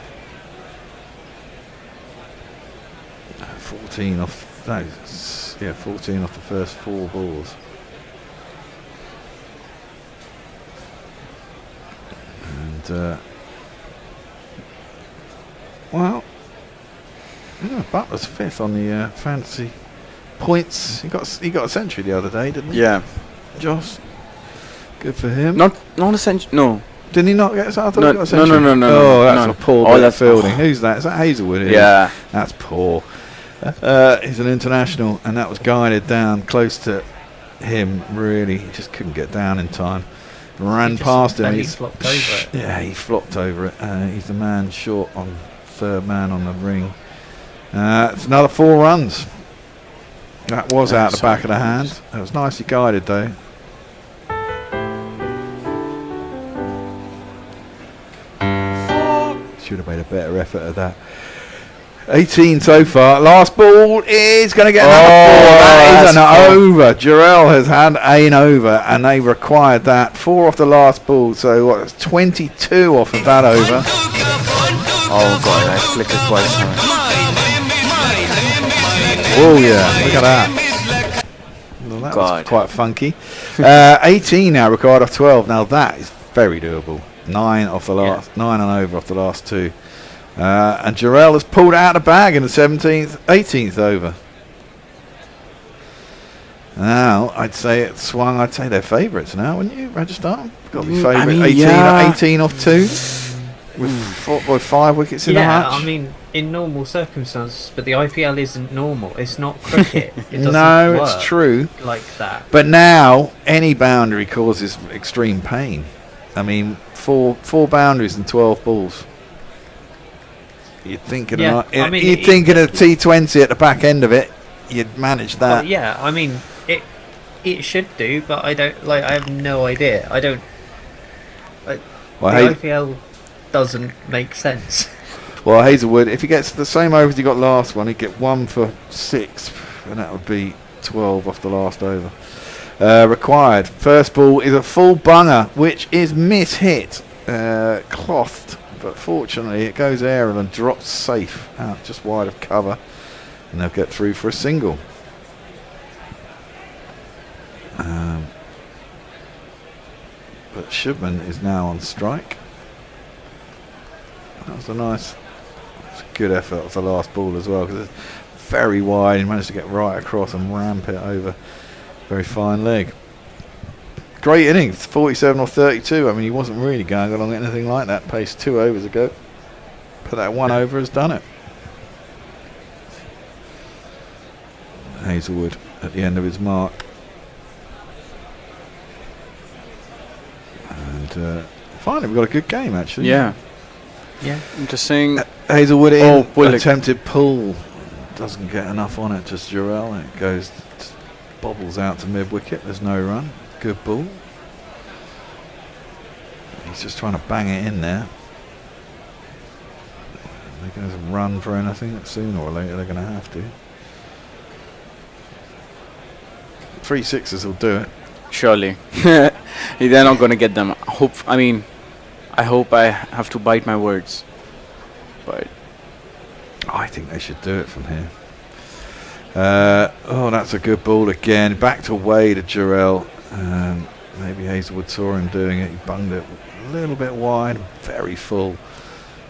14 off. No, yeah, 14 off the first 4 balls. And well, yeah, Butler's 5th on the fantasy points. He got a century the other day, didn't he? Yeah. Josh, good for him. Not a century. No. Didn't he not get? I thought No, he got a century. no. Oh, that's No. a poor Oh, bit of that's- fielding. Who's that? Is that Hazelwood? It is. Yeah. That's poor. He's an international, and that was guided down close to him. Really, he just couldn't get down in time. Ran past him. He flopped over it. Yeah, he flopped over it. He's the man short on 3rd man on the ring. It's another 4 runs. That was out the back of the hand. That was nicely guided though. Should have made a better effort at that. 18 so far. Last ball is going to get another 4. That is an over. Jarrell has had an over, and they required that. 4 off the last ball. So what? It's 22 off of that over. Oh god, I flicked it twice. Oh yeah, look at that. Well, that was quite funky. 18 now required off 12. Now that is very doable. 9 off the last, 9 and over off the last 2. And Jarrell has pulled out of the bag in the 17th, 18th over. Now, I'd say it's swung. I'd say they're favourites now, wouldn't you, Register? Got to be favourite. I mean, 18, yeah. 18 off 2. With 5 wickets in the match. I mean, in normal circumstances, but the IPL isn't normal. It's not cricket. It doesn't No, work it's true. like that. But now any boundary causes extreme pain. I mean, four boundaries and 12 balls. You'd think in a T20 at the back end of it, you'd manage that. Well, yeah, I mean, it should do, but I don't like. I have no idea. I don't. Like, the IPL doesn't make sense. Well, Hazelwood, if he gets the same over as he got last one, he'd get 1 for 6, and that would be 12 off the last over. Required. First ball is a full bunger, which is mishit, clothed, but fortunately it goes aerial and drops safe out just wide of cover, and they'll get through for a single. But Shubman is now on strike. That was a good effort of the last ball as well, because it's very wide. He managed to get right across and ramp it over. Very fine leg. Great innings, 47 or 32. I mean, he wasn't really going along anything like that pace 2 overs ago. But that 1 over has done it. Hazelwood at the end of his mark. And finally, we've got a good game, actually. Yeah. Yeah, interesting. Hazelwood attempted pull. Doesn't get enough on it, just Jarrell. And it goes, bobbles out to mid-wicket. There's no run. Good ball. He's just trying to bang it in there. They're going to run for anything. Sooner or later, they're going to have to. 3 sixes will do it. Surely. They're not going to get them. I hope I have to bite my words. But I think they should do it from here. That's a good ball again. Back to Wade at Jarrell. Maybe Hazelwood saw him doing it. He bunged it a little bit wide, very full.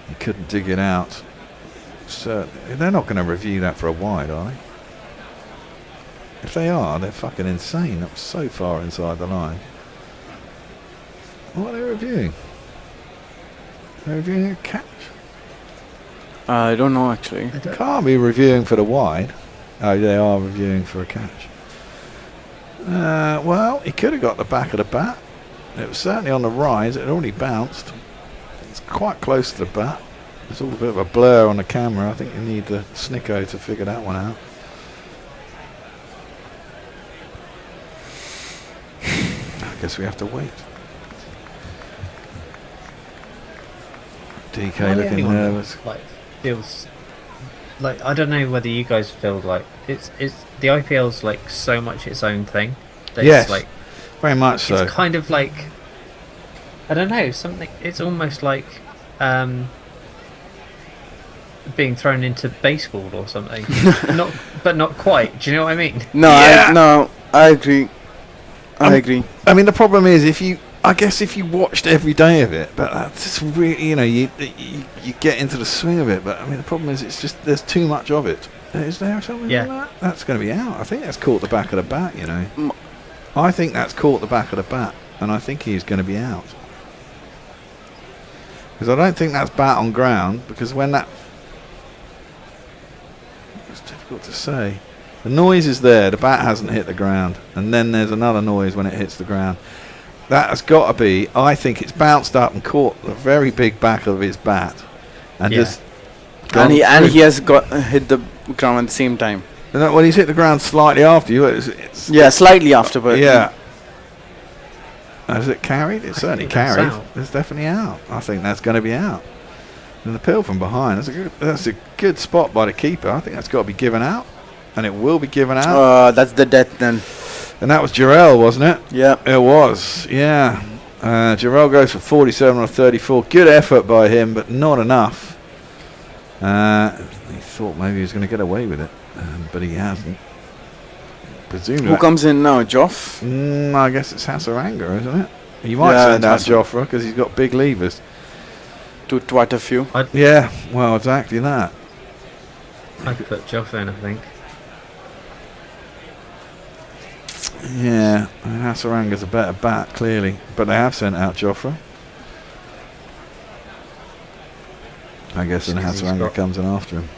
He couldn't dig it out. So they're not going to review that for a wide, are they? If they are, they're fucking insane. That was so far inside the line. What are they reviewing? They're reviewing a catch? I don't know, actually. They can't be reviewing for the wide. Oh, they are reviewing for a catch. Well, he could have got the back of the bat. It was certainly on the rise. It had already bounced. It's quite close to the bat. There's all a bit of a blur on the camera. I think you need the Snicko to figure that one out. I guess we have to wait. DK looking nervous. Feels like, I don't know whether you guys feel like it's the IPL's like so much its own thing. Yes, like, very much so. It's kind of like, I don't know, something. It's almost like being thrown into baseball or something. but not quite. Do you know what I mean? No, Yeah. I agree. I agree. I mean, the problem is if you watched every day of it, but that's just really, you get into the swing of it. But I mean, the problem is it's just there's too much of it. Is there something like that? That's going to be out. I think that's caught the back of the bat. I think that's caught the back of the bat, and I think he's going to be out because I don't think that's bat on ground. Because when it's difficult to say. The noise is there. The bat hasn't hit the ground, and then there's another noise when it hits the ground. That has got to be. I think it's bounced up and caught the very big back of his bat, and just. And he has hit the ground at the same time. Well, he's hit the ground slightly after you. Slightly after, but yeah. Has it carried? It certainly carried. It's definitely out. I think that's going to be out. And the pill from behind. That's a good spot by the keeper. I think that's got to be given out. And it will be given out. That's the death then. And that was Jarrell, wasn't it? Yeah. It was, yeah. Jarrell goes for 47 or 34. Good effort by him, but not enough. He thought maybe he was going to get away with it, but he hasn't. Presumably. Who comes in now? Joff? I guess it's Hasaranga, isn't it? You might send out Joffre because he's got big levers. To twat a few. Yeah, well, exactly that. I'd put Joffre in, I think. Yeah, I mean, Hasaranga's a better bat, clearly. But they have sent out Joffre. I guess, and Just 'cause he's Hasaranga got- comes in after him.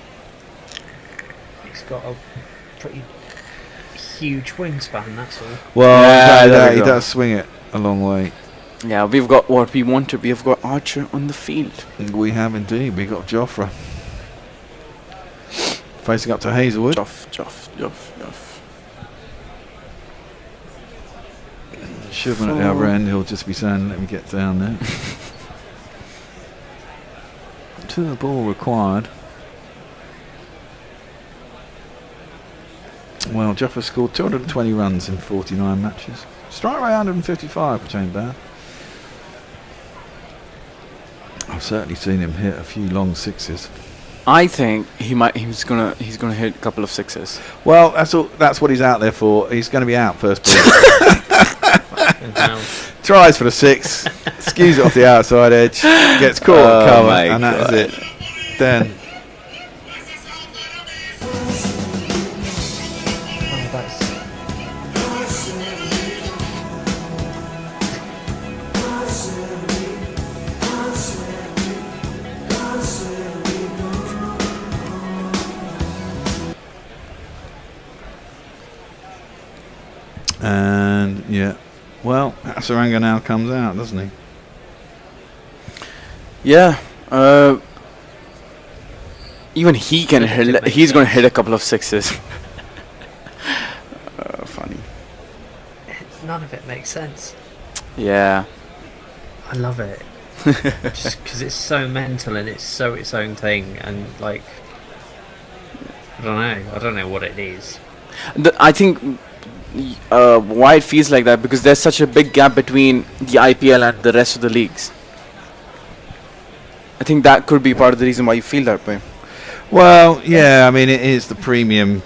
He's got a pretty huge wingspan, that's all. Well, Yeah, there we he go. does swing it a long way. Yeah, we've got what we wanted. We have got Archer on the field. We have indeed. We got Jofra facing up to Hazelwood. Joff. Shipman at the other end. He'll just be saying, "Let me get down there." 2 ball required. Well, Jofra scored 220 runs in 49 matches. Strike rate 155, which ain't bad. I've certainly seen him hit a few long sixes. I think he's gonna hit a couple of sixes. Well, that's what he's out there for. He's going to be out first ball. Tries for the 6, skews it off the outside edge, gets caught Oh at cover, my and that God. is it. Then and yeah, well, Hasaranga now comes out, doesn't he? Yeah. Even he can hit. He's going to hit a couple of sixes. Funny. None of it makes sense. Yeah. I love it. Just because it's so mental and it's so its own thing, and like, I don't know what it is. I think why it feels like that, because there's such a big gap between the IPL and the rest of the leagues. I think that could be part of the reason why you feel that way. Well, yeah, I mean, it is the premium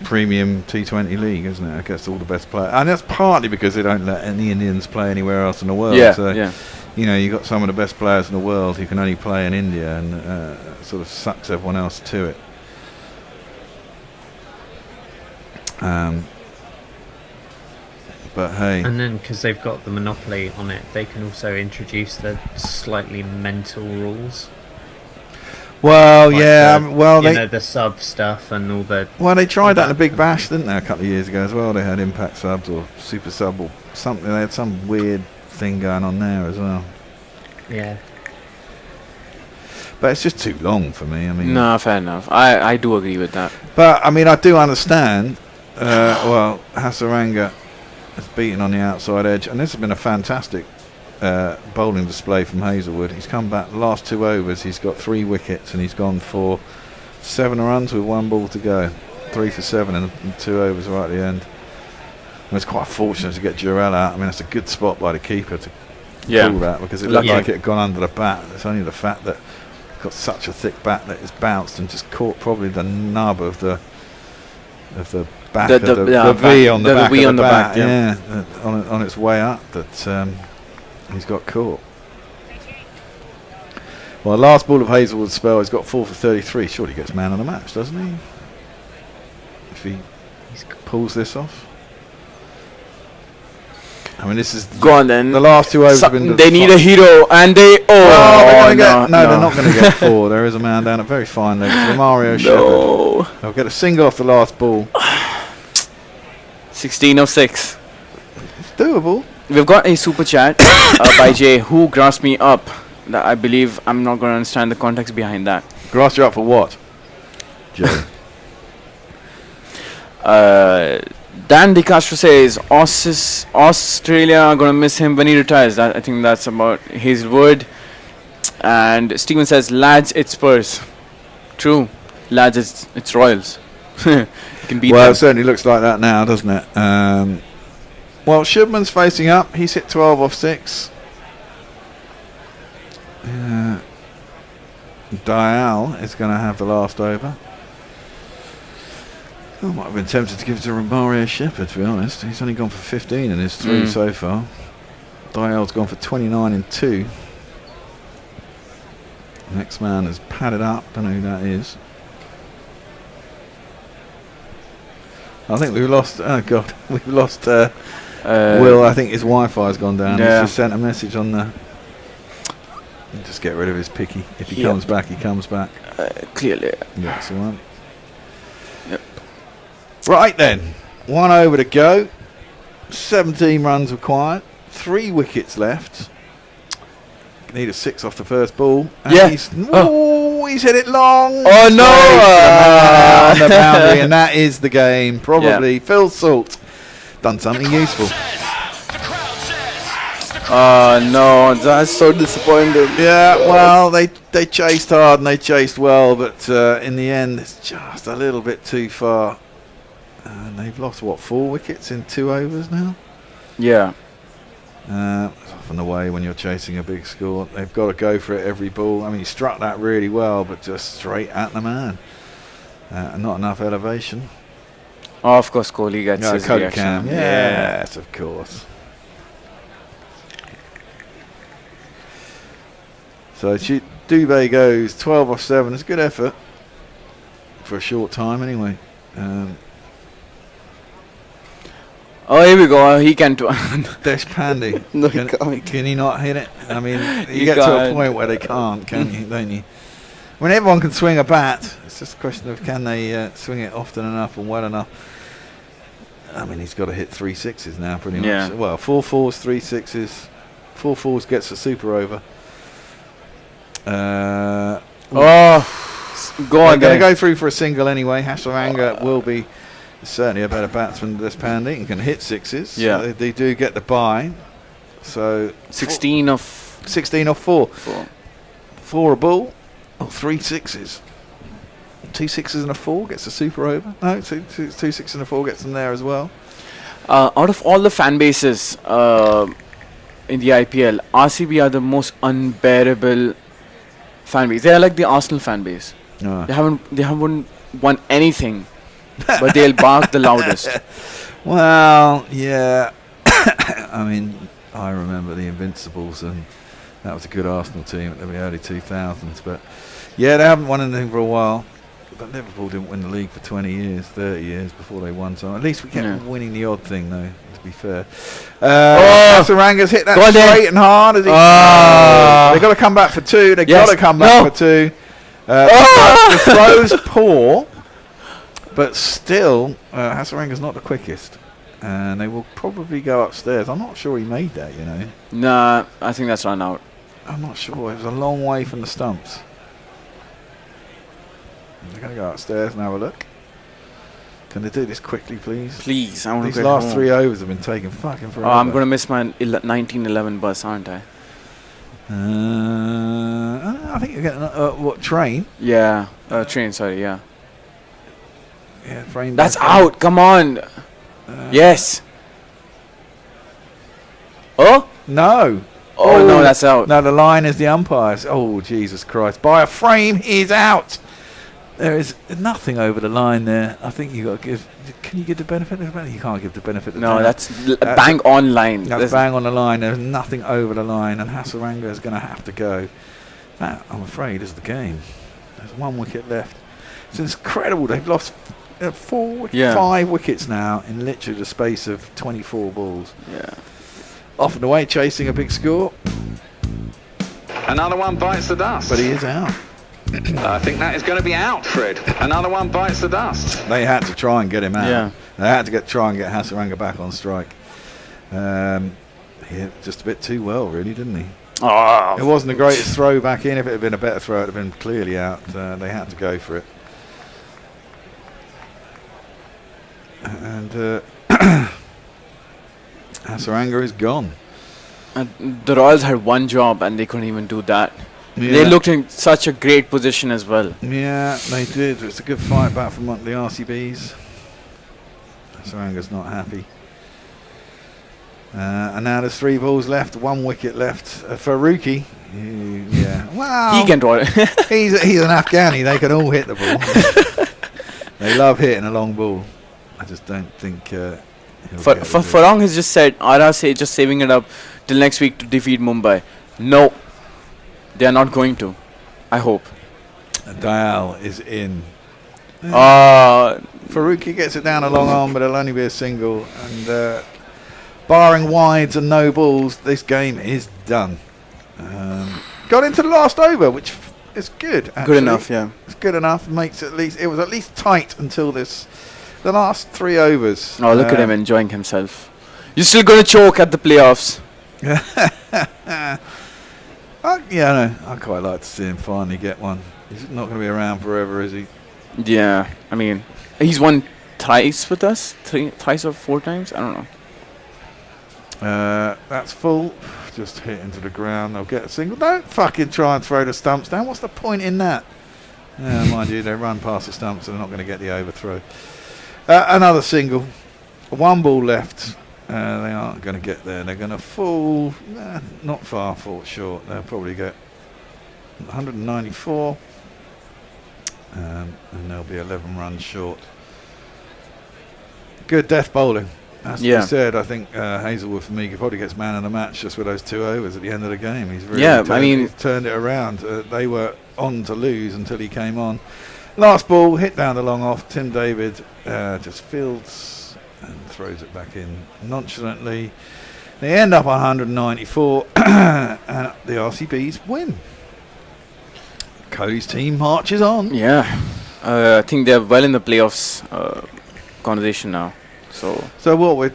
T20 league, isn't it? I guess all the best players, and that's partly because they don't let any Indians play anywhere else in the world. Yeah, so, yeah. You know, you've got some of the best players in the world who can only play in India, and sort of sucks everyone else to it. But hey, And then because they've got the monopoly on it, they can also introduce the slightly mental rules. well, Like yeah, the, they you know, the sub stuff and all the. well they tried that in the Big Bash, didn't they, a couple of years ago as well? They had impact subs or super sub or something. They had some weird thing going on there as well. Yeah. But it's just too long for me. I mean, No, fair enough. I do agree with that. But I mean, I do understand. Well, Hasaranga has beaten on the outside edge, and this has been a fantastic bowling display from Hazelwood. He's come back the last 2 overs. He's got 3 wickets, and he's gone for 7 runs with 1 ball to go. 3 for 7 in 2 overs right at the end. And it's quite fortunate to get Jarrell out. I mean, it's a good spot by the keeper to pull that, because it looked like it had gone under the bat. It's only the fact that it's got such a thick bat that it's bounced and just caught probably the nub of the back The- of the- the yeah, V on the the back V of on the the bat, back, yeah. on its way up, that he's got caught. Well, last ball of Hazelwood's spell, he's got 4 for 33. Surely he gets man of the match, doesn't he? If he pulls this off. I mean, this is Go on then. the last 2 overs have been. They need a hero, and they. They're not going to get 4. There is a man down at very fine legs. Mario Shepherd. They'll get a single off the last ball. 16 of 6. It's doable. We've got a super chat by Jay, who grasped me up. That I believe I'm not going to understand the context behind that. Grass you up for what, Joe? Dan DeCastro says Australia are going to miss him when he retires. I think that's about his word. And Steven says, lads, it's Spurs. True. Lads, it's Royals. You can beat Well, them. it certainly looks like that now, doesn't it? Well, Shubman's facing up. He's hit 12 off 6. Dial is going to have the last over. I might have been tempted to give it to Romario Shepherd, to be honest. He's only gone for 15 in his 3 so far. Dial's gone for 29 in 2. Next man has padded up. Don't know who that is. I think we've lost. Oh God, we've lost Will. I think his Wi-Fi's gone down. Yeah. He's just sent a message on the. And just get rid of his picky. If he Yep. comes back, he comes back. Clearly. That's the one. Yep. Right then, 1 over to go. 17 runs required. 3 wickets left. Need a 6 off the first ball. And Yeah. He's hit it long. Oh, no. On the boundary, and that is the game. Probably Phil Salt done something useful. No, that's so disappointing. Yeah, well, they chased hard and they chased well, but in the end, it's just a little bit too far. And they've lost, 4 wickets in 2 overs now? Yeah. It's often the way when you're chasing a big score. They've got to go for it every ball. I mean, he struck that really well, but just straight at the man. Not enough elevation. Oh, of course, Kohli gets his Coke reaction. Cam. Yes, of course. So Dubé goes 12 off 7. It's a good effort for a short time anyway. Oh, here we go. He can do Deshpande. No, can he not hit it? I mean, you He get to a can't. point where they can't, can you? Don't you? When everyone can swing a bat, it's just a question of can they swing it often enough and well enough. I mean, he's got to hit 3 sixes now, pretty Yeah. much. Well, 4 fours, 3 sixes. 4 fours gets the super over. Go They're on, going to go through for a single anyway. Hasaranga will be certainly a better batsman than Deshpande and can hit 6s. Yeah. So they do get the bye. So 16 off 4. 4 a ball. 3 sixes. 2 sixes and a 4 gets a super over. No, 2 6s and a 4 gets them there as well. Out of all the fan bases in the IPL, RCB are the most unbearable fan base. They are like the Arsenal fan base. Ah. They haven't won anything, but they'll bark the loudest. Well, yeah. I mean, I remember the Invincibles, and that was a good Arsenal team at the early 2000s. But yeah, they haven't won anything for a while. But Liverpool didn't win the league for 20 years, 30 years before they won something. At least we kept winning the odd thing, though, to be fair. Hasaranga's hit that straight and hard. They've got to come back for 2. They've got to come back for 2. The throw's poor, but still, Hasaranga's not the quickest. And they will probably go upstairs. I'm not sure he made that, you know. Nah, I think that's run out. I'm not sure. It was a long way from the stumps. They're going to go upstairs and have a look. Can they do this quickly, please? Please, I want to These get last home. 3 overs have been taken fucking forever. Oh, I'm going to miss my 1911 bus, aren't I? I think you're getting what, train? Yeah, train, sorry, yeah. Yeah, frame. That's back out, come on. Yes. Oh? No. Oh, no, that's out. No, the line is the umpires. Oh, Jesus Christ. By a frame, he's out. There is nothing over the line there. I think you got to give. Can you give the benefit of the doubt? You can't give the benefit of the doubt. No, that's bang on line. That's bang on the line. There's nothing over the line, and Hasaranga is going to have to go. That, I'm afraid, is the game. There's 1 wicket left. It's incredible. They've lost 5 wickets now in literally the space of 24 balls. Yeah. Off and away, chasing a big score. Another one bites the dust. But he is out. I think that is going to be out, Fred. Another one bites the dust. They had to try and get him out. Yeah. They had to try and get Hasaranga back on strike. He hit just a bit too well, really, didn't he? Oh. It wasn't the greatest throw back in. If it had been a better throw, it would have been clearly out. They had to go for it. And Hasaranga is gone. And the Royals had one job and they couldn't even do that. Yeah. They looked in such a great position as well. Yeah, they did. It's a good fight back from the RCBs. Hasaranga's not happy. And now there's 3 balls left, 1 wicket left for Rookie. Yeah, well, He can draw it. he's an Afghani. They can all hit the ball. They love hitting a long ball. I just don't think. Farang has just said, RAJ just saving it up till next week to defeat Mumbai. No, they are not going to. I hope. Dayal is in. Faruqi gets it down a long arm, but it'll only be a single. And barring wides and no balls, this game is done. got into the last over, which is good. Actually. Good enough, yeah. It's good enough. Makes it was at least tight until the last 3 overs. Oh, look at him enjoying himself. You're still going to choke at the playoffs. I quite like to see him finally get one. He's not going to be around forever, is he? Yeah, I mean, he's won thrice with us, thrice or 4 times. I don't know. That's full. Just hit into the ground. They'll get a single. Don't fucking try and throw the stumps down. What's the point in that? Mind you, they run past the stumps, so they're not going to get the overthrow. Another single. 1 ball left. They aren't going to get there. They're going to fall. Not far short. They'll probably get 194. And they'll be 11 runs short. Good death bowling. As we said, I think Hazelwood for me probably gets man of the match just with those 2 overs at the end of the game. He's really he's turned it around. They were on to lose until he came on. Last ball hit down the long off. Tim David just fields and throws it back in nonchalantly. They end up on 194 and the RCBs win. Cody's team marches on. Yeah, I think they're well in the playoffs conversation now. So what we're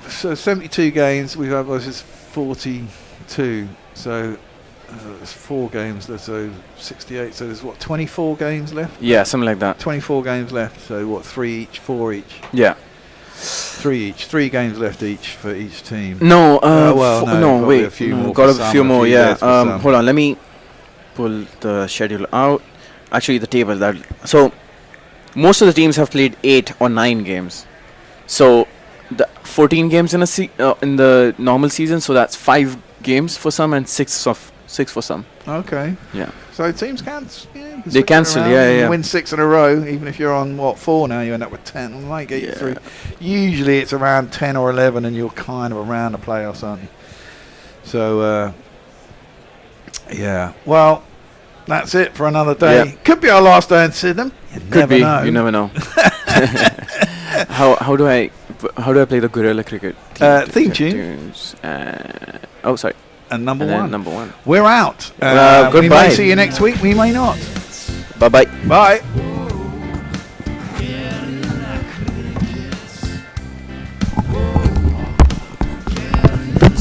72 games. We've had versus 42. So there's 4 games. So 68. So there's 24 games left. Yeah, something like that. 24 games left. So 3 each, 4 each. Yeah. 3 each. 3 games left each for each team. No. Wait. A few more. Got a few more. Yeah. Hold on. Let me pull the schedule out. Actually, the table. So most of the teams have played 8 or 9 games. So, the 14 games in in the normal season. So that's 5 games for some and 6 for some. Okay. Yeah. So teams can. They cancel. Yeah. You win 6 in a row, even if you're on 4 now. You end up with 10. I might get you through. Usually it's around 10 or 11, and you're kind of around the playoffs, aren't you? So, Well, that's it for another day. Yeah. Could be our last day in Sydenham. You never know. How do I play the Guerrilla Cricket theme tune? Sorry. And number one. We're out. Goodbye. We may see you next week. We may not. Bye. Bye.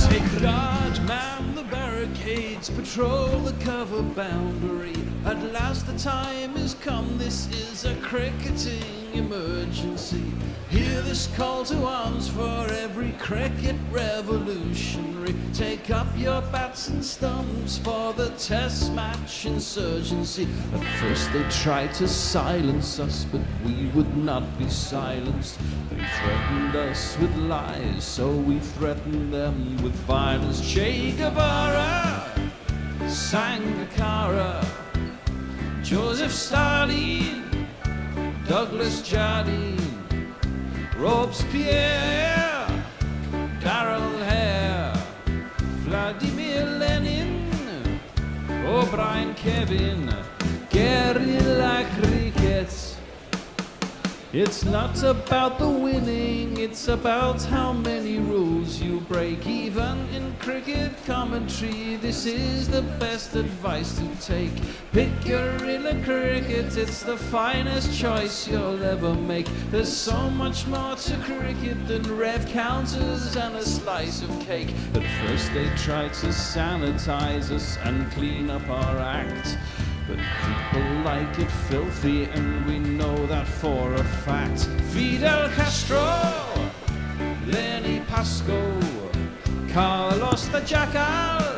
Take guard, man the barricades, patrol the cover boundary. At last the time has come, this is a cricketing emergency. Hear this call to arms for every cricket revolutionary. Take up your bats and stumps for the test match insurgency. At first they tried to silence us, but we would not be silenced. They threatened us with lies, so we threatened them with violence. Che Guevara, Sangakkara, Joseph Stalin, Douglas Jardine, Robespierre, Darrell Hare, Vladimir Lenin, O'Brien Kevin, guerrilla cricket. It's not about the winning, it's about how many rules you break. Even in cricket commentary, this is the best advice to take. Pick guerrilla cricket, it's the finest choice you'll ever make. There's so much more to cricket than rev counters and a slice of cake. At first they tried to sanitize us and clean up our act, but people like it filthy, and we know that for a fact. Fidel Castro, Lenny Pasco, Carlos the Jackal,